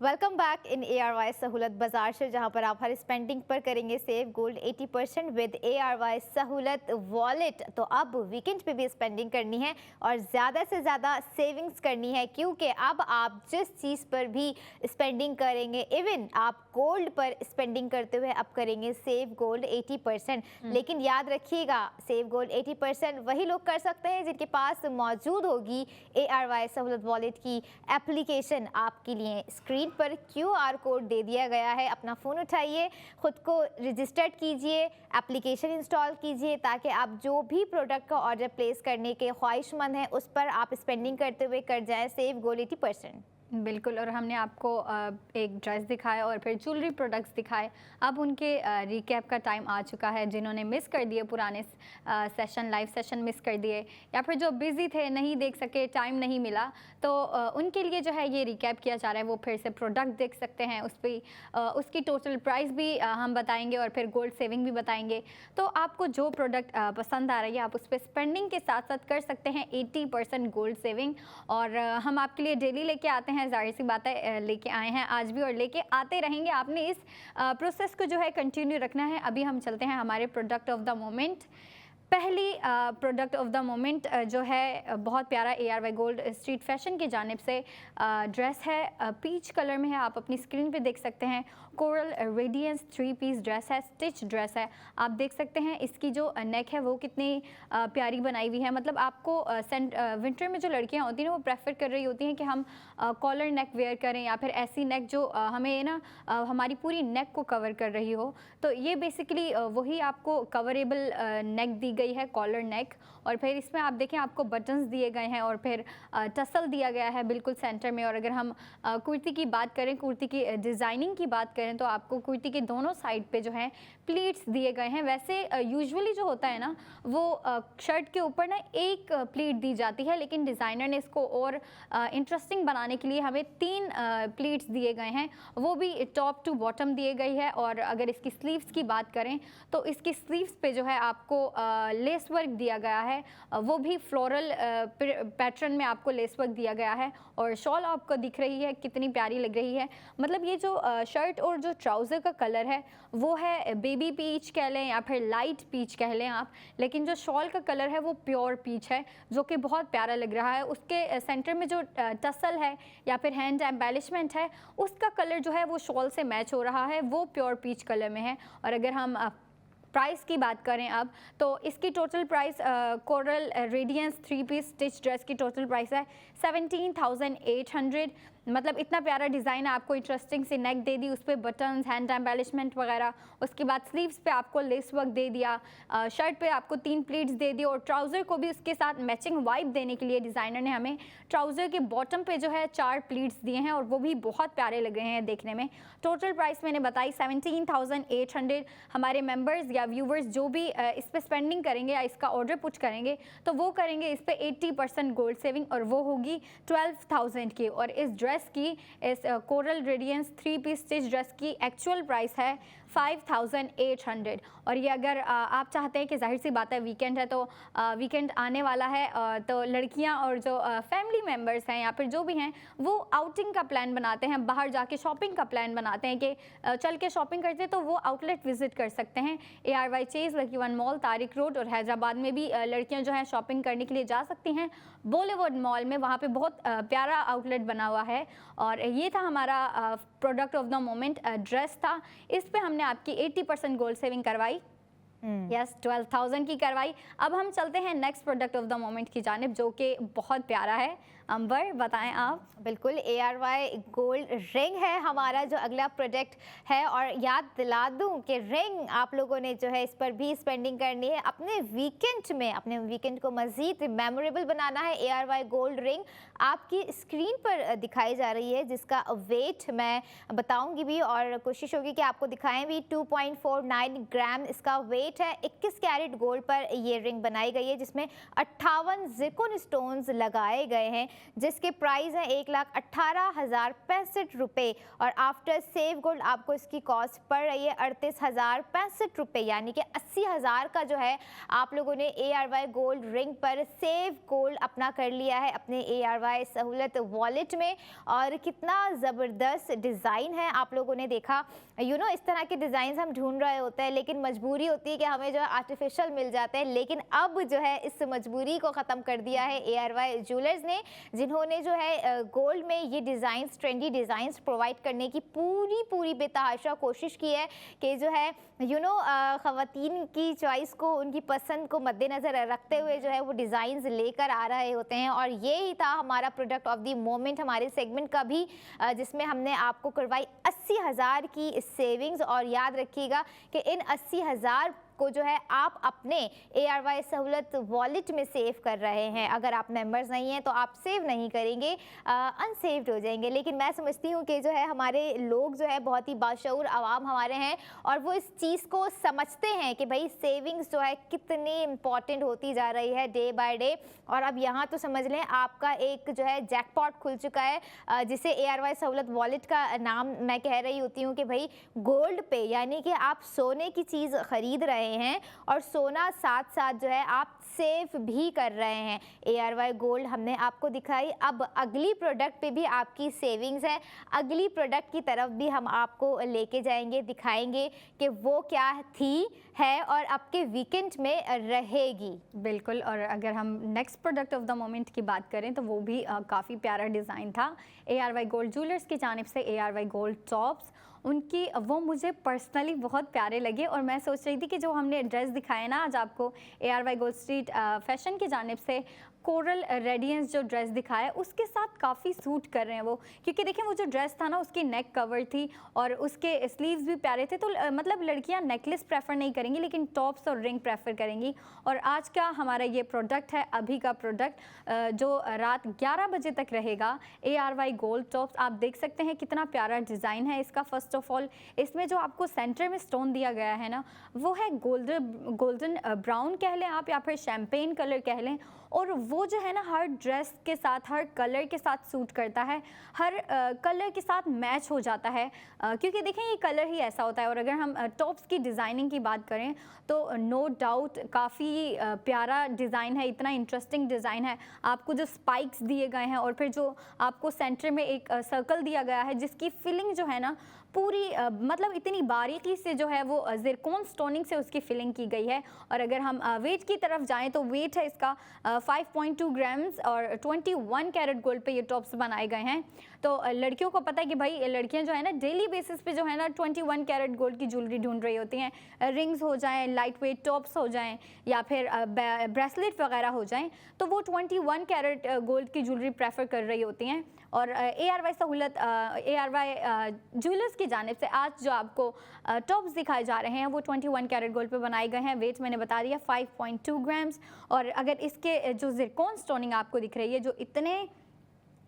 S1: Welcome back in ARY सहूलत बाजार शो, जहां पर आप हर स्पेंडिंग पर करेंगे सेव गोल्ड 80% विद ARY सहूलत वॉलेट। तो अब वीकेंड पे भी स्पेंडिंग करनी है और ज़्यादा से ज़्यादा सेविंग्स करनी है, क्योंकि अब आप जिस चीज़ पर भी स्पेंडिंग करेंगे, इवन आप गोल्ड पर स्पेंडिंग करते हुए अब करेंगे सेव गोल्ड 80%। लेकिन याद रखिएगा, सेव गोल्ड 80% वही लोग कर सकते हैं जिनके पास मौजूद होगी ARY सहूलत वॉलेट की एप्लीकेशन। आपके लिए स्क्रीन पर QR कोड दे दिया गया है, अपना फ़ोन उठाइए, ख़ुद को रजिस्टर्ड कीजिए, एप्लीकेशन इंस्टॉल कीजिए, ताकि आप जो भी प्रोडक्ट का ऑर्डर प्लेस करने के ख्वाहिशमंद हैं उस पर आप स्पेंडिंग करते हुए कर जाएं सेव गोल्ड 80%।
S2: बिल्कुल, और हमने आपको एक ड्रेस दिखाया और फिर ज्वेलरी प्रोडक्ट्स दिखाए। अब उनके रिकैप का टाइम आ चुका है। जिन्होंने मिस कर दिए पुराने सेशन, लाइव सेशन मिस कर दिए, या फिर जो बिज़ी थे, नहीं देख सके, टाइम नहीं मिला, तो उनके लिए जो है ये रिकैप किया जा रहा है। वो फिर से प्रोडक्ट देख सकते हैं, उस पर उसकी टोटल प्राइस भी हम बताएंगे और फिर गोल्ड सेविंग भी बताएंगे। तो आपको जो प्रोडक्ट पसंद आ रही है आप उस पर स्पेंडिंग के साथ साथ कर सकते हैं 80% गोल्ड सेविंग। और हम आपके लिए डेली लेके आते हैं, जाहिर सी बात है लेके आए हैं आज भी और लेके आते रहेंगे। आपने इस प्रोसेस को जो है कंटिन्यू रखना है। अभी हम चलते हैं हमारे प्रोडक्ट ऑफ द मोमेंट। पहली प्रोडक्ट ऑफ द मोमेंट जो है बहुत प्यारा ARY गोल्ड स्ट्रीट फैशन की जानिब से ड्रेस है, पीच कलर में है, आप अपनी स्क्रीन पे देख सकते हैं। कोरल रेडियंस 3 पीस ड्रेस है, स्टिच ड्रेस है। आप देख सकते हैं इसकी जो नेक है वो कितनी प्यारी बनाई हुई है। मतलब आपको विंटर में जो लड़कियां होती हैं ना वो प्रेफर कर रही होती हैं कि हम कॉलर नेक वेयर करें या फिर ऐसी नेक जो हमें ना हमारी पूरी नेक को कवर कर रही हो। तो ये बेसिकली वही आपको कवरेबल नेक दी गई है, कॉलर नेक। और फिर इसमें आप देखें आपको बटन्स दिए गए हैं और फिर टसल दिया गया है बिल्कुल सेंटर में। और अगर हम कुर्ती की बात करें, कुर्ती की डिज़ाइनिंग की बात करें तो आपको कुर्ती के दोनों साइड पे जो है प्लीट्स दिए गए हैं। वैसे यूजुअली जो होता है ना वो शर्ट के ऊपर ना एक प्लीट दी जाती है, लेकिन डिज़ाइनर ने इसको और इंटरेस्टिंग बनाने के लिए हमें 3 प्लीट्स दिए गए हैं, वो भी टॉप टू बॉटम दिए गई है। और अगर इसकी स्लीव्स की बात करें तो इसकी स्लीव्स पे जो है आपको लेस वर्क दिया गया है, वो भी फ्लोरल पैटर्न में आपको लेस वर्क दिया गया है। और शॉल आपको दिख रही है कितनी प्यारी लग रही है। मतलब ये जो शर्ट और जो ट्राउज़र का कलर है वो है बेबी पीच कह लें या फिर लाइट पीच कह लें आप, लेकिन जो शॉल का कलर है वो प्योर पीच है जो कि बहुत प्यारा लग रहा है। उसके सेंटर में जो टसल है या फिर हैंड एम्बेलिशमेंट है उसका कलर जो है वो शॉल से मैच हो रहा है, वो प्योर पीच कलर में है। और अगर हम प्राइस की बात करें अब तो इसकी total price coral radiance 3 piece stitch dress की टोटल प्राइस है 17,800। मतलब इतना प्यारा डिज़ाइन आपको इंटरेस्टिंग सी नेक दे दी, उस पर बटन्स, हैंड एम्बेलिशमेंट वगैरह। उसके बाद स्लीव्स पे आपको लेस वर्क दे दिया, शर्ट पे आपको 3 प्लीट्स दे दी और ट्राउज़र को भी उसके साथ मैचिंग वाइब देने के लिए डिज़ाइनर ने हमें ट्राउज़र के बॉटम पे जो है 4 प्लीट्स दिए हैं और वो भी बहुत प्यारे लग रहे हैं देखने में। टोटल प्राइस मैंने बताई 17,800। हमारे मेम्बर्स या व्यूवर्स जो भी इस पर स्पेंडिंग करेंगे या इसका ऑर्डर पुट करेंगे तो वो करेंगे इस पर 80% गोल्ड सेविंग और वो होगी 12,000 की। और इस ड्रेस की, इस coral radiance 3 piece stitch dress की एक्चुअल प्राइस है 5,800। और ये अगर आप चाहते हैं कि जाहिर सी बात है वीकेंड है तो वीकेंड आने वाला है तो लड़कियां और जो फैमिली मेम्बर्स हैं या फिर जो भी हैं वो आउटिंग का प्लान बनाते हैं, बाहर जाके शॉपिंग का प्लान बनाते हैं कि चल के शॉपिंग करते हैं, तो वो आउटलेट विजिट कर सकते हैं। ARY chase, lucky one mall, Tariq road और हैदराबाद में भी लड़कियां जो हैं शॉपिंग करने के लिए जा सकती हैं। बॉलीवुड मॉल में वहाँ पे बहुत प्यारा आउटलेट बना हुआ है। और ये था हमारा product of the moment dress था। इस पे हमने आपकी 80% गोल्ड सेविंग करवाई, यस 12,000 की करवाई। अब हम चलते हैं next product of the moment की जानिब जो कि बहुत प्यारा है। अंबर बताएं आप।
S1: बिल्कुल, ARY गोल्ड रिंग है हमारा जो अगला प्रोडक्ट है। और याद दिला दूं कि रिंग आप लोगों ने जो है इस पर भी स्पेंडिंग करनी है अपने वीकेंड में, अपने वीकेंड को मज़ीद मेमोरेबल बनाना है। ARY गोल्ड रिंग आपकी स्क्रीन पर दिखाई जा रही है जिसका वेट मैं बताऊंगी भी और कोशिश होगी कि आपको दिखाएं भी। 2.49 ग्राम इसका वेट है। 21 कैरेट गोल्ड पर ये रिंग बनाई गई है जिसमें 58 ज़िरकॉन स्टोन्स लगाए गए हैं जिसके प्राइस है 1,18,065 रुपये। और आफ्टर सेव गोल्ड आपको इसकी कॉस्ट पड़ रही है 38,065 रुपये, यानी कि 80,000 का जो है आप लोगों ने ARY गोल्ड रिंग पर सेव गोल्ड अपना कर लिया है अपने ARY सहूलत वॉलेट में। और कितना ज़बरदस्त डिज़ाइन है आप लोगों ने देखा। इस तरह के डिज़ाइन हम ढूंढ रहे होते हैं लेकिन मजबूरी होती है कि हमें जो है आर्टिफिशियल मिल जाते हैं, लेकिन अब जो है इस मजबूरी को ख़त्म कर दिया है ARY ज्वेलर्स ने, जिन्होंने जो है गोल्ड में ये डिज़ाइंस, ट्रेंडी डिज़ाइंस प्रोवाइड करने की पूरी बेतहाशा कोशिश की है कि जो है ख़वातीन की चॉइस को, उनकी पसंद को मद्देनज़र रखते हुए जो है वो डिज़ाइंस लेकर आ रहे होते हैं। और ये ही था हमारा प्रोडक्ट ऑफ द मोमेंट हमारे सेगमेंट का भी, जिसमें हमने आपको करवाई 80,000 की सेविंग्स। और याद रखिएगा कि इन 80,000 को जो है आप अपने ARY सहूलत वॉलेट में सेव कर रहे हैं। अगर आप मेंबर्स नहीं हैं तो आप सेव नहीं करेंगे, अनसेव्ड हो जाएंगे। लेकिन मैं समझती हूँ कि जो है हमारे लोग जो है बहुत ही बाशऊर आवाम हमारे हैं और वो इस चीज़ को समझते हैं कि भाई सेविंग्स जो है कितनी इम्पॉर्टेंट होती जा रही है डे बाय डे। और अब यहाँ तो समझ लें आपका एक जो है जैकपॉट खुल चुका है जिसे ARY सहूलत वॉलेट का नाम मैं कह रही होती हूँ कि भाई गोल्ड पे, यानी कि आप सोने की चीज़ ख़रीद रहे रहे हैं और सोना साथ साथ जो है आप सेव भी कर रहे हैं। ARY गोल्ड हमने आपको दिखाई, अब अगली प्रोडक्ट पे भी आपकी सेविंग्स है। अगली प्रोडक्ट की तरफ भी हम आपको लेके जाएंगे, दिखाएंगे कि वो क्या थी है और आपके वीकेंड में रहेगी।
S2: बिल्कुल। और अगर हम next product of the moment की बात करें तो वो भी काफ़ी प्यारा डिज़ाइन था। ARY गोल्ड ज्वेलर्स की जानिब से ARY गोल्ड टॉप्स, उनकी वो मुझे पर्सनली बहुत प्यारे लगे और मैं सोच रही थी कि जो हमने ड्रेस दिखाया ना आज आपको ARY गोल्ड स्ट्रीट फैशन की जानिब से, कोरल रेडियंस जो ड्रेस दिखाया उसके साथ काफ़ी सूट कर रहे हैं वो, क्योंकि देखिए वो जो ड्रेस था ना उसकी नेक कवर थी और उसके स्लीव्स भी प्यारे थे। तो मतलब लड़कियां नेकलेस प्रेफर नहीं करेंगी लेकिन टॉप्स और रिंग प्रेफर करेंगी। और आज का हमारा ये प्रोडक्ट है, अभी का प्रोडक्ट जो रात 11 बजे तक रहेगा, ARY गोल्ड टॉप्स। आप देख सकते हैं कितना प्यारा डिज़ाइन है इसका। फर्स्ट ऑफ ऑल इसमें जो आपको सेंटर में स्टोन दिया गया है ना वो है गोल्डन ब्राउन कह लें आप या फिर शैम्पेन कलर कह लें, और वो जो है ना हर ड्रेस के साथ, हर कलर के साथ सूट करता है, हर कलर के साथ मैच हो जाता है, क्योंकि देखें ये कलर ही ऐसा होता है। और अगर हम टॉप्स की डिज़ाइनिंग की बात करें तो नो डाउट काफ़ी प्यारा डिज़ाइन है, इतना इंटरेस्टिंग डिज़ाइन है। आपको जो स्पाइक्स दिए गए हैं और फिर जो आपको सेंटर में एक सर्कल दिया गया है जिसकी फिलिंग जो है ना पूरी मतलब इतनी बारीकी से जो है वो ज़िरकॉन स्टोनिंग से उसकी फिलिंग की गई है। और अगर हम वेट की तरफ जाएं तो वेट है इसका 5.2 ग्राम्स और 21 कैरेट गोल्ड पे ये टॉप्स बनाए गए हैं। तो लड़कियों को पता है कि भाई लड़कियां जो है ना डेली बेसिस पे जो है ना 21 कैरेट गोल्ड की ज्वेलरी ढूंढ रही होती हैं, रिंग्स हो जाएं, लाइट वेट टॉप्स हो जाएं या फिर ब्रेसलेट वगैरह हो जाएं, तो वो 21 कैरेट गोल्ड की ज्वेलरी प्रेफर कर रही होती हैं। और ARY सहूलत ARY ज्वेलर्स की जानिब से आज जो आपको टॉप्स दिखाए जा रहे हैं वो 21 कैरेट गोल्ड पे बनाए गए हैं। वेट मैंने बता दिया 5.2 ग्राम्स। और अगर इसके जो ज़िरकॉन स्टोनिंग आपको दिख रही है जो इतने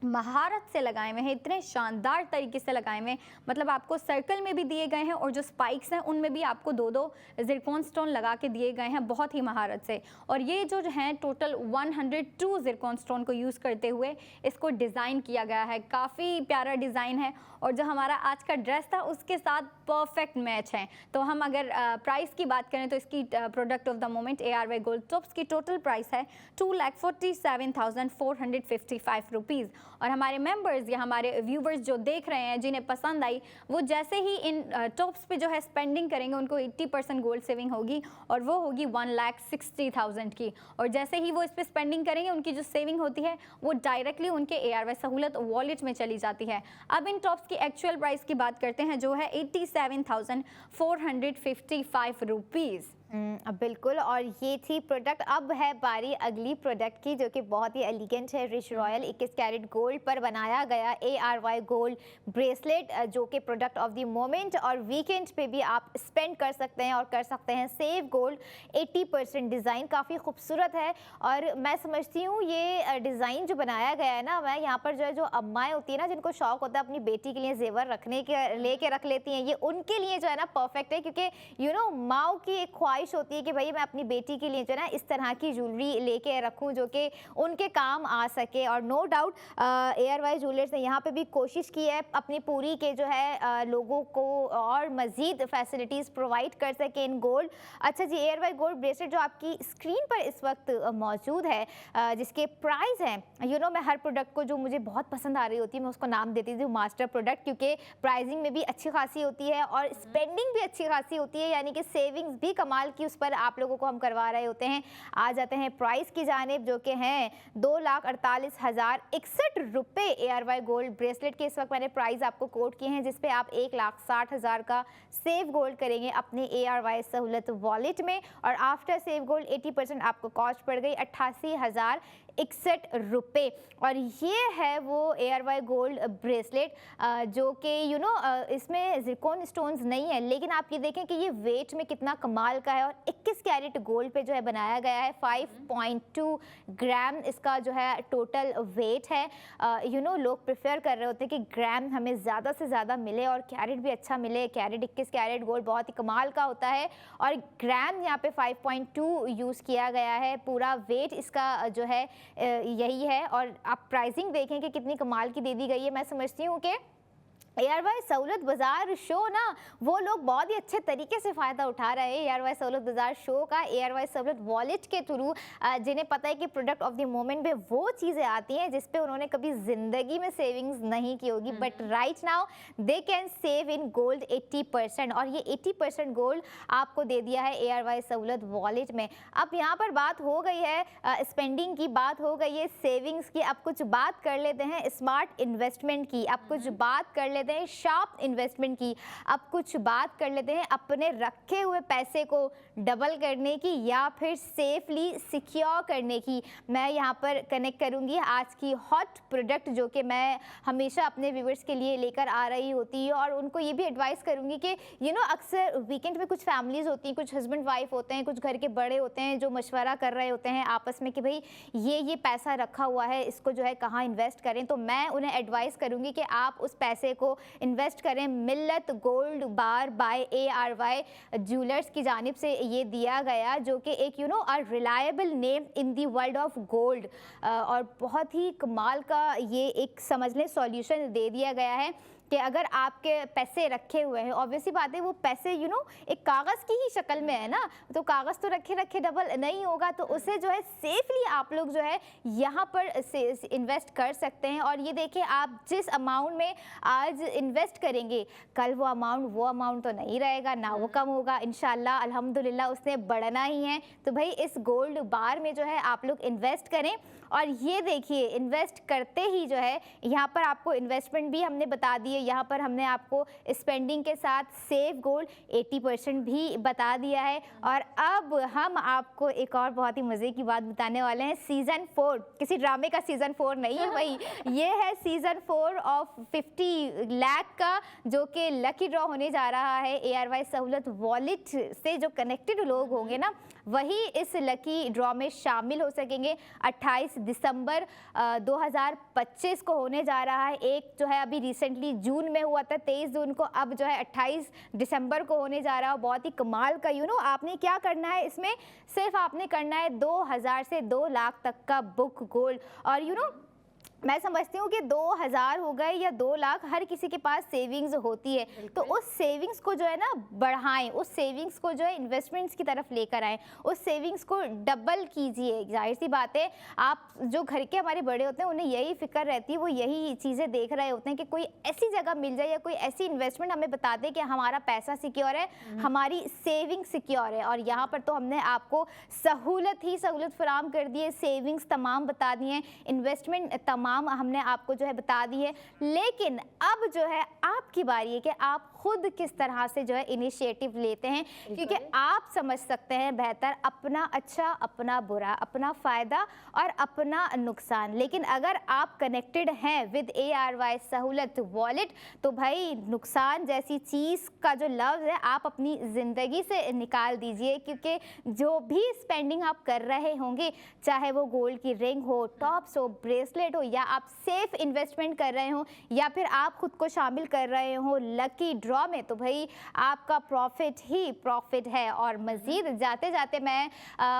S2: महारत से लगाए हुए हैं, इतने शानदार तरीके से लगाए हुए हैं, मतलब आपको सर्कल में भी दिए गए हैं और जो स्पाइक्स हैं उनमें भी आपको दो ज़िरकॉन स्टोन लगा के दिए गए हैं बहुत ही महारत से। और ये जो हैं टोटल 102 ज़िरकॉन स्टोन को यूज़ करते हुए इसको डिज़ाइन किया गया है। काफ़ी प्यारा डिज़ाइन है और जो हमारा आज का ड्रेस था उसके साथ परफेक्ट मैच है। तो हम अगर प्राइस की बात करें तो इसकी product of the moment ARY gold tops की टोटल प्राइस है 2,47,455 रुपीज़। और हमारे मेंबर्स या हमारे व्यूवर्स जो देख रहे हैं जिन्हें पसंद आई वो जैसे ही इन टॉप्स पे जो है स्पेंडिंग करेंगे उनको 80% गोल्ड सेविंग होगी और वो होगी 1,60,000 की। और जैसे ही वो इस पे स्पेंडिंग करेंगे उनकी जो सेविंग होती है वो डायरेक्टली उनके ARY सहूलत वॉलेट में चली जाती है। अब इन टॉप्स की एक्चुअल प्राइस की बात करते हैं जो है 87,455 रुपीज़।
S1: बिल्कुल। और ये थी प्रोडक्ट। अब है बारी अगली प्रोडक्ट की जो कि बहुत ही एलिगेंट है। रिच रॉयल 21 कैरेट गोल्ड पर बनाया गया ARY गोल्ड ब्रेसलेट जो कि प्रोडक्ट ऑफ द मोमेंट और वीकेंड पे भी आप स्पेंड कर सकते हैं और कर सकते हैं सेव गोल्ड। 80% डिज़ाइन काफ़ी खूबसूरत है और मैं समझती हूँ ये डिज़ाइन जो बनाया गया है ना, मैं यहाँ पर जो है जो अम्माएँ होती है ना जिनको शौक़ होता है अपनी बेटी के लिए जेवर रखने के लेके रख लेती हैं, ये उनके लिए जो है ना परफेक्ट है, क्योंकि माँ की एक ख्वाहिश होती है कि भाई मैं अपनी बेटी के लिए जो है ना इस तरह की ज्वेलरी लेके रखूं जो कि उनके काम आ सके। और नो डाउट ARY ज्वेलर्स ने यहाँ पे भी कोशिश की है अपनी पूरी के जो है लोगों को और मज़ीद फैसिलिटीज़ प्रोवाइड कर सके इन गोल्ड। अच्छा जी, ARY गोल्ड ब्रेसलेट जो आपकी स्क्रीन पर इस वक्त मौजूद है जिसके प्राइस हैं मैं हर प्रोडक्ट को जो मुझे बहुत पसंद आ रही होती है मैं उसको नाम देती थी मास्टर प्रोडक्ट, क्योंकि प्राइसिंग में भी अच्छी खासी होती है और स्पेंडिंग भी अच्छी खासी होती है, यानी कि सेविंग्स भी कमाल की उस पर आप लोगों को हम करवा रहे होते हैं। आ जाते हैं प्राइस की जानिब जो कि हैं 2,48,061 रुपये ARY गोल्ड ब्रेसलेट के। इस वक्त मैंने प्राइस आपको कोट किए हैं जिस पे आप 1,60,000 का सेव गोल्ड करेंगे अपने ARY सहूलत वॉलेट में और आफ्टर सेव गोल्ड 80% आपको कॉस्ट पड़ गई 88,061 रुपये। और ये है वो ARY गोल्ड ब्रेसलेट जो कि इसमें ज़िरकॉन स्टोन्स नहीं है, लेकिन आप ये देखें कि ये वेट में कितना कमाल का है और 21 कैरेट गोल्ड पे जो है बनाया गया है। 5.2 ग्राम इसका जो है टोटल वेट है। लोग प्रेफर कर रहे होते हैं कि ग्राम हमें ज़्यादा से ज़्यादा मिले और कैरेट भी अच्छा मिले। कैरेट 21 कैरेट गोल्ड बहुत ही कमाल का होता है और ग्राम यहाँ पे 5.2 यूज़ किया गया है। पूरा वेट इसका जो है यही है और आप प्राइसिंग देखें कि कितनी कमाल की दे दी गई है। मैं समझती हूँ कि ARY सहूलत बाजार शो ना, वो लोग बहुत ही अच्छे तरीके से फ़ायदा उठा रहे हैं ARY सहूलत बाजार शो का। ARY सहूलत वॉलेट के थ्रू जिन्हें पता है कि प्रोडक्ट ऑफ द मोमेंट में वो चीज़ें आती हैं जिस पे उन्होंने कभी ज़िंदगी में सेविंग्स नहीं की होगी, but right now they can save in gold 80%, और ये 80% गोल्ड आपको दे दिया है ARY सहूलत वॉलेट में। अब यहाँ पर बात हो गई है स्पेंडिंग की, बात हो गई है सेविंग्स की, अब कुछ बात कर लेते हैं स्मार्ट इन्वेस्टमेंट की, अब कुछ बात कर लेते हैं शार्प इन्वेस्टमेंट की, अब कुछ बात कर लेते हैं अपने रखे हुए पैसे को डबल करने की या फिर सेफली सिक्योर करने की। मैं यहाँ पर कनेक्ट करूँगी आज की हॉट प्रोडक्ट जो कि मैं हमेशा अपने व्यूअर्स के लिए लेकर आ रही होती है, और उनको ये भी एडवाइस करूँगी कि अक्सर वीकेंड में कुछ फैमिलीज़ होती हैं, कुछ हस्बैंड वाइफ होते हैं, कुछ घर के बड़े होते हैं जो मशवरा कर रहे होते हैं आपस में कि भाई ये पैसा रखा हुआ है, इसको जो है कहाँ इन्वेस्ट करें। तो मैं उन्हें एडवाइस करूँगी कि आप उस पैसे को इन्वेस्ट करें Millat gold bar by ARY jewellers की जानिब से ये दिया गया, जो कि एक a reliable name in the world of gold, और बहुत ही कमाल का ये एक समझ लें सॉल्यूशन दे दिया गया है कि अगर आपके पैसे रखे हुए हैं, ऑब्वियसली बात है वो पैसे एक कागज़ की ही शक्ल में है ना, तो कागज़ तो रखे रखे डबल नहीं होगा, तो उसे जो है सेफली आप लोग जो है यहाँ पर इन्वेस्ट कर सकते हैं। और ये देखिए आप जिस अमाउंट में आज इन्वेस्ट करेंगे कल वो अमाउंट तो नहीं रहेगा ना, वो कम होगा, इंशाल्लाह अल्हम्दुलिल्लाह उसने बढ़ना ही है। तो भाई इस गोल्ड बार में जो है आप लोग इन्वेस्ट करें, और ये देखिए इन्वेस्ट करते ही जो है यहाँ पर आपको इन्वेस्टमेंट भी हमने बता दी है, यहाँ पर हमने आपको स्पेंडिंग के साथ सेव गोल्ड 80% भी बता दिया है। और अब हम आपको एक और बहुत ही मज़े की बात बताने वाले हैं, सीज़न 4, किसी ड्रामे का सीज़न 4 नहीं है भाई, ये है सीज़न 4 ऑफ 50 लाख का, जो कि लकी ड्रॉ होने जा रहा है। ARY सहूलत वॉलेट से जो कनेक्टेड लोग होंगे ना वही इस लकी ड्रॉ में शामिल हो सकेंगे। 28 दिसंबर 2025 को होने जा रहा है। एक जो है अभी रिसेंटली जून में हुआ था 23 जून को, अब जो है 28 दिसंबर को होने जा रहा है। बहुत ही कमाल का आपने क्या करना है इसमें, सिर्फ आपने करना है 2000 से 2 लाख तक का बुक गोल्ड। और मैं समझती हूँ कि 2000 हो गए या 2 लाख, हर किसी के पास सेविंग्स होती है, तो उस सेविंग्स को जो है ना बढ़ाएं, उस सेविंग्स को जो है इन्वेस्टमेंट्स की तरफ लेकर आएँ, उस सेविंग्स को डबल कीजिए। जाहिर सी बात है आप जो घर के हमारे बड़े होते हैं उन्हें यही फिक्र रहती है, वो यही चीज़ें देख रहे होते हैं कि कोई ऐसी जगह मिल जाए या कोई ऐसी इन्वेस्टमेंट हमें बता दे कि हमारा पैसा सिक्योर है, हमारी सेविंग सिक्योर है। और यहाँ पर तो हमने आपको सहूलत फराम कर दी है, सेविंग्स तमाम बता दिए हैं, इन्वेस्टमेंट तमाम हमने आपको जो है बता दी है। लेकिन अब जो है आपकी बारी है कि आप खुद किस तरह से जो है इनिशिएटिव लेते हैं, क्योंकि आप समझ सकते हैं बेहतर अपना अच्छा, अपना बुरा, अपना फ़ायदा और अपना नुकसान। लेकिन अगर आप कनेक्टेड हैं विद ARY सहूलत वॉलेट, तो भाई नुकसान जैसी चीज़ का जो लफ्ज़ है आप अपनी ज़िंदगी से निकाल दीजिए, क्योंकि जो भी स्पेंडिंग आप कर रहे होंगे, चाहे वो गोल्ड की रिंग हो, टॉप्स हो, ब्रेसलेट हो, या आप सेफ इन्वेस्टमेंट कर रहे हो, या फिर आप खुद को शामिल कर रहे हो लकी ड्रॉ में, तो भाई आपका प्रॉफिट ही प्रॉफिट है। और मज़ीद जाते जाते मैं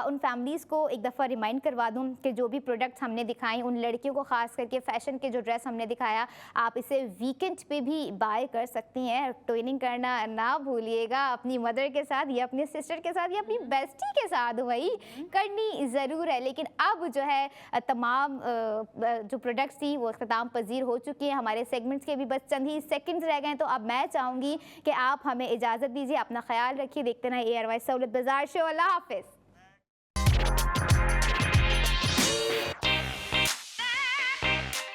S1: उन फैमिलीज़ को एक दफ़ा रिमाइंड करवा दूं कि जो भी प्रोडक्ट्स हमने दिखाई, उन लड़कियों को ख़ास करके फ़ैशन के जो ड्रेस हमने दिखाया, आप इसे वीकेंड पे भी बाय कर सकती हैं। ट्विनिंग करना ना भूलिएगा, अपनी मदर के साथ या अपनी सिस्टर के साथ या अपनी बेस्टी के साथ भाई करनी ज़रूर है। लेकिन अब जो है तमाम जो प्रोडक्ट्स थी वो ख़त्म पजीर हो चुकी है, हमारे सेगमेंट्स के भी बस चंद ही सेकंड्स रह गए। तो अब मैं चाहूँगी कि आप हमें इजाज़त दीजिए, अपना ख्याल रखिए, देखते रहें ARY सहूलत बाजार शो। अल्लाह हाफ़िज़।